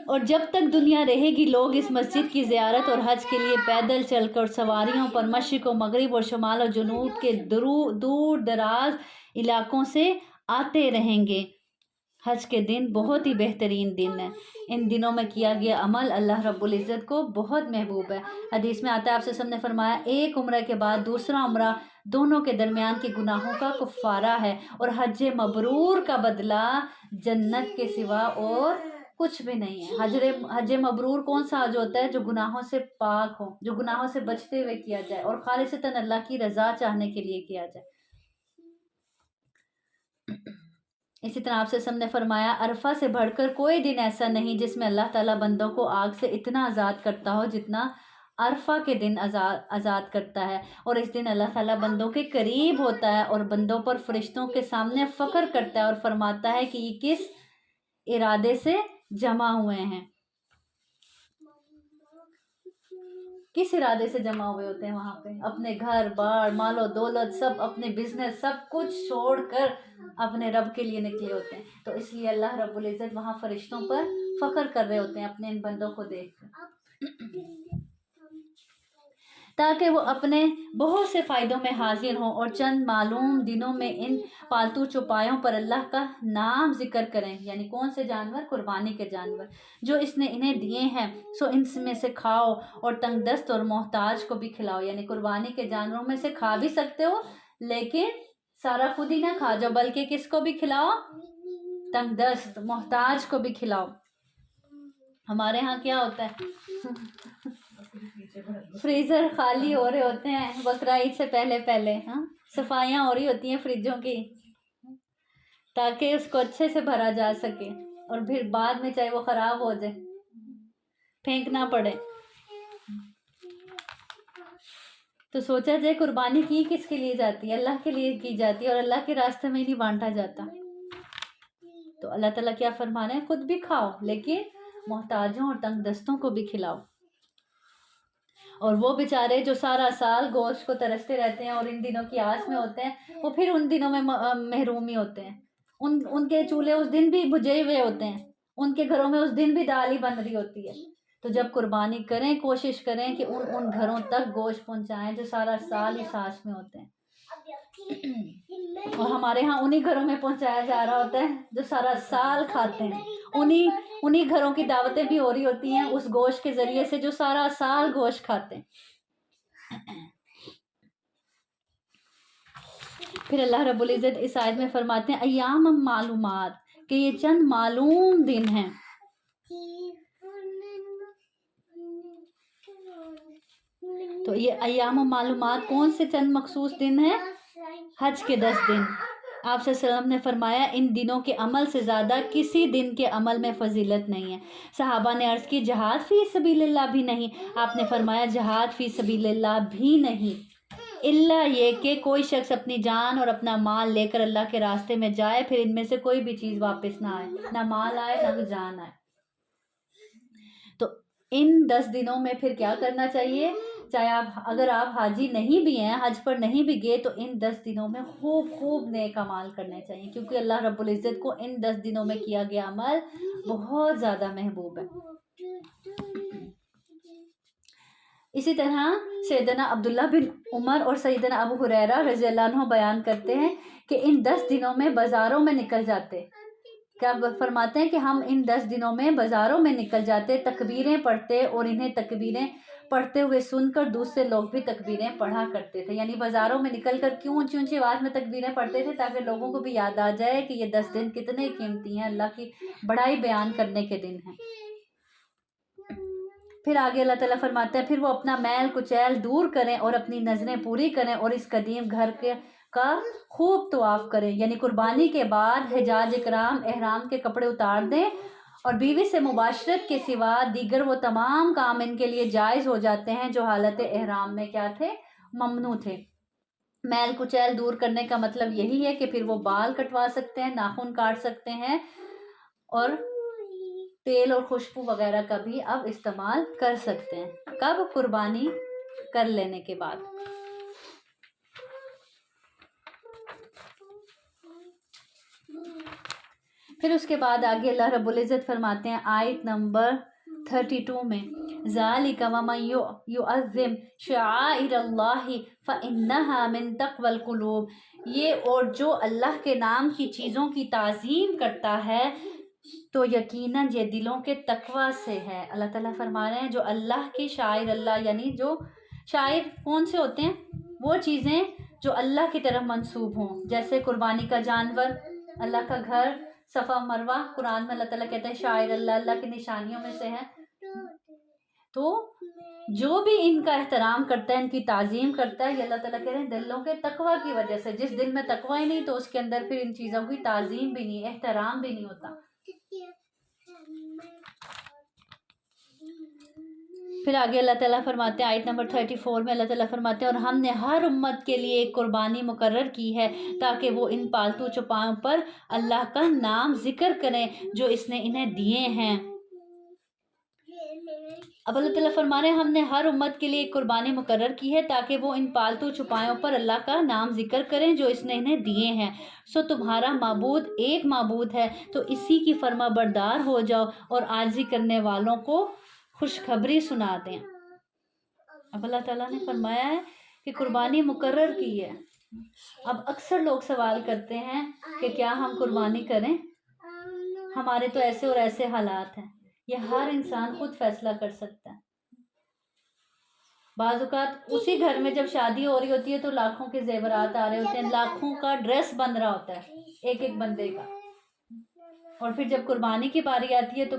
اور جب تک دنیا رہے گی لوگ اس مسجد کی زیارت اور حج کے لیے پیدل چل کر سواریوں پر مشرق و مغرب اور شمال و جنوب کے دور دراز علاقوں سے آتے رہیں گے۔ حج کے دن بہت ہی بہترین دن ہے، ان دنوں میں کیا گیا عمل اللہ رب العزت کو بہت محبوب ہے۔ حدیث میں آتا ہے، آپ سے سب نے فرمایا ایک عمرہ کے بعد دوسرا عمرہ دونوں کے درمیان کے گناہوں کا کفارہ ہے، اور حج مبرور کا بدلہ جنت کے سوا اور کچھ بھی نہیں ہے۔ حج مبرور کون سا حج ہوتا ہے؟ جو گناہوں سے پاک ہو، جو گناہوں سے بچتے ہوئے کیا جائے اور خالصتاً اللہ کی رضا چاہنے کے لیے کیا جائے۔ اسی طرح آپ سے سب نے فرمایا عرفہ سے بڑھ کر کوئی دن ایسا نہیں جس میں اللہ تعالیٰ بندوں کو آگ سے اتنا آزاد کرتا ہو جتنا عرفہ کے دن آزاد کرتا ہے، اور اس دن اللہ تعالیٰ بندوں کے قریب ہوتا ہے اور بندوں پر فرشتوں کے سامنے فخر کرتا ہے اور فرماتا ہے کہ یہ کس ارادے سے جمع ہوئے ہیں، کس ارادے سے جمع ہوئے ہوتے ہیں وہاں پہ؟ اپنے گھر بار مال و دولت سب، اپنے بزنس سب کچھ چھوڑ کر اپنے رب کے لیے نکلے ہوتے ہیں۔ تو اس لیے اللہ رب العزت وہاں فرشتوں پر فخر کر رہے ہوتے ہیں اپنے ان بندوں کو دیکھ کر، تاکہ وہ اپنے بہت سے فائدوں میں حاضر ہوں اور چند معلوم دنوں میں ان پالتو چوپایوں پر اللہ کا نام ذکر کریں۔ یعنی کون سے جانور؟ قربانی کے جانور جو اس نے انہیں دیے ہیں، سو ان میں سے کھاؤ اور تنگ دست اور محتاج کو بھی کھلاؤ۔ یعنی قربانی کے جانوروں میں سے کھا بھی سکتے ہو، لیکن سارا خود ہی نہ کھا جاؤ، بلکہ کس کو بھی کھلاؤ؟ تنگ دست محتاج کو بھی کھلاؤ۔ ہمارے ہاں کیا ہوتا ہے؟ فریزر خالی ہو رہے ہوتے ہیں بقرعید سے پہلے ہاں صفائیاں ہو رہی ہوتی ہیں فریجوں کی، تاکہ اس کو اچھے سے بھرا جا سکے، اور پھر بعد میں چاہے وہ خراب ہو جائے پھینکنا پڑے۔ تو سوچا جائے قربانی کی کس کے لیے جاتی ہے؟ اللہ کے لیے کی جاتی ہے، اور اللہ کے راستے میں نہیں بانٹا جاتا۔ تو اللہ تعالیٰ کیا فرمانا ہے؟ خود بھی کھاؤ لیکن محتاجوں اور تنگ دستوں کو بھی کھلاؤ۔ اور وہ بیچارے جو سارا سال گوشت کو ترستے رہتے ہیں اور ان دنوں کی آس میں ہوتے ہیں، وہ پھر ان دنوں میں محروم ہی ہوتے ہیں۔ ان کے چولہے اس دن بھی بجھے ہوئے ہوتے ہیں، ان کے گھروں میں اس دن بھی دال ہی بن رہی ہوتی ہے۔ تو جب قربانی کریں کوشش کریں کہ ان گھروں تک گوشت پہنچائیں جو سارا سال اس آس میں ہوتے ہیں، اور ہمارے ہاں انہی گھروں میں پہنچایا جا رہا ہوتا ہے جو سارا سال کھاتے ہیں، انہی گھروں کی دعوتیں بھی ہو رہی ہوتی ہیں اس گوشت کے ذریعے سے جو سارا سال گوشت کھاتے ہیں۔ پھر اللہ رب العزت اس آیت میں فرماتے ہیں ایام معلومات، کہ یہ چند معلوم دن ہیں۔ تو یہ ایام و معلومات کون سے چند مخصوص دن ہیں؟ حج کے 10 دن۔ آپ صلی اللہ علیہ وسلم نے فرمایا ان دنوں کے عمل سے زیادہ کسی دن کے عمل میں فضیلت نہیں ہے۔ صحابہ نے عرض کی جہاد فی سبیل اللہ بھی نہیں؟ آپ نے فرمایا جہاد فی سبیل اللہ بھی نہیں، الا یہ کہ کوئی شخص اپنی جان اور اپنا مال لے کر اللہ کے راستے میں جائے، پھر ان میں سے کوئی بھی چیز واپس نہ آئے، نہ مال آئے نہ جان آئے۔ تو ان 10 دنوں میں پھر کیا کرنا چاہیے؟ چاہے اگر آپ حاجی نہیں بھی ہیں، حج پر نہیں بھی گئے، تو ان 10 دنوں میں خوب نیک اعمال کرنے چاہیے، کیونکہ اللہ رب العزت کو ان 10 دنوں میں کیا گیا عمل بہت زیادہ محبوب ہے۔ اسی طرح سیدنا عبداللہ بن عمر اور سیدنا ابو ہریرہ رضی اللہ عنہ بیان کرتے ہیں کہ ان 10 دنوں میں بازاروں میں نکل جاتے، کیا فرماتے ہیں کہ ہم ان 10 دنوں میں بازاروں میں نکل جاتے، تکبیریں پڑھتے، اور انہیں تکبیریں پڑھتے ہوئے سن کر دوسرے لوگ بھی تکبیریں پڑھا کرتے تھے. یعنی بازاروں میں نکل کر کیوں اونچی اونچی آواز میں تکبیریں پڑھتے تھے؟ تاکہ لوگوں کو بھی یاد آ جائے کہ یہ 10 دن کتنے قیمتی ہیں، اللہ کی بڑائی بیان کرنے کے دن ہیں. پھر آگے اللہ تعالیٰ فرماتے ہیں پھر وہ اپنا میل کچیل دور کریں اور اپنی نظریں پوری کریں اور اس قدیم گھر کا خوب طواف کریں. یعنی قربانی کے بعد حجاج اکرام احرام کے کپڑے اتار دیں اور بیوی سے مباشرت کے سوا دیگر وہ تمام کام ان کے لیے جائز ہو جاتے ہیں جو حالت احرام میں کیا تھے؟ ممنوع تھے. میل کچیل دور کرنے کا مطلب یہی ہے کہ پھر وہ بال کٹوا سکتے ہیں، ناخن کاٹ سکتے ہیں، اور تیل اور خوشبو وغیرہ کا بھی اب استعمال کر سکتے ہیں. کب؟ قربانی کر لینے کے بعد. پھر اس کے بعد آگے اللہ رب العزت فرماتے ہیں آیت نمبر 32 میں ذَلِكَ وَمَن يُعَظِّمْ شَعَائِرَ اللَّهِ فَإِنَّهَا مِن تَقْوَى الْقُلُوبِ، یہ اور جو اللہ کے نام کی چیزوں کی تعظیم کرتا ہے تو یقیناً یہ دلوں کے تقوی سے ہے. اللہ تعالیٰ فرما رہے ہیں جو اللہ کی شاعر اللہ، یعنی جو شاعر کون سے ہوتے ہیں؟ وہ چیزیں جو اللہ کی طرف منسوب ہوں، جیسے قربانی کا جانور، اللہ کا گھر، صفا مروہ. قرآن میں اللہ تعالیٰ کہتے ہیں شاعر اللہ، اللہ کی نشانیوں میں سے ہے. تو جو بھی ان کا احترام کرتا ہے، ان کی تعظیم کرتا ہے، یہ اللہ تعالیٰ کہہ رہے ہیں دلوں کے تقوی کی وجہ سے. جس دل میں تقوی ہی نہیں تو اس کے اندر پھر ان چیزوں کی تعظیم بھی نہیں، احترام بھی نہیں ہوتا. پھر آگے اللہ تعالیٰ فرماتے ہیں آیت نمبر 34 میں اللہ تعالیٰ فرماتے ہیں اور ہم نے ہر امت کے لیے ایک قربانی مقرر کی ہے تاکہ وہ ان پالتو چوپایوں پر اللہ کا نام ذکر کریں جو اس نے انہیں دیے ہیں. اب اللہ تعالیٰ فرما رہے ہیں ہم نے ہر امت کے لیے ایک قربانی مقرر کی ہے تاکہ وہ ان پالتو چوپایوں پر اللہ کا نام ذکر کریں جو اس نے انہیں دیے ہیں. سو تمہارا معبود ایک معبود ہے تو اسی کی فرما بردار ہو جاؤ اور عاجزی کرنے والوں کو خوشخبری سنا دیں. اب اللہ تعالیٰ نے فرمایا ہے کہ قربانی مقرر کی ہے. اب اکثر لوگ سوال کرتے ہیں کہ کیا ہم قربانی کریں، ہمارے تو ایسے اور ایسے حالات ہیں. یہ ہر انسان خود فیصلہ کر سکتا ہے. بعض اوقات اسی گھر میں جب شادی ہو رہی ہوتی ہے تو لاکھوں کے زیورات آ رہے ہوتے ہیں، لاکھوں کا ڈریس بن رہا ہوتا ہے ایک ایک بندے کا، اور پھر جب قربانی کی باری آتی ہے تو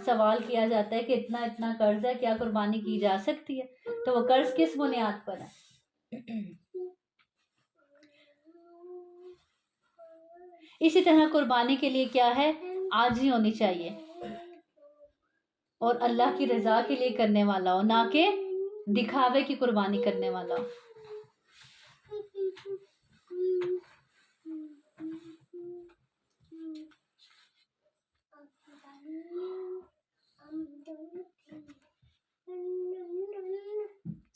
سوال کیا جاتا ہے کہ اتنا اتنا قرض ہے، کیا قربانی کی جا سکتی ہے؟ تو وہ قرض کس بنیاد پر ہے؟ اسی طرح قربانی کے لیے کیا ہے؟ عاجزی ہونی چاہیے اور اللہ کی رضا کے لیے کرنے والا ہو، نہ کہ دکھاوے کی قربانی کرنے والا ہو.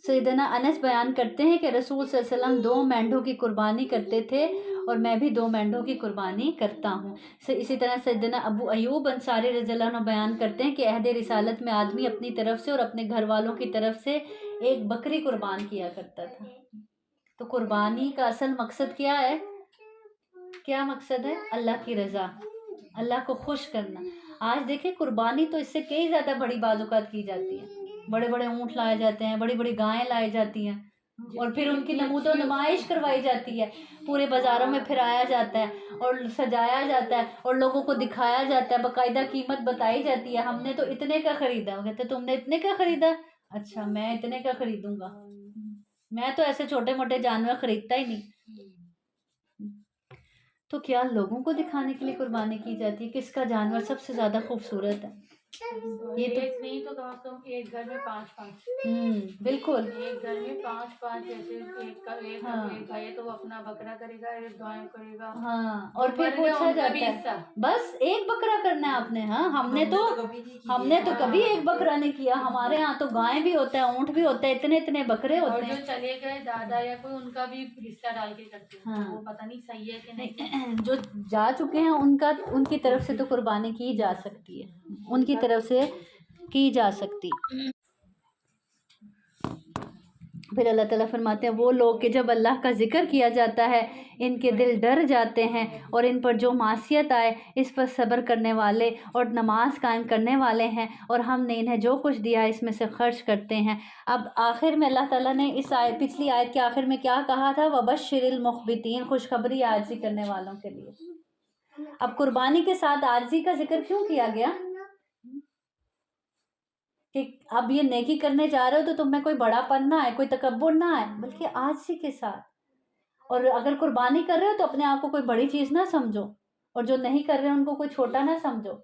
سیدنا انس بیان کرتے ہیں کہ رسول صلی اللہ علیہ وسلم 2 مینڈھوں کی قربانی کرتے تھے اور میں بھی 2 مینڈھوں کی قربانی کرتا ہوں. اسی طرح سیدنا ابو ایوب انصاری رضی اللہ عنہ بیان کرتے ہیں کہ عہد رسالت میں آدمی اپنی طرف سے اور اپنے گھر والوں کی طرف سے ایک بکری قربان کیا کرتا تھا. تو قربانی کا اصل مقصد کیا ہے؟ کیا مقصد ہے؟ اللہ کی رضا، اللہ کو خوش کرنا. آج دیکھیں قربانی تو اس سے کئی زیادہ بڑی بعض اوقات کی جاتی ہے. بڑے بڑے اونٹ لائے جاتے ہیں، بڑی بڑی گائیں لائی جاتی ہیں اور پھر ان کی نمود و نمائش کروائی جاتی ہے، پورے بازاروں میں پھرایا جاتا ہے اور سجایا جاتا ہے اور لوگوں کو دکھایا جاتا ہے، باقاعدہ قیمت بتائی جاتی ہے. ہم نے تو اتنے کا خریدا. کہتے تم نے اتنے کا خریدا؟ اچھا میں اتنے کا خریدوں گا. میں تو ایسے چھوٹے موٹے جانور خریدتا ہی نہیں. تو کیا لوگوں کو دکھانے کے لیے قربانی کی جاتی ہے؟ کس کا جانور سب سے زیادہ خوبصورت ہے؟ یہ تو ایک نہیں تو کم از کم ایک گھر میں 5 بالکل ایک گھر میں 5 جیسے ایک بھائی تو وہ اپنا بکرا کرے گا، ایک گائے کرے گا. ہاں اور پھر پوچھا جاتا ہے بس ایک بکرا کرنا ہے آپ نے؟ ہاں ہم نے تو کبھی ایک بکرا نہیں کیا. ہمارے ہاں تو گائے بھی ہوتا ہے، اونٹ بھی ہوتا ہے، اتنے اتنے بکرے ہوتے ہیں. جو چلے گئے دادا یا کوئی ان کا بھی حصہ ڈال کے کرتے ہیں. وہ پتہ نہیں صحیح ہے کہ نہیں. جو جا چکے ہیں ان کی طرف سے تو قربانی کی جا سکتی ہے، ان کی طرف سے کی جا سکتی. پھر اللہ تعالیٰ فرماتے ہیں وہ لوگ کہ جب اللہ کا ذکر کیا جاتا ہے ان کے دل ڈر جاتے ہیں، اور ان پر جو معصیت آئے اس پر صبر کرنے والے اور نماز قائم کرنے والے ہیں، اور ہم نے انہیں جو کچھ دیا ہے اس میں سے خرچ کرتے ہیں۔ اب آخر میں اللہ تعالیٰ نے اس آیت، پچھلی آیت کے آخر میں کیا کہا تھا؟ وَبَشِّرِ الْمُخْبِتِينَ، خوشخبری عاجزی کرنے والوں کے لیے۔ اب قربانی کے ساتھ عاجزی کا ذکر کیوں کیا گیا؟ کہ اب یہ نیکی کرنے جا رہے ہو تو تم میں کوئی بڑا پن نہ آئے، کوئی تکبر نہ آئے، بلکہ عاجزی کے ساتھ۔ اور اگر قربانی کر رہے ہو تو اپنے آپ کو کوئی بڑی چیز نہ سمجھو، اور جو نہیں کر رہے ان کو کوئی چھوٹا نہ سمجھو،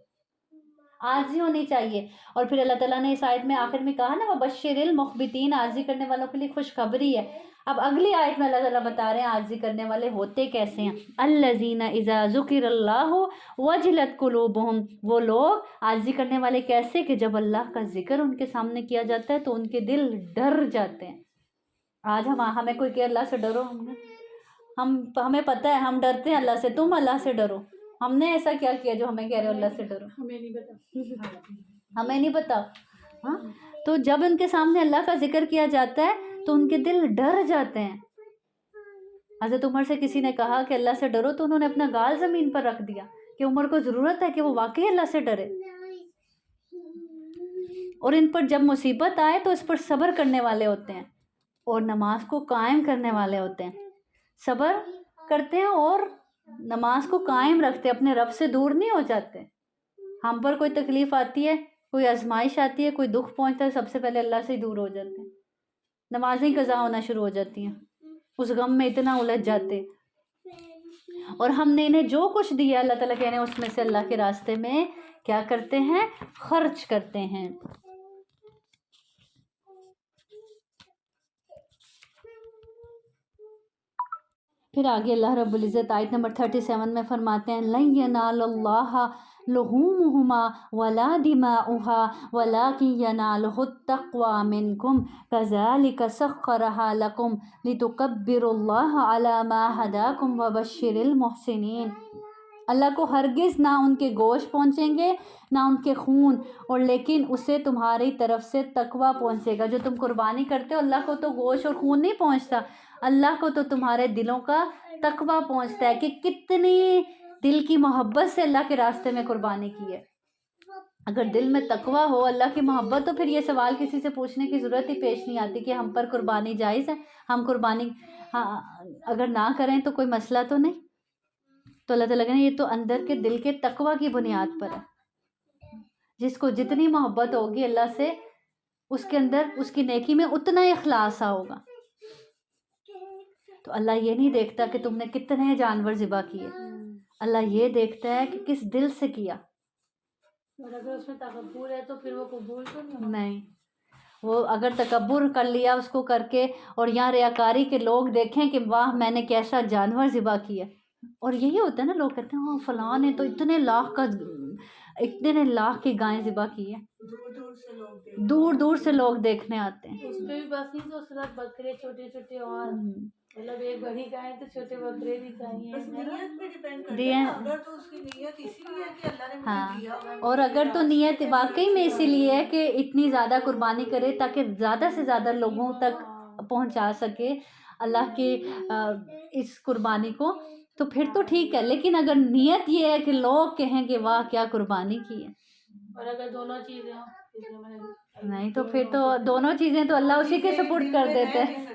عاجزی ہونی چاہیے۔ اور پھر اللہ تعالیٰ نے اس آیت میں آخر میں کہا نا وَبَشِّرِ الْمُخْبِتِينَ، عاجزی کرنے والوں کے لیے خوشخبری ہے۔ اب اگلی آیت میں اللہ تعالیٰ بتا رہے ہیں عاجزی کرنے والے ہوتے کیسے ہیں۔ الَّذِينَ إِذَا ذُكِرَ اللَّهُ وَجِلَتْ قُلُوبُهُمْ، وہ لوگ عاجزی کرنے والے کیسے کہ جب اللہ کا ذکر ان کے سامنے کیا جاتا ہے تو ان کے دل ڈر جاتے ہیں۔ آج ہمیں کوئی کہ اللہ سے ڈرو، ہمیں پتہ ہے ہم ڈرتے ہیں اللہ سے، تم اللہ سے ڈرو۔ ہم نے ایسا کیا کیا جو ہمیں کہہ رہے ہو اللہ سے ڈرو؟ ہمیں نہیں پتا، ہمیں نہیں پتا۔ ہاں، تو جب ان کے سامنے اللہ کا ذکر کیا جاتا ہے تو ان کے دل ڈر جاتے ہیں۔ حضرت عمر سے کسی نے کہا کہ اللہ سے ڈرو تو انہوں نے اپنا گال زمین پر رکھ دیا کہ عمر کو ضرورت ہے کہ وہ واقعی اللہ سے ڈرے۔ اور ان پر جب مصیبت آئے تو اس پر صبر کرنے والے ہوتے ہیں اور نماز کو قائم کرنے والے ہوتے ہیں۔ صبر کرتے ہیں اور نماز کو قائم رکھتے ہیں، اپنے رب سے دور نہیں ہو جاتے۔ ہم پر کوئی تکلیف آتی ہے، کوئی آزمائش آتی ہے، کوئی دکھ پہنچتا ہے، سب سے پہلے اللہ سے ہی دور ہو جاتے ہیں، نمازیں قضا ہونا شروع ہو جاتی ہیں، اس غم میں اتنا الجھ جاتے۔ اور ہم نے انہیں جو کچھ دیا اللہ تعالیٰ کہہ رہے ہیں اس میں سے اللہ کے راستے میں کیا کرتے ہیں؟ خرچ کرتے ہیں۔ پھر آگے اللہ رب العزت آیت نمبر 37 میں فرماتے ہیں لَن يَنَالَ اللَّهَ لُحُومُهُمَا وَلَا دِمَاؤُهَا وَلَٰكِن يَنَالُهُ التَّقْوَىٰ مِنكُمْ كَذَٰلِكَ سَخَّرَهَا لَكُمْ لِتُكَبِّرُوا اللَّهَ عَلَىٰ مَا هَدَاكُمْ وَبَشِّرِ الْمُحْسِنِينَ۔ اللہ کو ہرگز نہ ان کے گوشت پہنچیں گے نہ ان کے خون، اور لیکن اسے تمہاری طرف سے تقویٰ پہنچے گا۔ جو تم قربانی کرتے ہو اللہ کو تو گوشت اور خون نہیں پہنچتا، اللہ کو تو تمہارے دلوں کا تقویٰ پہنچتا ہے کہ کتنی دل کی محبت سے اللہ کے راستے میں قربانی کی ہے۔ اگر دل میں تقویٰ ہو، اللہ کی محبت، تو پھر یہ سوال کسی سے پوچھنے کی ضرورت ہی پیش نہیں آتی کہ ہم پر قربانی جائز ہے، ہم قربانی اگر نہ کریں تو کوئی مسئلہ تو نہیں۔ تو اللہ تعالیٰ کہتے ہیں یہ تو اندر کے دل کے تقویٰ کی بنیاد پر ہے۔ جس کو جتنی محبت ہوگی اللہ سے، اس کے اندر اس کی نیکی میں اتنا اخلاص ہوگا۔ تو اللہ یہ نہیں دیکھتا کہ تم نے کتنے جانور ذبح کیے، اللہ یہ دیکھتا ہے کہ کس دل سے کیا۔ اور اگر اس میں تکبر ہے تو پھر وہ قبول تو نہیں، وہ اگر تکبر کر لیا اس کو کر کے، اور یہاں ریاکاری کے لوگ دیکھیں کہ واہ میں نے کیسا جانور ذبح کیا، اور یہی ہوتا ہے نا، لوگ کہتے ہیں فلاں نے تو اتنے لاکھ کی گائیں ذبح کی ہے، دور دور سے لوگ دیکھنے آتے ہیں۔ اس پہ بھی بس نہیں تو صرف بکرے چھوٹے چھوٹے، اور مطلب ایک بڑی گائے تو چھوٹے بکرے بھی چاہیے، بس نیت پہ ڈیپینڈ کرتا دیے ہے۔ اگر تو اس کی نیت اسی لیے ہے کہ اللہ نے مجھے دیا، اور اگر تو نیت واقعی میں اسی لیے ہے کہ اتنی زیادہ قربانی کرے تاکہ زیادہ سے زیادہ لوگوں تک پہنچا سکے اللہ کے اس قربانی کو، تو پھر تو ٹھیک ہے۔ لیکن اگر نیت یہ ہے کہ لوگ کہیں کہ واہ کیا قربانی کی ہے، اور اگر دونوں چیزیں ہوں نہیں تو پھر تو دونوں چیزیں تو اللہ اسی کے سپورٹ کر دیتے ہیں۔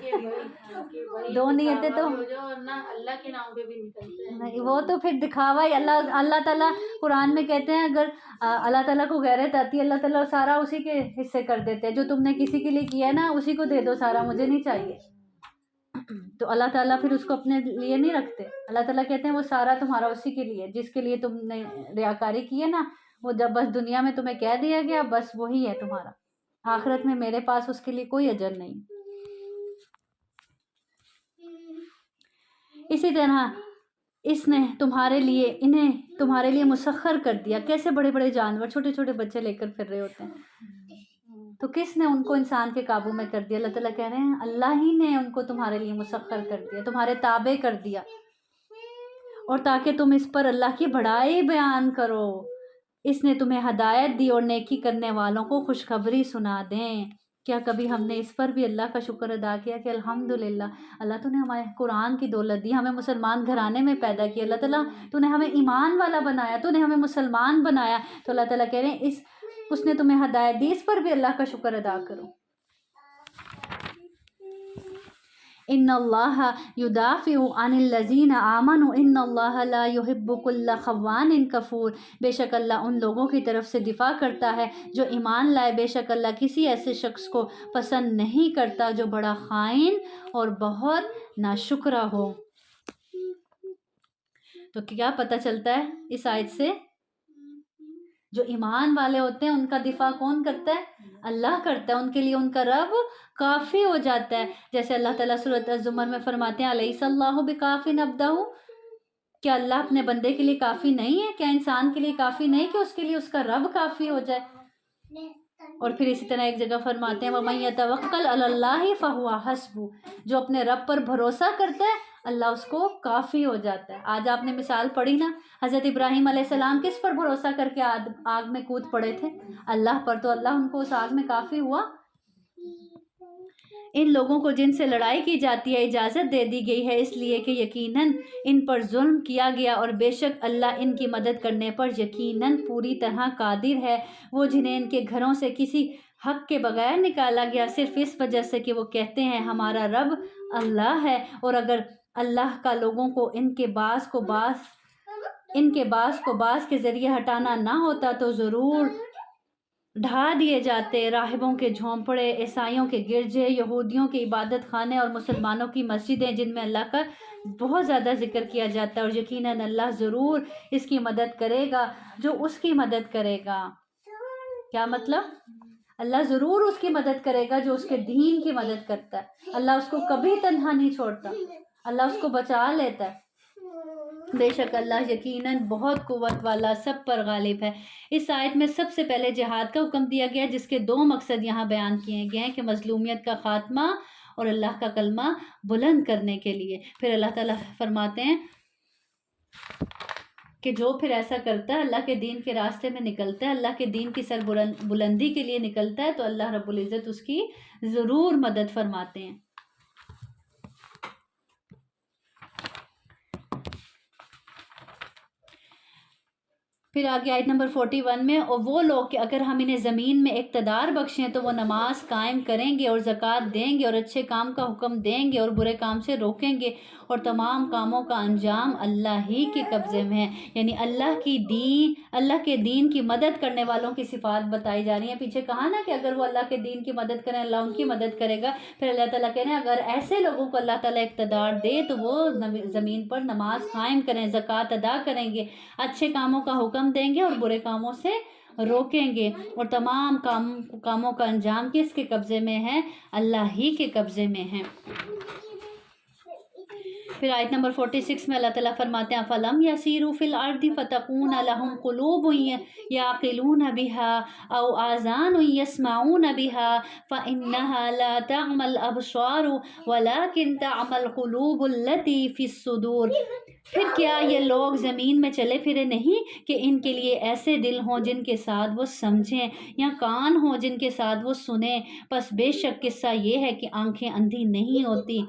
دو نیتیں تو اللہ کے نام پہ بھی نکلتے ہیں، نہیں، وہ تو پھر دکھاوا ہی۔ اللہ تعالیٰ قرآن میں کہتے ہیں اگر اللہ تعالیٰ کو غیرت آتی ہے اللہ تعالیٰ سارا اسی کے حصے کر دیتے ہیں، جو تم نے کسی کے لیے کیا ہے نا اسی کو دے دو سارا، مجھے نہیں چاہیے۔ تو اللہ تعالیٰ پھر اس کو اپنے لیے نہیں رکھتے، اللہ تعالیٰ کہتے ہیں وہ سارا تمہارا اسی کے لیے، جس کے لیے تم نے ریاکاری کی ہے نا، وہ جب بس دنیا میں تمہیں کہہ دیا گیا بس وہی ہے تمہارا، آخرت میں میرے پاس اس کے لیے کوئی اجر نہیں۔ اسی طرح اس نے انہیں تمہارے لیے مسخر کر دیا۔ کیسے بڑے بڑے جانور چھوٹے چھوٹے بچے لے کر پھر رہے ہوتے ہیں، تو کس نے ان کو انسان کے قابو میں کر دیا؟ اللہ تعالیٰ کہہ رہے ہیں اللہ ہی نے ان کو تمہارے لیے مسخر کر دیا، تمہارے تابع کر دیا، اور تاکہ تم اس پر اللہ کی بڑائی بیان کرو، اس نے تمہیں ہدایت دی اور نیکی کرنے والوں کو خوشخبری سنا دیں کیا کبھی ہم نے اس پر بھی اللہ کا شکر ادا کیا کہ الحمدللہ اللہ تو نے ہمارے قرآن کی دولت دی، ہمیں مسلمان گھرانے میں پیدا کیا، اللہ تعالیٰ تو نے ہمیں ایمان والا بنایا، تو نے ہمیں مسلمان بنایا، تو اللہ تعالیٰ کہہ رہے ہیں اس نے تمہیں ہدایت دی، اس پر بھی اللہ کا شکر ادا کرو۔ ان اللہ یدافع عن الذین آمنوا ان اللہ لا يحب كل خوان کفور، بے شک اللہ ان لوگوں کی طرف سے دفاع کرتا ہے جو ایمان لائے، بے شک اللہ کسی ایسے شخص کو پسند نہیں کرتا جو بڑا خائن اور بہت ناشکرا ہو۔ تو کیا پتہ چلتا ہے اس آیت سے؟ جو ایمان والے ہوتے ہیں ان کا دفاع کون کرتا ہے؟ اللہ کرتا ہے، ان کے لیے ان کا رب کافی ہو جاتا ہے۔ جیسے اللہ تعالیٰ سورۃ الزمر میں فرماتے ہیں الیس اللہ بکاف عبدہ، کیا اللہ اپنے بندے کے لیے کافی نہیں ہے؟ کیا انسان کے لیے کافی نہیں کہ اس کے لیے اس کا رب کافی ہو جائے؟ اور پھر اسی طرح ایک جگہ فرماتے ہیں وَمَن يَتَوَکَّلْ عَلَى اللَّهِ فَهُوَ حَسْبُهُ، جو اپنے رب پر بھروسہ کرتا ہے اللہ اس کو کافی ہو جاتا ہے۔ آج آپ نے مثال پڑھی نا، حضرت ابراہیم علیہ السلام کس پر بھروسہ کر کے آگ میں کود پڑے تھے؟ اللہ پر، تو اللہ ان کو اس آگ میں کافی ہوا۔ ان لوگوں کو جن سے لڑائی کی جاتی ہے اجازت دے دی گئی ہے اس لیے کہ یقیناً ان پر ظلم کیا گیا، اور بے شک اللہ ان کی مدد کرنے پر یقیناً پوری طرح قادر ہے۔ وہ جنہیں ان کے گھروں سے کسی حق کے بغیر نکالا گیا صرف اس وجہ سے کہ وہ کہتے ہیں ہمارا رب اللہ ہے، اور اگر اللہ کا لوگوں کو ان کے بعض کو بعض کے ذریعے ہٹانا نہ ہوتا تو ضرور ڈھا دیے جاتے۔ راہبوں کے جھونپڑے، عیسائیوں کے گرجے، یہودیوں کے عبادت خانے اور مسلمانوں کی مسجدیں جن میں اللہ کا بہت زیادہ ذکر کیا جاتا ہے، اور یقیناً اللہ ضرور اس کی مدد کرے گا جو اس کی مدد کرے گا۔ کیا مطلب؟ اللہ ضرور اس کی مدد کرے گا جو اس کے دین کی مدد کرتا ہے۔ اللہ اس کو کبھی تنہا نہیں چھوڑتا، اللہ اس کو بچا لیتا ہے۔ بے شک اللہ یقیناً بہت قوت والا، سب پر غالب ہے۔ اس آیت میں سب سے پہلے جہاد کا حکم دیا گیا جس کے 2 مقصد یہاں بیان کیے گئے ہیں کہ مظلومیت کا خاتمہ اور اللہ کا کلمہ بلند کرنے کے لیے۔ پھر اللہ تعالیٰ فرماتے ہیں کہ جو پھر ایسا کرتا ہے، اللہ کے دین کے راستے میں نکلتا ہے، اللہ کے دین کی سر بلندی کے لیے نکلتا ہے، تو اللہ رب العزت اس کی ضرور مدد فرماتے ہیں۔ پھر آگے آیت نمبر 41 میں، اور وہ لوگ کہ اگر ہم انہیں زمین میں اقتدار بخشیں تو وہ نماز قائم کریں گے اور زکوٰۃ دیں گے اور اچھے کام کا حکم دیں گے اور برے کام سے روکیں گے، اور تمام کاموں کا انجام اللہ ہی کے قبضے میں ہے۔ یعنی اللہ کے دین کی مدد کرنے والوں کی صفات بتائی جا رہی ہیں۔ پیچھے کہا نا کہ اگر وہ اللہ کے دین کی مدد کریں اللہ ان کی مدد کرے گا۔ پھر اللہ تعالیٰ کہہ رہے ہیں اگر ایسے لوگوں کو اللہ تعالیٰ اقتدار دے تو وہ زمین پر نماز قائم کریں، زکوٰۃ ادا کریں گے، اچھے کاموں کا حکم دیں گے اور برے کاموں سے روکیں گے، اور تمام کاموں کا انجام کس کے قبضے میں ہے؟ اللہ ہی کے قبضے میں ہے۔ پھر آیت نمبر 46 میں اللہ تعالیٰ فرماتے ہیں فَلَمْ يَسِيرُوا فِي الْأَرْضِ فَتَكُونَ لَهُمْ قُلُوبٌ يَعْقِلُونَ بِهَا أَوْ آذَانٌ يَسْمَعُونَ بِهَا فَإِنَّهَا لَا تَعْمَى الْأَبْصَارُ وَلَكِنْ تَعْمَى الْقُلُوبُ الَّتِي فِي الصُّدُورِ۔ پھر کیا یہ لوگ زمین میں چلے پھرے نہیں کہ ان کے لیے ایسے دل ہوں جن کے ساتھ وہ سمجھیں، یا کان ہوں جن کے ساتھ وہ سنیں؟ پس بے شک قصہ یہ ہے کہ آنکھیں اندھی نہیں ہوتی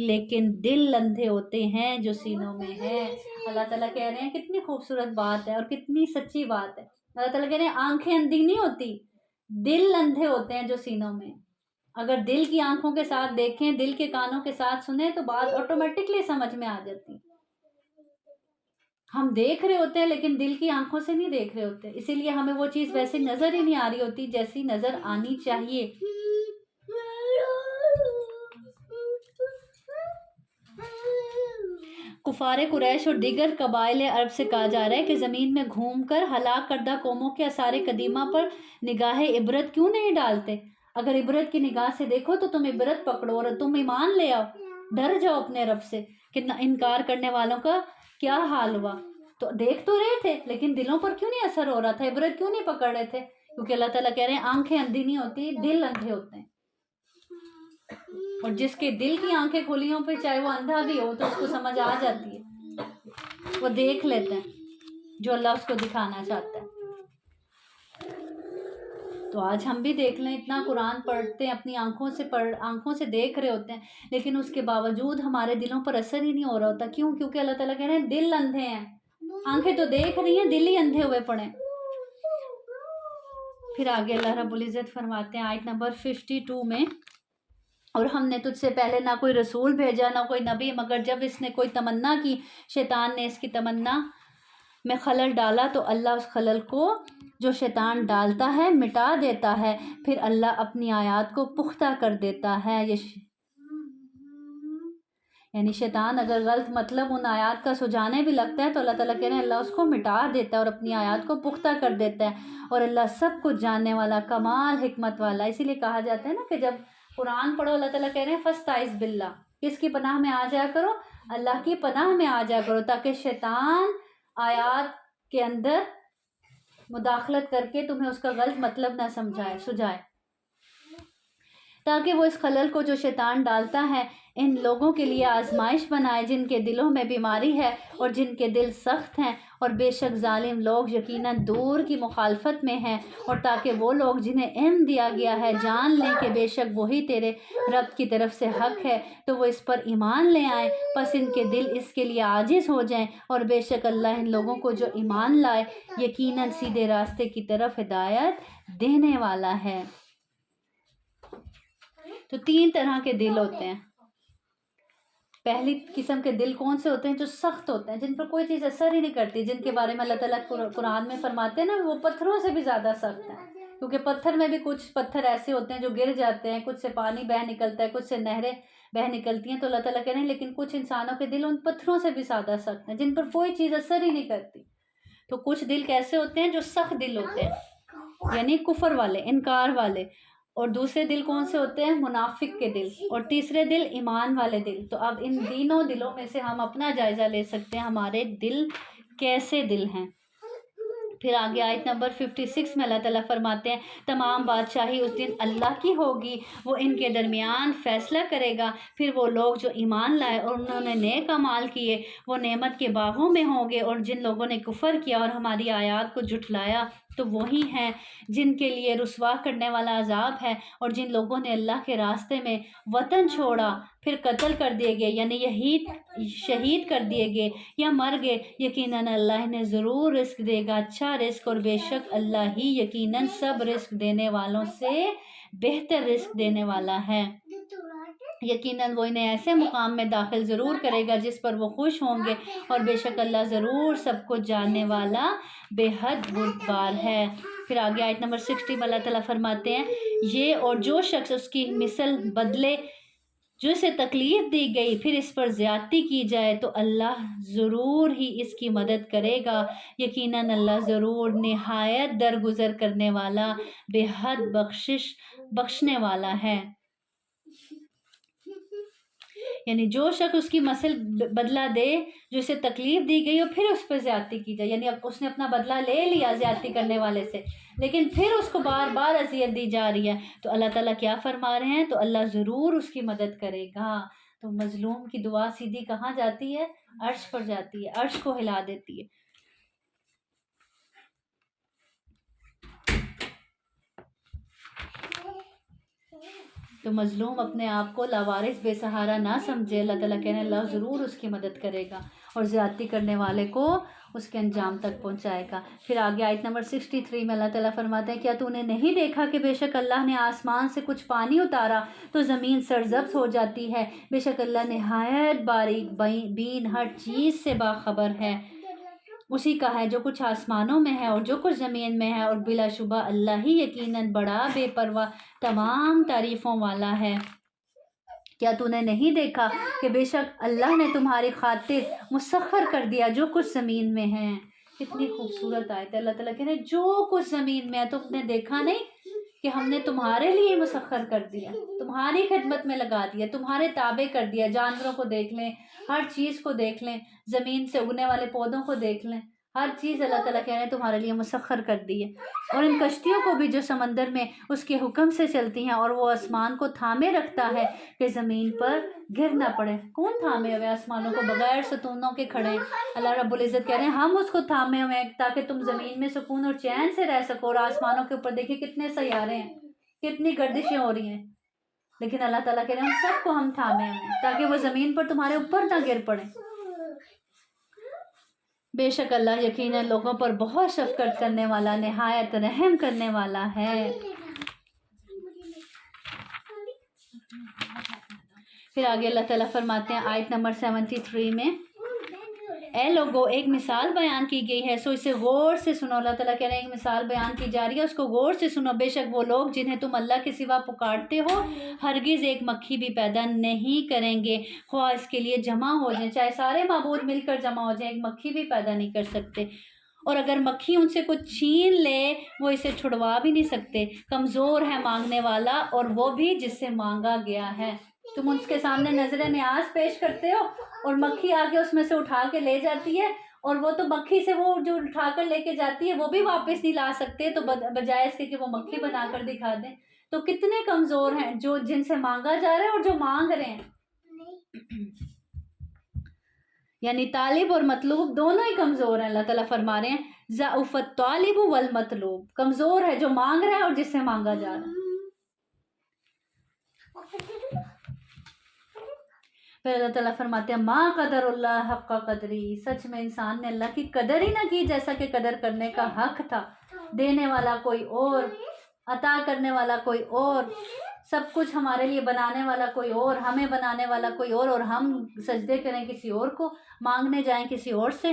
لیکن دل اندھے ہوتے ہیں جو سینوں میں ہے۔ اللہ تعالیٰ کہہ رہے ہیں کتنی خوبصورت بات ہے اور کتنی سچی بات ہے۔ اللہ تعالیٰ کہہ رہے ہیں آنکھیں اندھی نہیں ہوتی، دل اندھے ہوتے ہیں جو سینوں میں۔ اگر دل کی آنکھوں کے ساتھ دیکھیں، دل کے کانوں کے ساتھ سنیں تو بات آٹومیٹکلی سمجھ میں آ جاتی۔ ہم دیکھ رہے ہوتے ہیں لیکن دل کی آنکھوں سے نہیں دیکھ رہے ہوتے، اسی لیے ہمیں وہ چیز ویسے نظر ہی نہیں آ رہی ہوتی جیسی نظر آنی چاہیے۔ کفار قریش اور دیگر قبائل عرب سے کہا جا رہا ہے کہ زمین میں گھوم کر ہلاک کردہ قوموں کے آثار قدیمہ پر نگاہ عبرت کیوں نہیں ڈالتے؟ اگر عبرت کی نگاہ سے دیکھو تو تم عبرت پکڑو اور تم ایمان لے آؤ، ڈر جاؤ اپنے رب سے کہ انکار کرنے والوں کا کیا حال ہوا۔ تو دیکھ تو رہے تھے لیکن دلوں پر کیوں نہیں اثر ہو رہا تھا، عبرت کیوں نہیں پکڑ رہے تھے؟ کیونکہ اللہ تعالیٰ کہہ رہے ہیں آنکھیں اندھی نہیں ہوتی، دل اندھے ہوتے ہیں، اور جس کے دل کی آنکھیں کھلی ہوں پہ چاہے وہ اندھا بھی ہو تو اس کو سمجھ آ جاتی ہے، وہ دیکھ لیتے ہیں جو اللہ اس کو دکھانا چاہتا ہے۔ تو آج ہم بھی دیکھ لیں، اتنا قرآن پڑھتے ہیں، اپنی آنکھوں سے دیکھ رہے ہوتے ہیں، لیکن اس کے باوجود ہمارے دلوں پر اثر ہی نہیں ہو رہا ہوتا. کیوں؟ کیونکہ اللہ تعالیٰ کہہ رہے ہیں دل اندھے ہیں. آنکھیں تو دیکھ رہی ہیں، دل ہی اندھے ہوئے پڑے. پھر آگے اللہ رب العزت فرماتے ہیں آیت نمبر 52 میں، اور ہم نے تجھ سے پہلے نہ کوئی رسول بھیجا نہ کوئی نبی، مگر جب اس نے کوئی تمنا کی، شیطان نے اس کی تمنا میں خلل ڈالا، تو اللہ اس خلل کو جو شیطان ڈالتا ہے مٹا دیتا ہے، پھر اللہ اپنی آیات کو پختہ کر دیتا ہے. یعنی شیطان اگر غلط مطلب ان آیات کا سجانے بھی لگتا ہے تو اللہ تعالیٰ کہہ رہے ہیں اللہ اس کو مٹا دیتا ہے اور اپنی آیات کو پختہ کر دیتا ہے. اور اللہ سب کچھ جاننے والا، کمال حکمت والا. اسی لیے کہا جاتا ہے نا کہ جب قرآن پڑھو، اللہ تعالیٰ کہہ رہے ہیں فاستعذ باللہ، کس کی پناہ میں آ جایا کرو؟ اللہ کی پناہ میں آ جایا کرو، تاکہ شیطان آیات کے اندر مداخلت کر کے تمہیں اس کا غلط مطلب نہ سجائے، تاکہ وہ اس خلل کو جو شیطان ڈالتا ہے ان لوگوں کے لیے آزمائش بنائے جن کے دلوں میں بیماری ہے اور جن کے دل سخت ہیں. اور بے شک ظالم لوگ یقیناً دور کی مخالفت میں ہیں، اور تاکہ وہ لوگ جنہیں علم دیا گیا ہے جان لیں کہ بے شک وہی تیرے رب کی طرف سے حق ہے، تو وہ اس پر ایمان لے آئیں، پس ان کے دل اس کے لیے عاجز ہو جائیں. اور بے شک اللہ ان لوگوں کو جو ایمان لائے یقیناً سیدھے راستے کی طرف ہدایت دینے والا ہے. تو 3 طرح کے دل ہوتے ہیں. پہلی قسم کے دل کون سے ہوتے ہیں؟ جو سخت ہوتے ہیں، جن پر کوئی چیز اثر ہی نہیں کرتی، جن کے بارے میں اللہ تعالیٰ قرآن میں فرماتے ہیں نا وہ پتھروں سے بھی زیادہ سخت ہیں. کیونکہ پتھر میں بھی کچھ پتھر ایسے ہوتے ہیں جو گر جاتے ہیں، کچھ سے پانی بہہ نکلتا ہے، کچھ سے نہریں بہہ نکلتی ہیں. تو اللہ تعالیٰ کہہ رہے ہیں لیکن کچھ انسانوں کے دل ان پتھروں سے بھی زیادہ سخت ہیں، جن پر کوئی چیز اثر ہی نہیں کرتی. تو کچھ دل کیسے ہوتے ہیں؟ جو سخت دل ہوتے ہیں، یعنی کفر والے، انکار والے. اور دوسرے دل کون سے ہوتے ہیں؟ منافق کے دل. اور تیسرے دل ایمان والے دل. تو اب ان تینوں دلوں میں سے ہم اپنا جائزہ لے سکتے ہیں ہمارے دل کیسے دل ہیں. پھر آگے آیت نمبر 56 میں اللہ تعالیٰ فرماتے ہیں تمام بادشاہی اس دن اللہ کی ہوگی، وہ ان کے درمیان فیصلہ کرے گا. پھر وہ لوگ جو ایمان لائے اور انہوں نے نیک اعمال کیے وہ نعمت کے باغوں میں ہوں گے، اور جن لوگوں نے کفر کیا اور ہماری آیات کو جھٹلایا تو وہی ہیں جن کے لیے رسوا کرنے والا عذاب ہے. اور جن لوگوں نے اللہ کے راستے میں وطن چھوڑا پھر قتل کر دیے گئے، یعنی شہید کر دیے گئے یا مر گئے، یقیناً اللہ انہیں ضرور رزق دے گا، اچھا رزق. اور بے شک اللہ ہی یقیناً سب رزق دینے والوں سے بہتر رزق دینے والا ہے. یقیناً وہ انہیں ایسے مقام میں داخل ضرور کرے گا جس پر وہ خوش ہوں گے، اور بے شک اللہ ضرور سب کچھ جاننے والا بے حد بردبار ہے. پھر آگے آیت نمبر 60 میں اللہ تعالیٰ فرماتے ہیں یہ اور جو شخص اس کی مثل بدلے جو اسے تکلیف دی گئی پھر اس پر زیادتی کی جائے تو اللہ ضرور ہی اس کی مدد کرے گا. یقیناً اللہ ضرور نہایت درگزر کرنے والا بے حد بخشنے والا ہے. یعنی جو شخص اس کی مثل بدلہ دے جو اسے تکلیف دی گئی اور پھر اس پہ زیادتی کی جائے، یعنی اب اس نے اپنا بدلہ لے لیا زیادتی کرنے والے سے لیکن پھر اس کو بار بار اذیت دی جا رہی ہے، تو اللہ تعالیٰ کیا فرما رہے ہیں؟ تو اللہ ضرور اس کی مدد کرے گا. تو مظلوم کی دعا سیدھی کہاں جاتی ہے؟ عرش پر جاتی ہے، عرش کو ہلا دیتی ہے. تو مظلوم اپنے آپ کو لاوارث بے سہارا نہ سمجھے. اللہ تعالیٰ کہنے اللہ ضرور اس کی مدد کرے گا اور زیادتی کرنے والے کو اس کے انجام تک پہنچائے گا. پھر آگے آیت نمبر 63 میں اللہ تعالیٰ فرماتے ہیں کیا تو نے نہیں دیکھا کہ بے شک اللہ نے آسمان سے کچھ پانی اتارا تو زمین سرزبز ہو جاتی ہے. بے شک اللہ نہایت باریک بین ہر چیز سے باخبر ہے. اسی کا ہے جو کچھ آسمانوں میں ہے اور جو کچھ زمین میں ہے، اور بلا شبہ اللہ ہی یقیناً بڑا بے پرواہ تمام تعریفوں والا ہے. کیا تو نے نہیں دیکھا کہ بے شک اللہ نے تمہاری خاطر مسخر کر دیا جو کچھ زمین میں ہے. کتنی خوبصورت آیت ہے. اللہ تعالیٰ کہتے ہیں جو کچھ زمین میں ہے تم نے دیکھا نہیں کہ ہم نے تمہارے لیے مسخر کر دیا، تمہاری خدمت میں لگا دیا، تمہارے تابع کر دیا. جانوروں کو دیکھ لیں، ہر چیز کو دیکھ لیں، زمین سے اگنے والے پودوں کو دیکھ لیں، ہر چیز اللہ تعالیٰ کہہ رہے ہیں تمہارے لیے مسخر کر دی ہے، اور ان کشتیوں کو بھی جو سمندر میں اس کے حکم سے چلتی ہیں، اور وہ آسمان کو تھامے رکھتا ہے کہ زمین پر گر نہ پڑے۔ کون تھامے ہوئے آسمانوں کو بغیر ستونوں کے کھڑے ہیں؟ اللہ رب العزت کہہ رہے ہیں ہم اس کو تھامے ہوئے ہیں تاکہ تم زمین میں سکون اور چین سے رہ سکو، اور آسمانوں کے اوپر دیکھیں کتنے سیارے ہیں، کتنی گردشیں ہو رہی ہیں، لیکن اللہ تعالیٰ کہہ رہے ہیں ہم سب کو ہم تھامے ہوئے ہیں تاکہ وہ زمین پر تمہارے اوپر نہ گر پڑے۔ بے شک اللہ یقیناً لوگوں پر بہت شفقت کرنے والا، نہایت رحم کرنے والا ہے۔ پھر آگے اللہ تعالیٰ فرماتے ہیں آیت نمبر 73 میں، اے لوگو ایک مثال بیان کی گئی ہے سو اسے غور سے سنو۔ اللہ تعالیٰ کہہ رہے ہیں ایک مثال بیان کی جا رہی ہے، اس کو غور سے سنو۔ بے شک وہ لوگ جنہیں تم اللہ کے سوا پکارتے ہو ہرگز ایک مکھی بھی پیدا نہیں کریں گے، خواہ اس کے لیے جمع ہو جائیں، چاہے سارے معبود مل کر جمع ہو جائیں، ایک مکھی بھی پیدا نہیں کر سکتے۔ اور اگر مکھی ان سے کچھ چھین لے وہ اسے چھڑوا بھی نہیں سکتے۔ کمزور ہے مانگنے والا اور وہ بھی جس سے مانگا گیا ہے۔ تم اس کے سامنے نظر نیاز پیش کرتے ہو اور مکھی آ کے اس میں سے اٹھا کے لے جاتی ہے، اور وہ تو مکھی سے وہ جو اٹھا کر لے کے جاتی ہے وہ بھی واپس نہیں لا سکتے، تو بجائے اس کے کہ وہ مکھی بنا کر دکھا دیں۔ تو کتنے کمزور ہیں جو جن سے مانگا جا رہا ہے اور جو مانگ رہے ہیں، یعنی طالب اور مطلوب دونوں ہی کمزور ہیں۔ اللہ تعالیٰ فرما رہے ہیں ضعف الطالب والمطلوب، کمزور ہے جو مانگ رہا ہے اور جس سے مانگا جا رہا ہے۔ پھر اللہ تعالیٰ فرماتے ہیں ما قدر اللہ حق قدری، سچ میں انسان نے اللہ کی قدر ہی نہ کی جیسا کہ قدر کرنے کا حق تھا۔ دینے والا کوئی اور، عطا کرنے والا کوئی اور، سب کچھ ہمارے لیے بنانے والا کوئی اور، ہمیں بنانے والا کوئی اور ہم سجدے کریں کسی اور کو، مانگنے جائیں کسی اور سے۔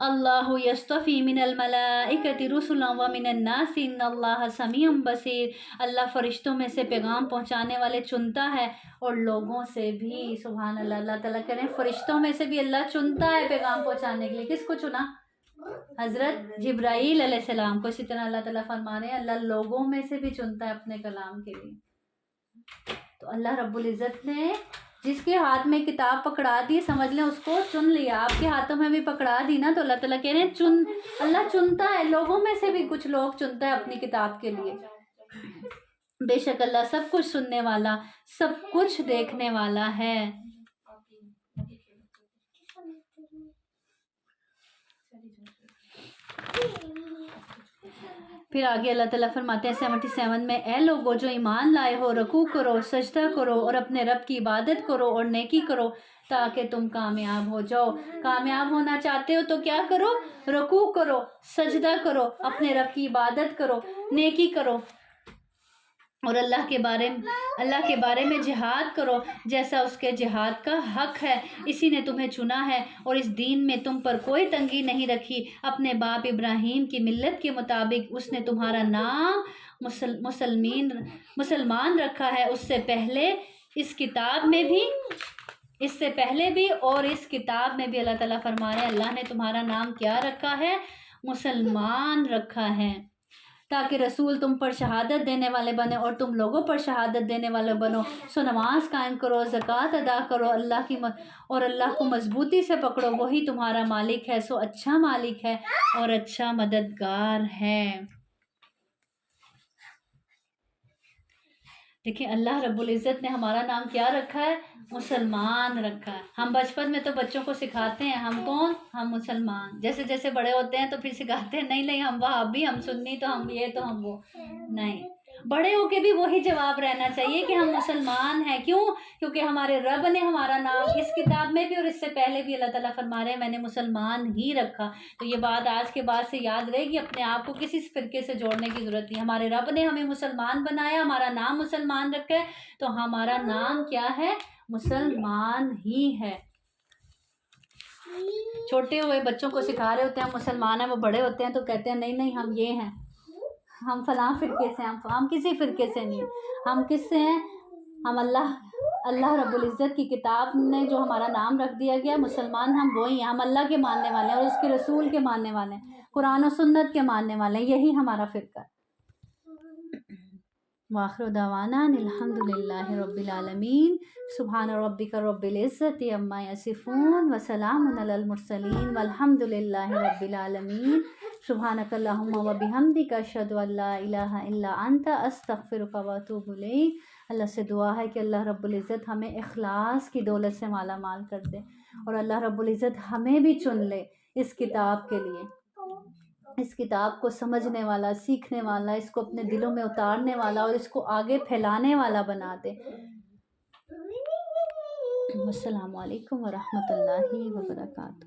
اللہ یصطفی من الملائکۃ رسلا ومن الناس ان اللہ سمیع بصیر، اللہ فرشتوں میں سے پیغام پہنچانے والے چنتا ہے اور لوگوں سے بھی۔ سبحان اللہ، اللہ تعالیٰ کہہ رہے ہیں فرشتوں میں سے بھی اللہ چنتا ہے پیغام پہنچانے کے لیے۔ کس کو چنا؟ حضرت جبرائیل علیہ السلام کو۔ اسی طرح اللہ تعالیٰ فرما رہے ہیں اللہ لوگوں میں سے بھی چنتا ہے اپنے کلام کے لیے۔ تو اللہ رب العزت نے جس کے ہاتھ میں کتاب پکڑا دی سمجھ لیں اس کو چن لیا، آپ کے ہاتھوں میں بھی پکڑا دی نا، تو اللہ تعالیٰ کہہ رہے ہیں اللہ چنتا ہے، لوگوں میں سے بھی کچھ لوگ چنتا ہے اپنی کتاب کے لیے۔ بے شک اللہ سب کچھ سننے والا، سب کچھ دیکھنے والا ہے۔ پھر آگے اللہ تعالیٰ فرماتے ہیں 77 میں، اے لوگو جو ایمان لائے ہو رکوع کرو، سجدہ کرو اور اپنے رب کی عبادت کرو اور نیکی کرو تاکہ تم کامیاب ہو جاؤ۔ کامیاب ہونا چاہتے ہو تو کیا کرو؟ رکوع کرو، سجدہ کرو، اپنے رب کی عبادت کرو، نیکی کرو، اور اللہ کے بارے میں جہاد کرو جیسا اس کے جہاد کا حق ہے۔ اسی نے تمہیں چنا ہے اور اس دین میں تم پر کوئی تنگی نہیں رکھی۔ اپنے باپ ابراہیم کی ملت کے مطابق اس نے تمہارا نام مسلمان رکھا ہے، اس سے پہلے اس کتاب بھی اور اس کتاب میں بھی اللہ تعالیٰ فرما رہے ہیں اللہ نے تمہارا نام کیا رکھا ہے؟ مسلمان رکھا ہے، تاکہ رسول تم پر شہادت دینے والے بنے اور تم لوگوں پر شہادت دینے والے بنو۔ سو نماز قائم کرو، زکوٰۃ ادا کرو، اللہ کو مضبوطی سے پکڑو، وہی تمہارا مالک ہے، سو اچھا مالک ہے اور اچھا مددگار ہے۔ دیکھیں اللہ رب العزت نے ہمارا نام کیا رکھا ہے؟ مسلمان رکھا ہے۔ ہم بچپن میں تو بچوں کو سکھاتے ہیں ہم کون؟ ہم مسلمان۔ جیسے جیسے بڑے ہوتے ہیں تو پھر سکھاتے ہیں نہیں ہم وہابی، ہم سنی، تو ہم یہ تو ہم وہ نہیں۔ بڑے ہو کے بھی وہی جواب رہنا چاہیے کہ ہم مسلمان ہیں۔ کیوں؟ کیونکہ ہمارے رب نے ہمارا نام اس کتاب میں بھی اور اس سے پہلے بھی اللہ تعالیٰ فرما رہے ہیں میں نے مسلمان ہی رکھا۔ تو یہ بات آج کے بعد سے یاد رہے گی، اپنے آپ کو کسی فرقے سے جوڑنے کی ضرورت نہیں۔ ہمارے رب نے ہمیں مسلمان بنایا، ہمارا نام مسلمان رکھا ہے، تو ہمارا نام کیا ہے؟ مسلمان ہی ہے۔ چھوٹے ہوئے بچوں کو سکھا رہے ہوتے ہیں ہم مسلمان ہیں، وہ بڑے ہوتے ہیں تو کہتے ہیں نہیں ہم یہ ہیں، ہم فلاں فرقے سے، ہم کسی فرقے سے نہیں، ہم کس سے ہیں؟ ہم اللہ رب العزت کی کتاب نے جو ہمارا نام رکھ دیا گیا مسلمان، ہم وہی ہیں، ہم اللہ کے ماننے والے ہیں اور اس کے رسول کے ماننے والے ہیں، قرآن و سنت کے ماننے والے ہیں، یہی ہمارا فرقہ ہے۔ وآخر دعوانا الحمدللہ رب العالمین. سبحان ربک رب العزت عما یصفون وسلام علی المرسلین والحمد للہ رب العالمین. سبحانک اللہم وبحمدک اشہد ان لا الہ الا انت استغفرک واتوب الیک. اللہ سے دعا ہے کہ اللہ رب العزت ہمیں اخلاص کی دولت سے مالا مال کر دے، اور اللہ رب العزت ہمیں بھی چن لے اس کتاب کے لیے، اس کتاب کو سمجھنے والا، سیکھنے والا، اس کو اپنے دلوں میں اتارنے والا اور اس کو آگے پھیلانے والا بنا دے. السلام علیکم ورحمۃ اللہ وبرکاتہ.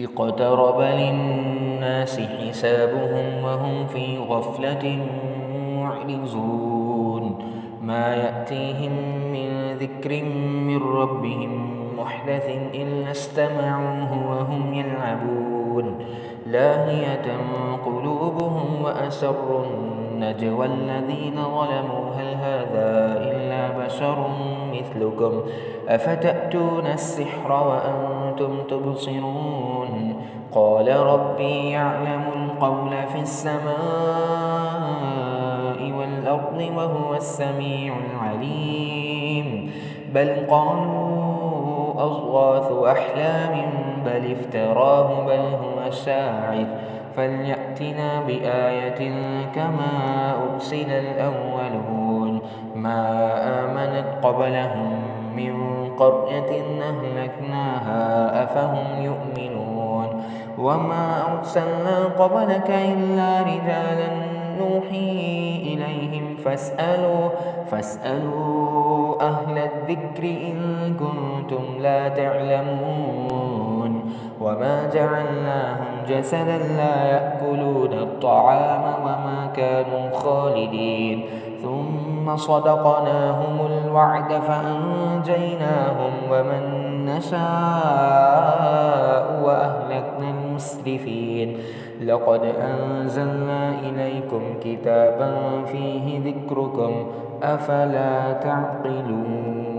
اقترب للناس حسابهم وهم في غفلة معرضون ما يأتيهم من ذكر من ربهم محدث إلا استمعوه وهم يلعبون لاهية قلوبهم وأسروا النجوى الذين ظلموا هل هذا إلا بشر مثلكم أفتأتون السحر وأنتم تبصرون قال ربي يعلم القول في السماء والأرض وهو السميع العليم بل قالوا أضغاث أحلام بل افتراه بل هو شاعر فليأتنا بآية كما أرسل الأولون ما آمنت قبلهم من قرية أهلكناها أفهم يؤمنون وما أرسلنا قبلك إلا رجالا نوحي إليهم فاسألوا أهل الذكر إن كنتم لا تعلمون وما جعلناهم جسدا لا يأكلون الطعام وما كانوا خالدين ثم صدقناهم الوعد فأنجيناهم ومن نشاء وأهلكنا المسرفين لقد أنزلنا إليكم كتابا فيه ذكركم أفلا تعقلون